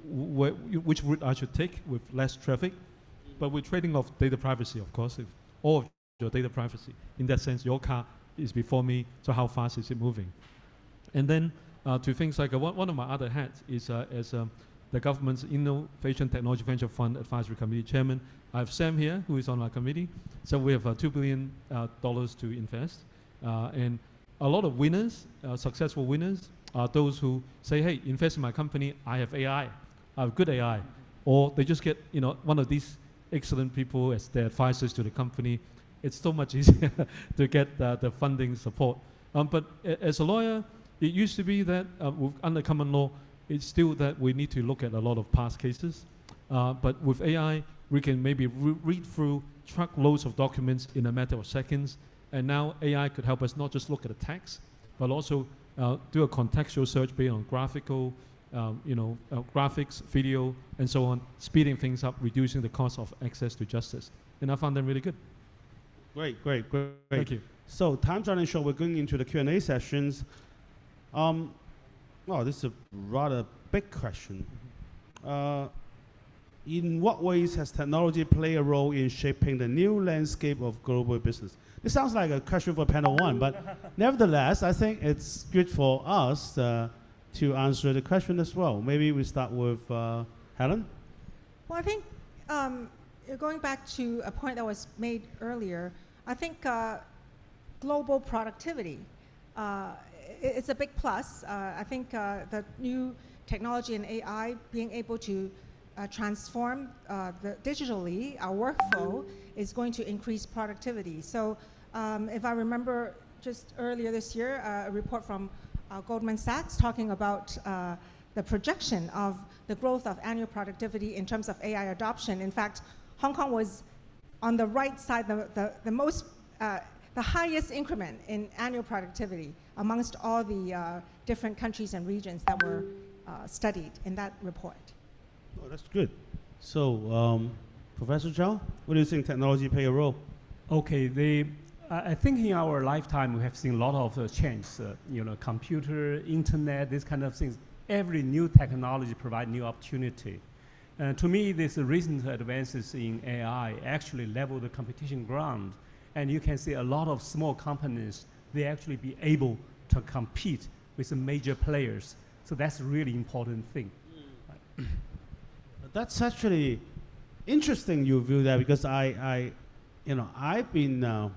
which route I should take with less traffic. But we're trading off data privacy, of course, if all of your data privacy. In that sense, your car is before me, so how fast is it moving? And then to things like one of my other hats is as the government's Innovation Technology Venture Fund Advisory Committee Chairman. I have Sam here, who is on our committee. So we have $2 billion to invest. And a lot of winners, successful winners, are those who say, hey, invest in my company, I have AI, I have good AI. Or they just get one of these excellent people as their advisors to the company. It's so much easier to get the funding support. But as a lawyer, it used to be that under common law, it's still that we need to look at a lot of past cases. But with AI, we can maybe read through truckloads of documents in a matter of seconds. And now AI could help us not just look at the text, but also do a contextual search based on graphical, graphics, video, and so on, speeding things up, reducing the cost of access to justice. And I found them really good. Great. Thank you. So time's running short. We're going into the Q&A sessions. This is a rather big question. In what ways has technology played a role in shaping the new landscape of global business? This sounds like a question for panel one, but nevertheless, I think it's good for us to answer the question as well. Maybe we start with Helen. Well, I think going back to a point that was made earlier, I think global productivity, it's a big plus. I think the new technology and AI being able to transform digitally our workflow is going to increase productivity. So if I remember just earlier this year, a report from Goldman Sachs talking about the projection of the growth of annual productivity in terms of AI adoption. In fact, Hong Kong was on the right side, the highest increment in annual productivity amongst all the different countries and regions that were studied in that report. Oh, that's good. So, Professor Zhao, what do you think technology play a role? Okay, I think in our lifetime we have seen a lot of change. Computer, internet, these kind of things. Every new technology provides new opportunity. To me, these recent advances in AI actually level the competition ground. And you can see a lot of small companies, they actually be able to compete with the major players. So that's a really important thing. That's actually interesting you view that, because I've been, I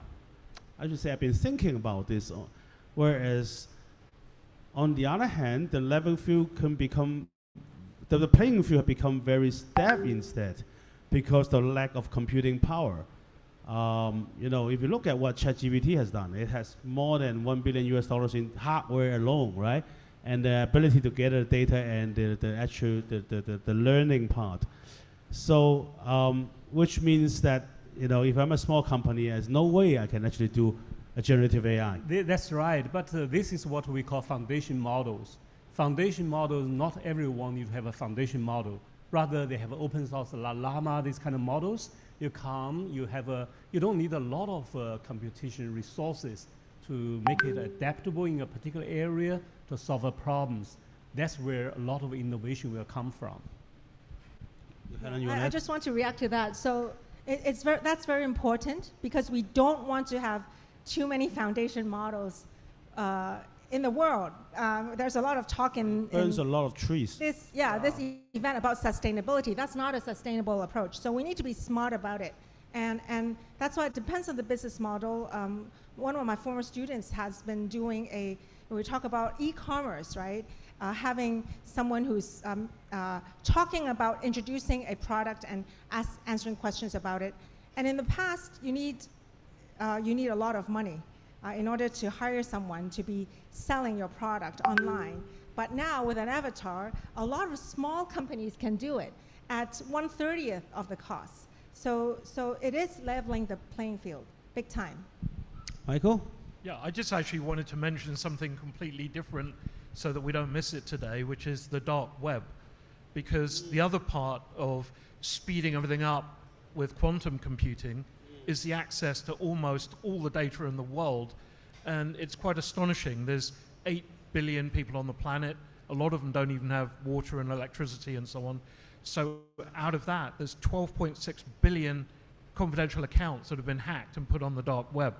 should say I've been thinking about this, whereas on the other hand, the level field can become, the playing field have become very steep instead, because the lack of computing power. If you look at what ChatGPT has done, it has more than $1 billion in hardware alone, right? And the ability to gather data and the learning part. So, which means that, if I'm a small company, there's no way I can actually do a generative AI. That's right, but this is what we call foundation models. Foundation models, not everyone needs to have a foundation model. Rather, they have open source Llama, these kind of models. You come, you don't need a lot of computation resources to make it adaptable in a particular area to solve problems. That's where a lot of innovation will come from. I just want to react to that. So that's very important, because we don't want to have too many foundation models in the world. There's a lot of talk burns a lot of trees. This event about sustainability. That's not a sustainable approach. So we need to be smart about it. And that's why it depends on the business model. One of my former students has been doing we talk about e-commerce, right? Having someone who's talking about introducing a product and answering questions about it. And in the past, you need a lot of money in order to hire someone to be selling your product online. But now with an avatar, a lot of small companies can do it at 1/30 of the cost. So it is leveling the playing field, big time. Michael? Yeah, I just actually wanted to mention something completely different so that we don't miss it today, which is the dark web. Because the other part of speeding everything up with quantum computing is the access to almost all the data in the world. And it's quite astonishing. There's 8 billion people on the planet. A lot of them don't even have water and electricity and so on. So out of that, there's 12.6 billion confidential accounts that have been hacked and put on the dark web.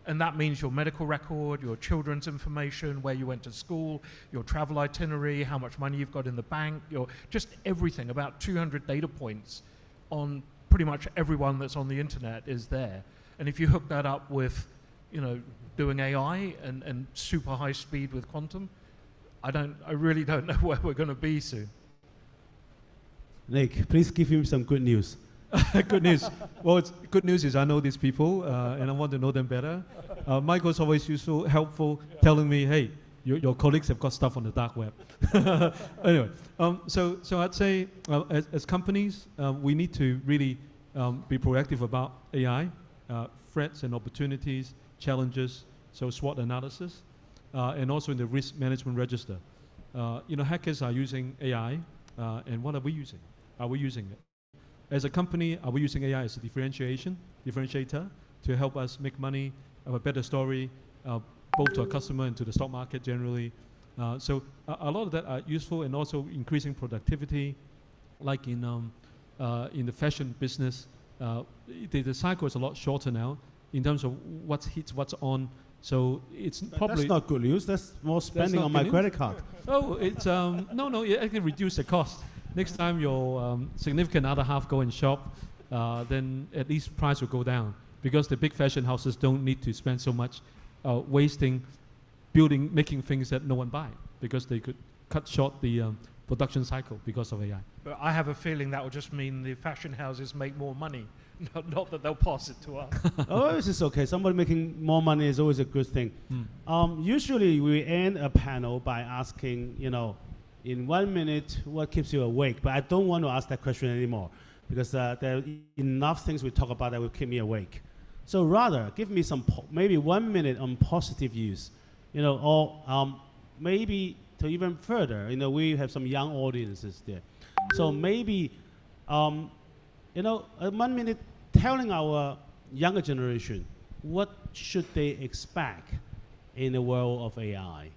And that means your medical record, your children's information, where you went to school, your travel itinerary, how much money you've got in the bank, just everything. About 200 data points on pretty much everyone that's on the internet is there. And if you hook that up with, doing AI and super high speed with quantum, I really don't know where we're going to be soon. Nick, please give him some good news. Good news. Well, good news is I know these people and I want to know them better. Michael's always useful, helpful, telling me, hey, your colleagues have got stuff on the dark web. Anyway, so I'd say as companies, we need to really be proactive about AI, threats and opportunities, challenges, so SWOT analysis, and also in the risk management register. Hackers are using AI, and what are we using? Are we using it? As a company, are we using AI as a differentiator to help us make money, have a better story, both to our customer and to the stock market generally? So a lot of that are useful, and also increasing productivity, like in the fashion business. The cycle is a lot shorter now in terms of what's hits, what's on. So it's probably... That's not good news. That's more spending on my credit card. Oh, it's... no, it actually reduce the cost. Next time your significant other half go and shop, then at least price will go down, because the big fashion houses don't need to spend so much wasting making things that no one buy, because they could cut short the production cycle because of AI. But I have a feeling that will just mean the fashion houses make more money, not that they'll pass it to us. Oh, this is okay. Somebody making more money is always a good thing. Usually we end a panel by asking, in 1 minute, what keeps you awake? But I don't want to ask that question anymore, because there are enough things we talk about that will keep me awake. So rather, give me maybe 1 minute on positive use, or maybe to even further, we have some young audiences there. So maybe 1 minute telling our younger generation what should they expect in the world of AI.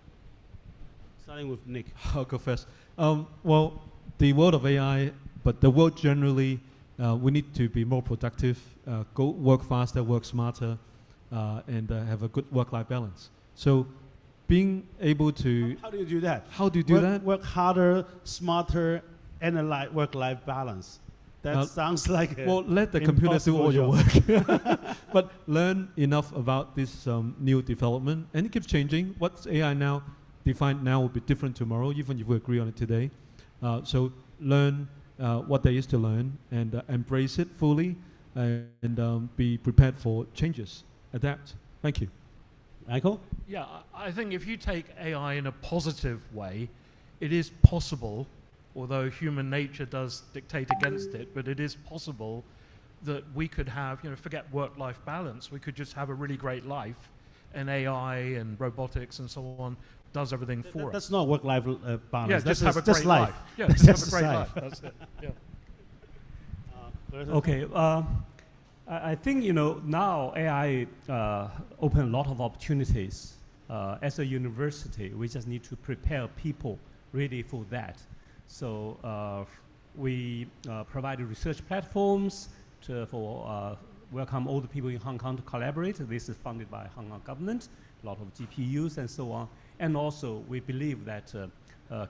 Starting with Nick. I'll go first. Well, the world of AI, but the world generally, we need to be more productive, go work faster, work smarter, and have a good work-life balance. So being able to... How do you do that? How do you do that? Work harder, smarter, and a work-life balance. That sounds like well, let the computer do all your work. But learn enough about this new development. And it keeps changing. What's AI now? Defined now will be different tomorrow, even if we agree on it today. So learn what there is to learn and embrace it fully and be prepared for changes. Adapt. Thank you. Michael? Yeah, I think if you take AI in a positive way, it is possible, although human nature does dictate against it, but it is possible that we could have, forget work-life balance, we could just have a really great life, and AI and robotics and so on does everything for us. That's not work-life balance. Yeah, that's just have a great life. Yeah, just have a great life. That's it. Yeah. Okay. I think now AI open a lot of opportunities. As a university, we just need to prepare people really for that. So we provide research platforms for welcome all the people in Hong Kong to collaborate. This is funded by Hong Kong government, a lot of GPUs and so on. And also we believe that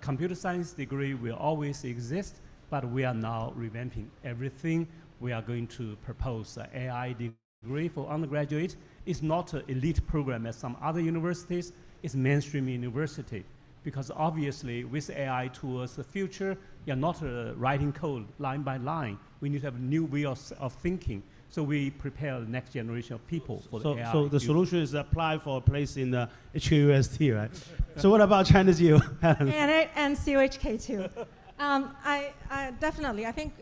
computer science degree will always exist, but we are now revamping everything. We are going to propose an AI degree for undergraduate. It's not an elite program as some other universities. It's mainstream university. Because obviously, with AI towards the future, you're not writing code line by line. We need to have a new way of thinking. So we prepare the next generation of people for the AI. So the solution is apply for a place in the HKUST, right? So what about China's U? and COHK too. Definitely, I think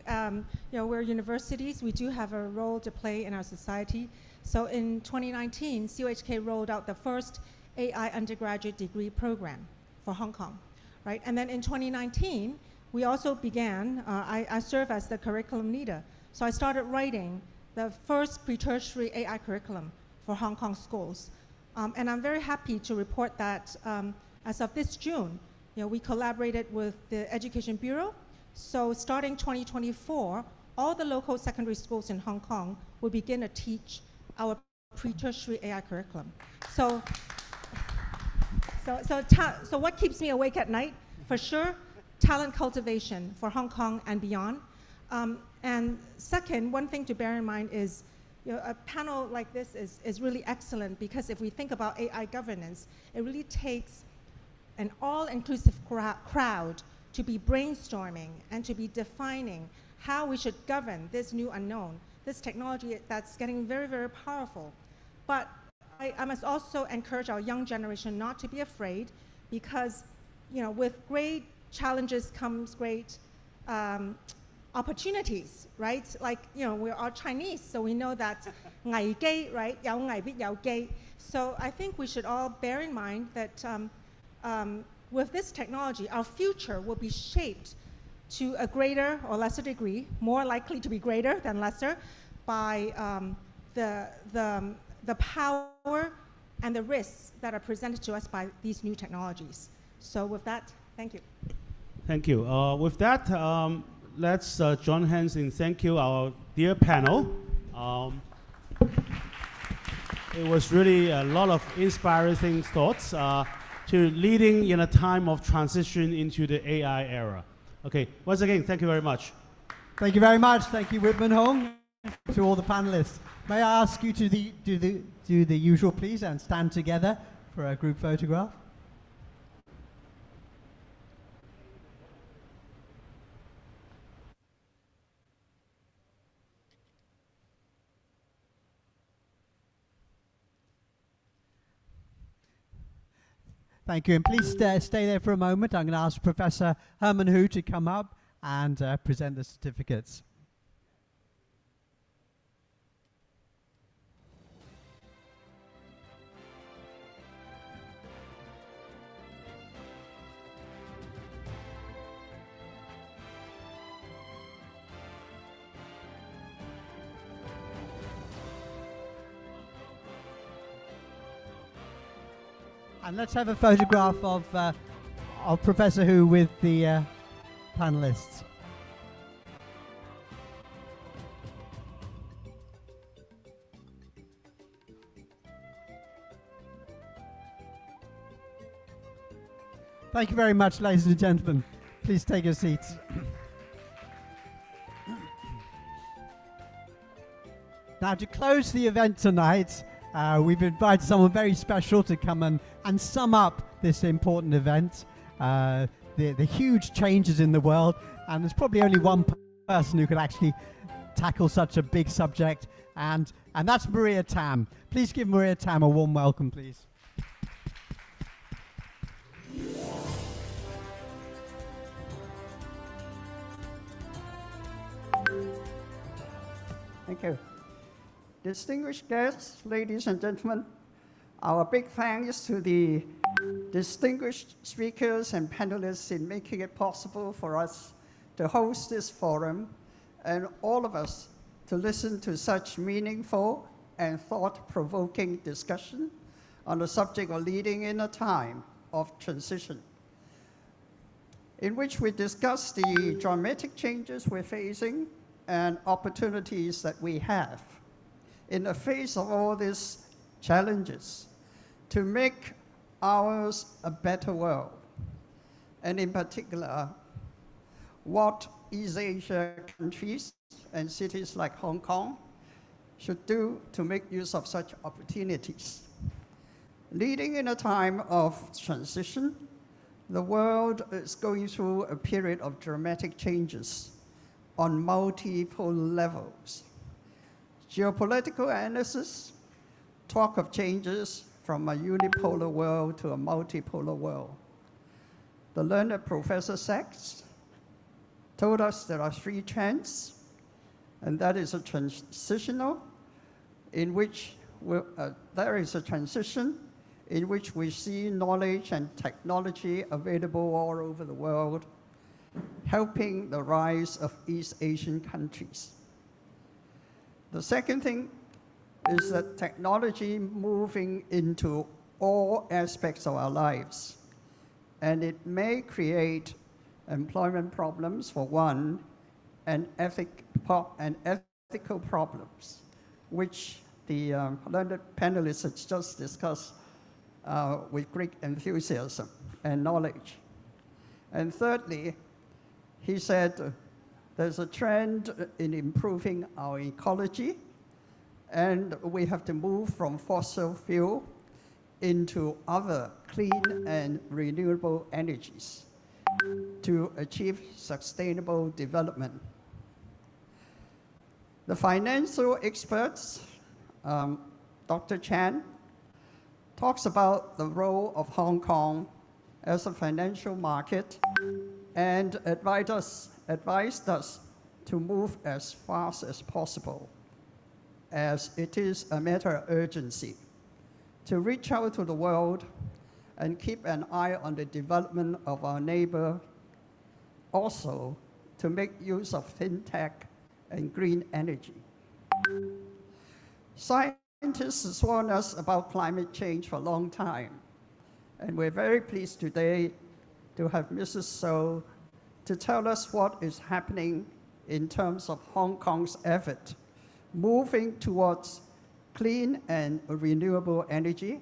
we're universities. We do have a role to play in our society. So in 2019, COHK rolled out the first AI undergraduate degree program for Hong Kong, right? And then in 2019, we also began, I serve as the curriculum leader. So I started writing the first pre-tertiary AI curriculum for Hong Kong schools. And I'm very happy to report that as of this June, we collaborated with the Education Bureau. So starting 2024, all the local secondary schools in Hong Kong will begin to teach our pre-tertiary AI curriculum. So what keeps me awake at night? For sure, talent cultivation for Hong Kong and beyond. And second, one thing to bear in mind is a panel like this is really excellent because if we think about AI governance, it really takes an all-inclusive crowd to be brainstorming and to be defining how we should govern this new unknown, this technology that's getting very, very powerful. But I must also encourage our young generation not to be afraid because, with great challenges comes great opportunities, right? Like, we are Chinese, so we know that 危機, right? 有危必有機. So I think we should all bear in mind that with this technology, our future will be shaped to a greater or lesser degree, more likely to be greater than lesser, by the power and the risks that are presented to us by these new technologies. So with that, thank you. Thank you. With that, let's join hands in thank you our dear panel. It was really a lot of inspiring thoughts to leading in a time of transition into the AI era. Okay, once again, thank you very much. Thank you very much. Thank you, Whitman Hong, to all the panelists. May I ask you to do the usual, please, and stand together for a group photograph? Thank you, and please stay there for a moment. I'm going to ask Professor Herman Hu to come up and present the certificates. And let's have a photograph of Professor Hu with the panelists. Thank you very much, ladies and gentlemen. Please take your seats. Now, to close the event tonight, we've invited someone very special to come and sum up this important event, the huge changes in the world, and there's probably only one person who could actually tackle such a big subject, and that's Maria Tam. Please give Maria Tam a warm welcome, please. Thank you. Distinguished guests, ladies and gentlemen, our big thanks to the distinguished speakers and panelists in making it possible for us to host this forum and all of us to listen to such meaningful and thought-provoking discussion on the subject of leading in a time of transition, in which we discuss the dramatic changes we're facing and opportunities that we have in the face of all these challenges to make ours a better world. And in particular, what East Asia countries and cities like Hong Kong should do to make use of such opportunities. Leading in a time of transition, the world is going through a period of dramatic changes on multiple levels. Geopolitical analysis talk of changes from a unipolar world to a multipolar world. The learned Professor Sachs told us there are three trends, and that is a transitional, in which there is a transition in which we see knowledge and technology available all over the world, helping the rise of East Asian countries. The second thing is that technology moving into all aspects of our lives, and it may create employment problems for one, and ethical problems, which the learned panelists have just discussed with great enthusiasm and knowledge. And thirdly, he said there's a trend in improving our ecology, and we have to move from fossil fuel into other clean and renewable energies to achieve sustainable development. The financial experts, Dr. Chan, talks about the role of Hong Kong as a financial market and advised us to move as fast as possible, as it is a matter of urgency to reach out to the world and keep an eye on the development of our neighbor, also to make use of fintech and green energy. Scientists warned us about climate change for a long time, and we're very pleased today to have Mrs. So to tell us what is happening in terms of Hong Kong's effort moving towards clean and renewable energy,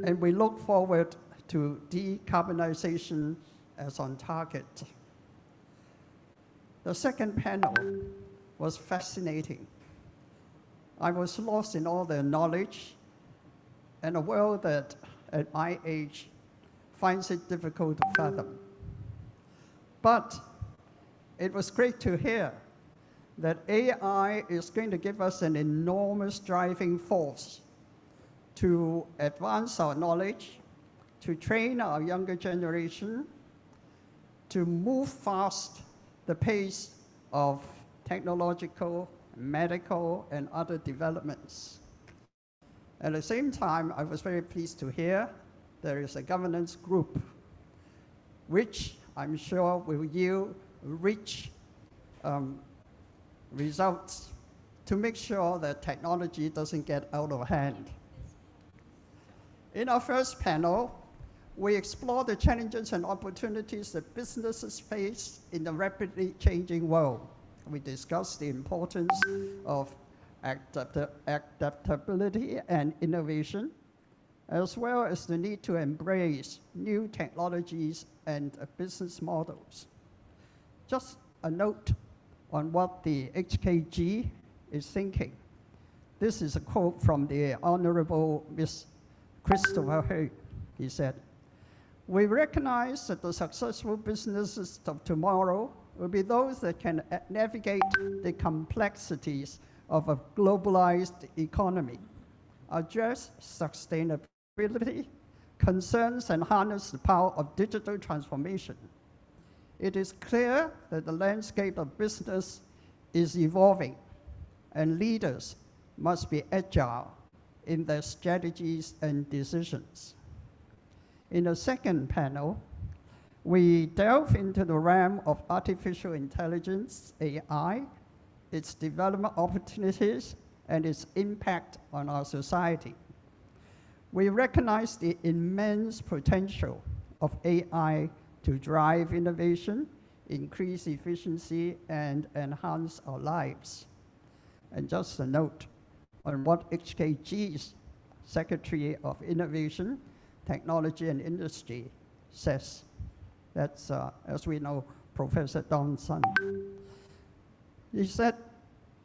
and we look forward to decarbonization as on target. The second panel was fascinating. I was lost in all their knowledge and a world that, at my age, finds it difficult to fathom. But it was great to hear that AI is going to give us an enormous driving force to advance our knowledge, to train our younger generation, to move fast the pace of technological, medical, and other developments. At the same time, I was very pleased to hear there is a governance group, which I'm sure will yield rich results to make sure that technology doesn't get out of hand. In our first panel, we explore the challenges and opportunities that businesses face in the rapidly changing world. We discuss the importance of adaptability and innovation, as well as the need to embrace new technologies and business models. Just a note on what the HKG is thinking. This is a quote from the Honorable Miss Christopher Hui. He said, "We recognize that the successful businesses of tomorrow will be those that can navigate the complexities of a globalized economy, address sustainability concerns, and harness the power of digital transformation. It is clear that the landscape of business is evolving, and leaders must be agile in their strategies and decisions." In the second panel, we delve into the realm of artificial intelligence, AI, its development opportunities, and its impact on our society. We recognize the immense potential of AI to drive innovation, increase efficiency, and enhance our lives. And just a note on what HKG's Secretary of Innovation, Technology and Industry says. That's, as we know, Professor Don Sun. He said,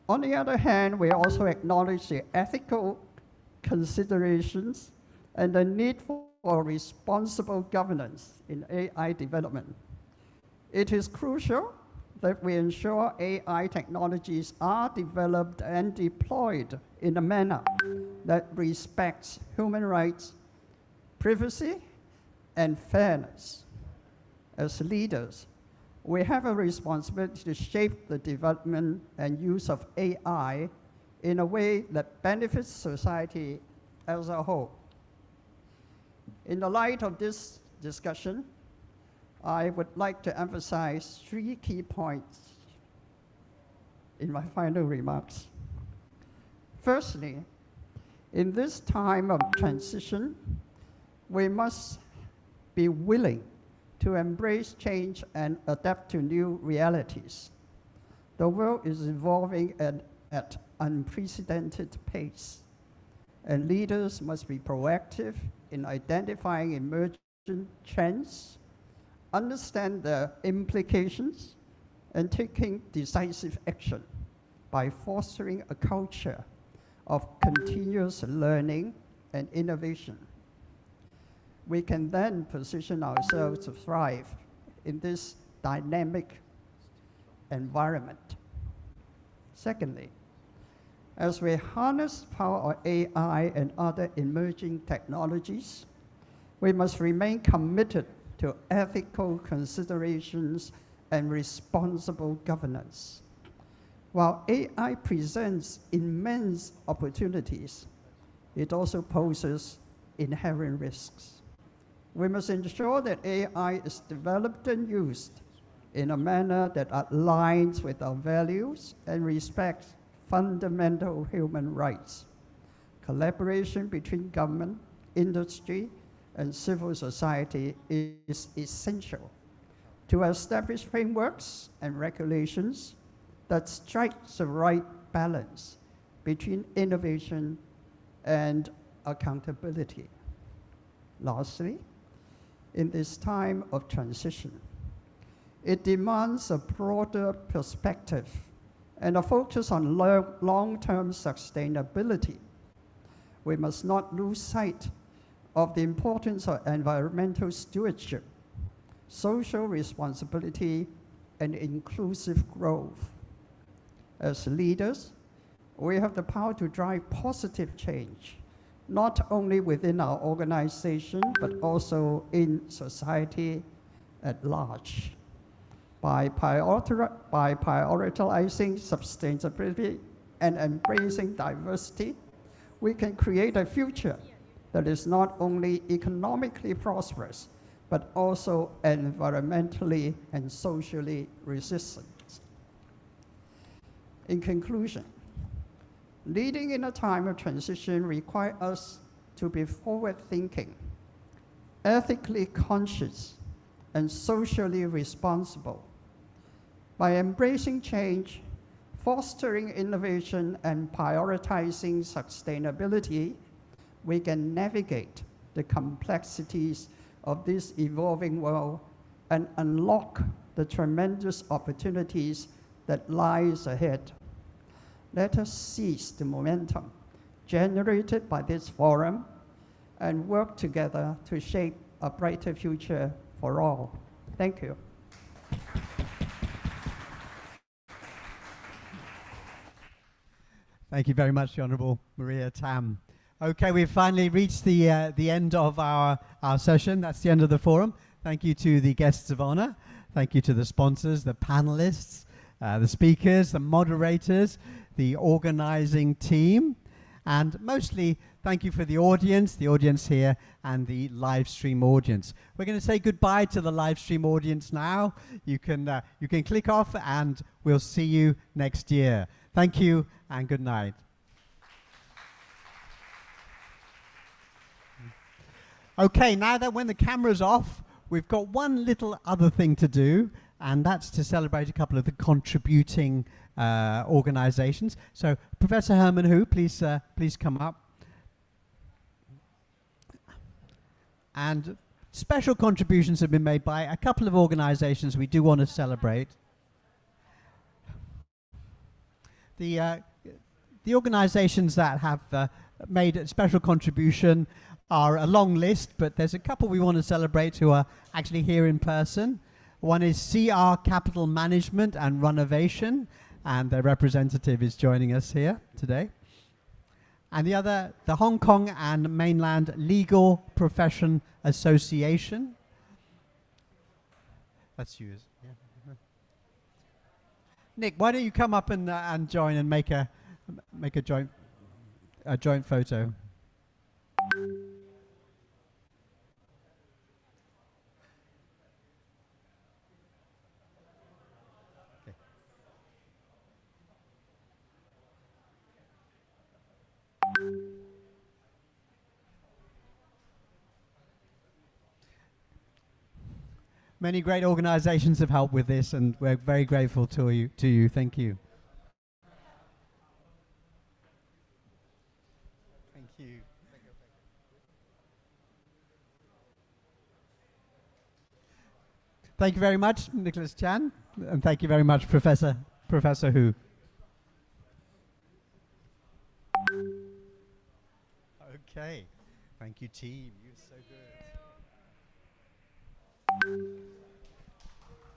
on the other hand, we also acknowledge the ethical considerations and the need for responsible governance in AI development. It is crucial that we ensure AI technologies are developed and deployed in a manner that respects human rights, privacy, and fairness. As leaders, we have a responsibility to shape the development and use of AI in a way that benefits society as a whole. In the light of this discussion, I would like to emphasize 3 key points in my final remarks. Firstly, in this time of transition, we must be willing to embrace change and adapt to new realities. The world is evolving at unprecedented pace, and leaders must be proactive in identifying emerging trends, understand their implications, and taking decisive action by fostering a culture of continuous learning and innovation. We can then position ourselves to thrive in this dynamic environment. Secondly, as we harness the power of AI and other emerging technologies, we must remain committed to ethical considerations and responsible governance. While AI presents immense opportunities, it also poses inherent risks. We must ensure that AI is developed and used in a manner that aligns with our values and respects fundamental human rights. Collaboration between government, industry, and civil society is essential to establish frameworks and regulations that strike the right balance between innovation and accountability. Lastly, in this time of transition, it demands a broader perspective and a focus on long-term sustainability. We must not lose sight of the importance of environmental stewardship, social responsibility, and inclusive growth. As leaders, we have the power to drive positive change, not only within our organization, but also in society at large. By prioritizing sustainability and embracing diversity, we can create a future that is not only economically prosperous, but also environmentally and socially resistant. In conclusion, leading in a time of transition requires us to be forward-thinking, ethically conscious, and socially responsible. By embracing change, fostering innovation, and prioritizing sustainability, we can navigate the complexities of this evolving world and unlock the tremendous opportunities that lies ahead. Let us seize the momentum generated by this forum and work together to shape a brighter future for all. Thank you. Thank you very much, the Honourable Maria Tam. Okay, we've finally reached the end of our session. That's the end of the forum. Thank you to the guests of honour. Thank you to the sponsors, the panelists, the speakers, the moderators, the organising team, and mostly thank you for the audience here, and the live stream audience. We're going to say goodbye to the live stream audience now. You can click off, and we'll see you next year. Thank you and good night. Okay, now that when the camera's off, we've got one little other thing to do, and that's to celebrate a couple of the contributing organizations. So Professor Herman Hu, please come up. And special contributions have been made by a couple of organizations we do want to celebrate. The organizations that have made a special contribution are a long list, but there's a couple we want to celebrate who are actually here in person. One is CR Capital Management and Renovation, and their representative is joining us here today. And the other, the Hong Kong and Mainland Legal Profession Association. That's yours. Yeah. Nick, why don't you come up and join and make a joint photo. Many great organizations have helped with this, and we're very grateful to you. Thank you. Thank you. Thank you very much, Nicholas Chan, and thank you very much, Professor Hu. Okay. Thank you, team. You're so good.